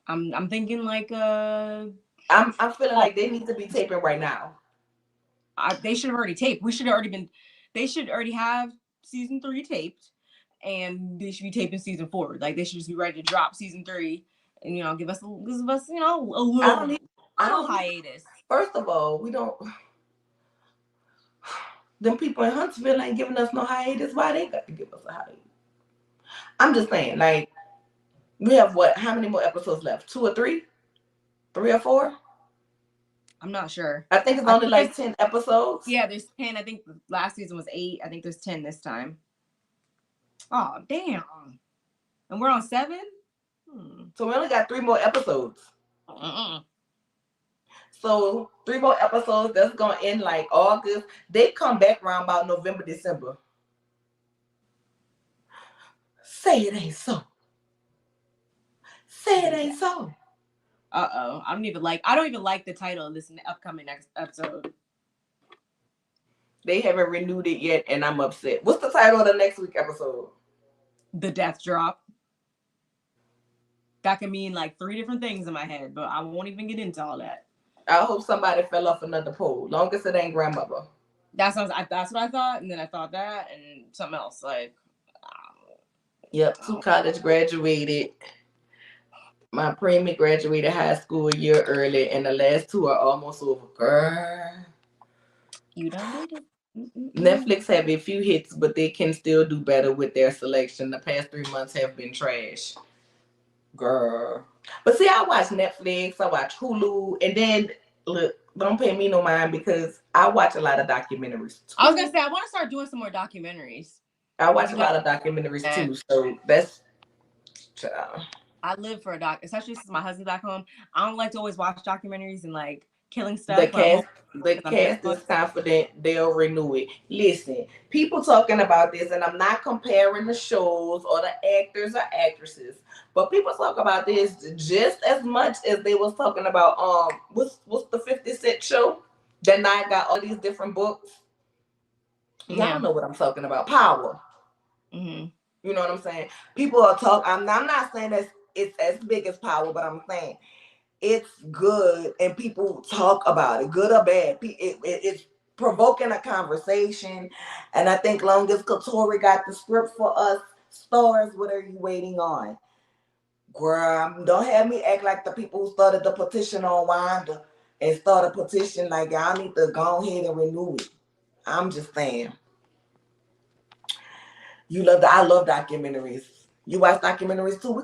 S2: I'm thinking like
S1: I'm feeling
S2: oh,
S1: like they need to be taping right now.
S2: they should have already taped. We should have already been. They should already have season 3 taped, and they should be taping season 4. Like they should just be ready to drop season 3, and give us a
S1: I don't need. I
S2: little
S1: don't need.
S2: hiatus.
S1: First of all, we don't. Them people in Huntsville ain't giving us no hiatus. Why they got to give us a hiatus? I'm just saying, like, we have what? How many more episodes left? 2 or 3? 3 or 4?
S2: I'm not sure.
S1: I think it's
S2: I
S1: only
S2: think there's
S1: like 10 episodes.
S2: yeah, there's 10. I think last season was 8. I think there's 10 this time. Oh damn! And we're on 7.
S1: So we only got 3 more episodes.
S2: Uh-uh.
S1: So 3 more episodes. That's gonna end like August. They come back around about November, December. Say it ain't so. Say it ain't so.
S2: Uh-oh. I don't even like the title of this upcoming next episode.
S1: They haven't renewed it yet, and I'm upset. What's the title of the next week episode?
S2: The Death Drop. That can mean like 3 different things in my head, but I won't even get into all that.
S1: I hope somebody fell off another pole. Long as it ain't grandmother.
S2: That's what I thought, and then I thought that, and something else. Like,
S1: Yep, 2 college graduated. My preemie graduated high school a year early, and the last 2 are almost over. Girl.
S2: you done did it. Mm-mm-mm.
S1: Netflix have a few hits, but they can still do better with their selection. The past 3 months have been trash. Girl. But see, I watch Netflix, I watch Hulu, and then, look, don't pay me no mind because I watch a lot of documentaries too.
S2: I was gonna say I want to start doing some more documentaries.
S1: I watch a lot of documentaries too, so that's.
S2: I live for a doc, especially since my husband's back home. I don't like to always watch documentaries and like killing stuff.
S1: The cast is confident they'll renew it. Listen, people talking about this, and I'm not comparing the shows or the actors or actresses, but people talk about this just as much as they was talking about what's the 50 Cent show that night got all these different books. Y'all know what I'm talking about. Power.
S2: Mm-hmm.
S1: You know what I'm saying? People are talking. I'm not saying that it's as big as Power, but I'm saying it's good and people talk about it, good or bad. It's provoking a conversation. And I think long as Katori got the script for us stars, what are you waiting on? Girl, don't have me act like the people who started the petition on Wanda and start a petition like y'all need to go ahead and renew it. I'm just saying. I love documentaries. You watch documentaries too?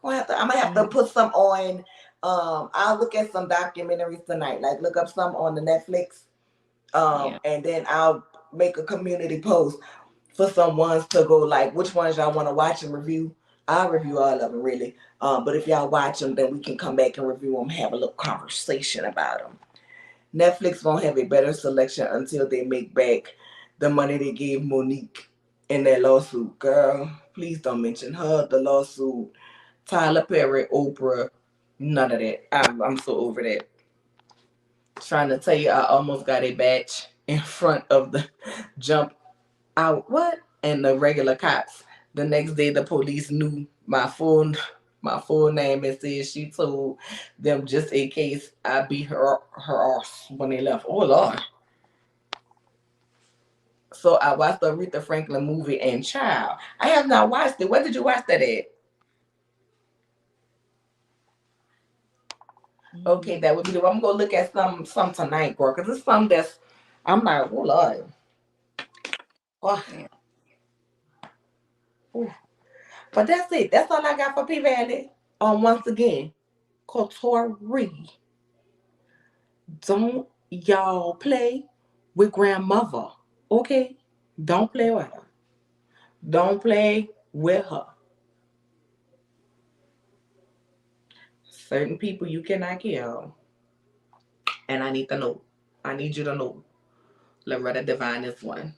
S1: I'm gonna have to put some on. I'll look at some documentaries tonight. Like look up some on the Netflix. And then I'll make a community post for some ones to go like which ones y'all want to watch and review. I'll review all of them really. But if y'all watch them, then we can come back and review them, have a little conversation about them. Netflix won't have a better selection until they make back the money they gave Monique in that lawsuit. Girl, please don't mention her, the lawsuit, Tyler Perry, Oprah, none of that. I'm so over that. Trying to tell you, I almost got a batch in front of the jump out. What? And the regular cops. The next day, the police knew my full name and said she told them just in case I beat her ass when they left. Oh Lord. So I watched the Aretha Franklin movie and Child. I have not watched it. Where did you watch that at? Okay, that would be the one. I'm gonna look at some tonight, girl, because it's some that's I'm like, oh Lord. Oh,
S2: Yeah.
S1: ooh. But that's it. That's all I got for P Valley. Once again, Kotori, don't y'all play with grandmother. Okay? Don't play with her. Don't play with her. Certain people you cannot kill. And I need to know. I need you to know. Loretta Devine is one.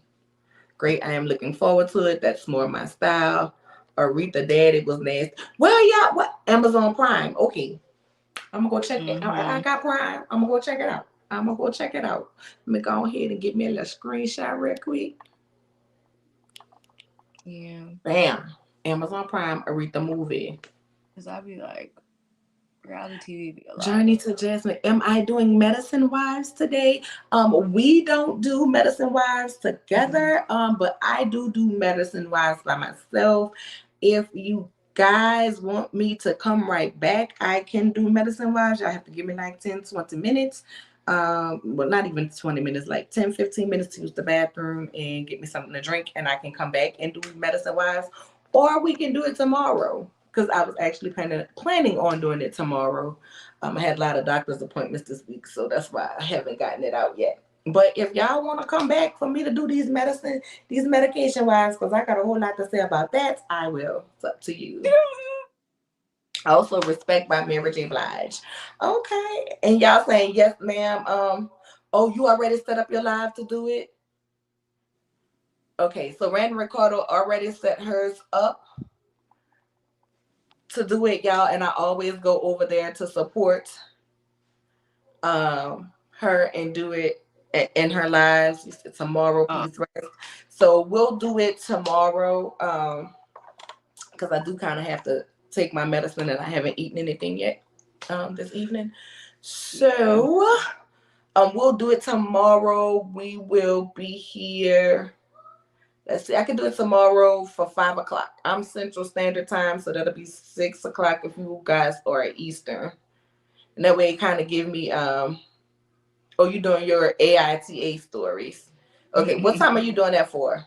S1: Great. I am looking forward to it. That's more my style. Aretha Daddy was nasty. Well, y'all, what? Amazon Prime. Okay. I'm gonna go check it. I got Prime. I'm gonna go check it out. I'm gonna go check it out. Let me go ahead and get me a little screenshot real quick.
S2: Yeah.
S1: Bam. Amazon Prime, Aretha movie.
S2: Because I'd be like, reality TV be a lot.
S1: Journey to Jasmine. Am I doing Medicine Wives today? We don't do Medicine Wives together. But I do Medicine Wives by myself. If you guys want me to come right back, I can do Medicine Wives. Y'all have to give me like 10-20 minutes. Well, not even 20 minutes, like 10-15 minutes to use the bathroom and get me something to drink, and I can come back and do Medicine Wives. Or we can do it tomorrow because I was actually planning on doing it tomorrow. I had a lot of doctor's appointments this week, so that's why I haven't gotten it out yet. But if y'all want to come back for me to do these medication wise, because I got a whole lot to say about that, I will. It's up to you. Also, Respect by Mary J. Blige. Okay, and y'all saying yes, ma'am. Oh, you already set up your live to do it. Okay, so Randy Ricardo already set hers up to do it, y'all, and I always go over there to support her and do it in her lives. You said tomorrow, please rest. So we'll do it tomorrow. Because I do kind of have to take my medicine and I haven't eaten anything yet this evening. So we'll do it tomorrow. We will be here. Let's see. I can do it tomorrow for 5 o'clock. I'm Central Standard Time, so that'll be 6 o'clock if you guys are at Eastern. And that way, it kind of give me. Oh, you doing your AITA stories? Okay, what time are you doing that for?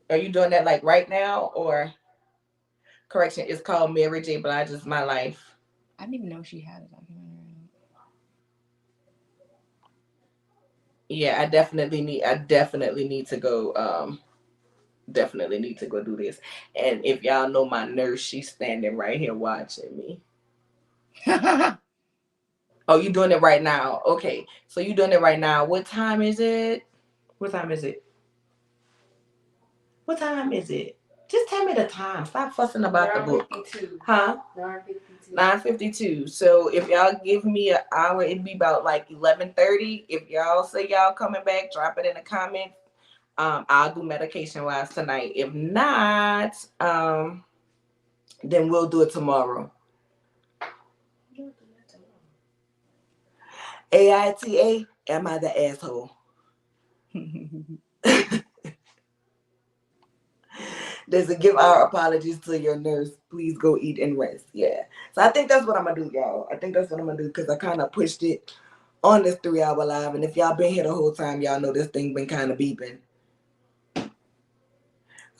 S1: Are you doing that like right now or? Correction, it's called Mary J. Blige's My Life.
S2: I didn't even know she had a documentary.
S1: Yeah, I definitely need to go definitely need to go do this. And if y'all know my nurse, she's standing right here watching me. Oh, you doing it right now. Okay. So you doing it right now. What time is it? What time is it? What time is it? Just tell me the time. Stop fussing about the book.
S3: 9:52.
S1: Huh?
S3: 9:52.
S1: 9:52. So if y'all give me an hour, it'd be about like 11:30. If y'all say y'all coming back, drop it in the comments. I'll do medication wise tonight. If not, then we'll do it tomorrow. AITA, am I the asshole? Does it give our apologies to your nurse? Please go eat and rest. Yeah. So I think that's what I'm gonna do, y'all. I think that's what I'm gonna do because I kind of pushed it on this 3 hour live. And if y'all been here the whole time, y'all know this thing been kind of beeping.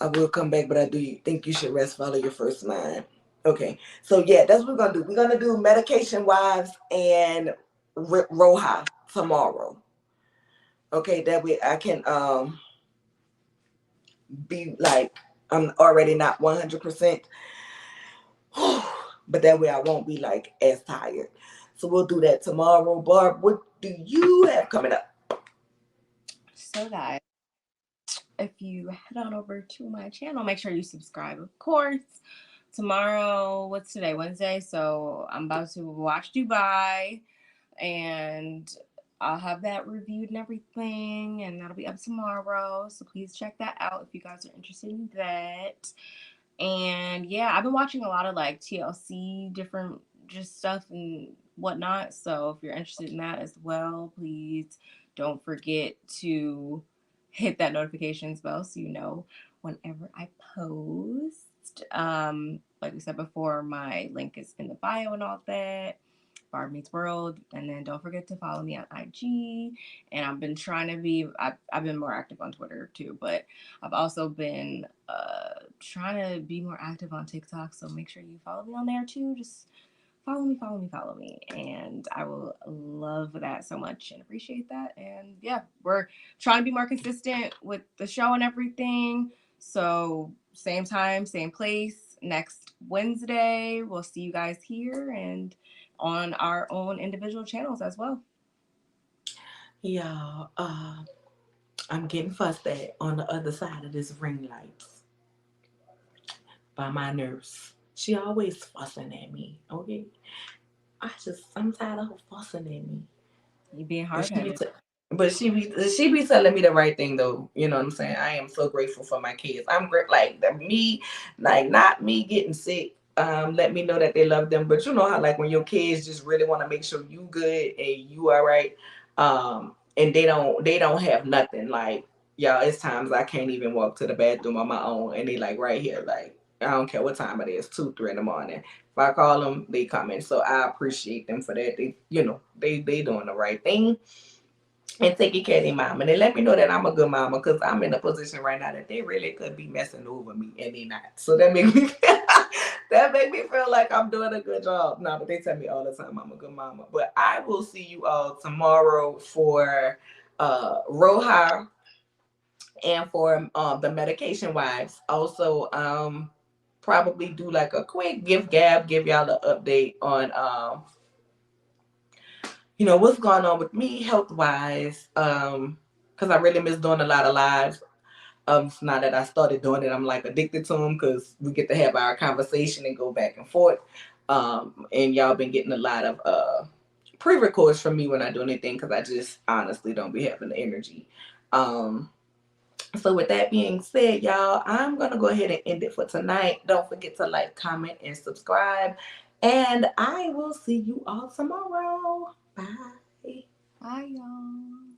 S1: I will come back, but I do think you should rest, follow your first mind. Okay. So yeah, that's what we're gonna do. We're gonna do medication wives and Roja tomorrow. Okay, that way I can be like I'm already not 100%, but that way I won't be like as tired. So we'll do that tomorrow. Barb, what do you have coming up?
S2: So guys, if you head on over to my channel, make sure you subscribe, of course. Tomorrow, what's today? Wednesday. So I'm about to watch Dubai, and I'll have that reviewed and everything, and that'll be up tomorrow. So please check that out if you guys are interested in that. And yeah, I've been watching a lot of like TLC, different just stuff and whatnot. So if you're interested in that as well, please don't forget to hit that notifications bell so you know whenever I post. Like we said before, my link is in the bio and all that. Barb Meets World. And then don't forget to follow me on IG. And I've been trying to be, I've been more active on Twitter too, but I've also been trying to be more active on TikTok. So make sure you follow me on there too. Just follow me, follow me, follow me. And I will love that so much and appreciate that. And yeah, we're trying to be more consistent with the show and everything. So same time, same place next Wednesday. We'll see you guys here and on our own individual channels as well.
S1: Yeah, I'm getting fussed at on the other side of this ring light by my nurse. She always fussing at me. Okay, I'm tired of her fussing at me.
S2: You being
S1: But
S2: hard
S1: she be
S2: headed.
S1: t- but she be telling me the right thing though. You know what I'm saying? I am so grateful for my kids. I'm great like me, like not me getting sick. Let me know that they love them. But you know how like when your kids just really want to make sure you good and you all right. And they don't have nothing. Like y'all, it's times I can't even walk to the bathroom on my own and they like right here, like I don't care what time it is, 2, 3 in the morning. If I call them, they come in. So I appreciate them for that. They doing the right thing and taking care of their mom. And they let me know that I'm a good mama because I'm in a position right now that they really could be messing over me and they not. So that make me that make me feel like I'm doing a good job. No, but they tell me all the time I'm a good mama. But I will see you all tomorrow for Roha and for the medication wives. Also, probably do like a quick gift gab, give y'all an update on what's going on with me health wise. Because I really miss doing a lot of lives. Now that I started doing it, I'm like addicted to them because we get to have our conversation and go back and forth. And y'all been getting a lot of pre-records from me when I do anything because I just honestly don't be having the energy. So with that being said, y'all, I'm gonna go ahead and end it for tonight. Don't forget to like, comment, and subscribe. And I will see you all tomorrow. Bye.
S2: Bye, y'all.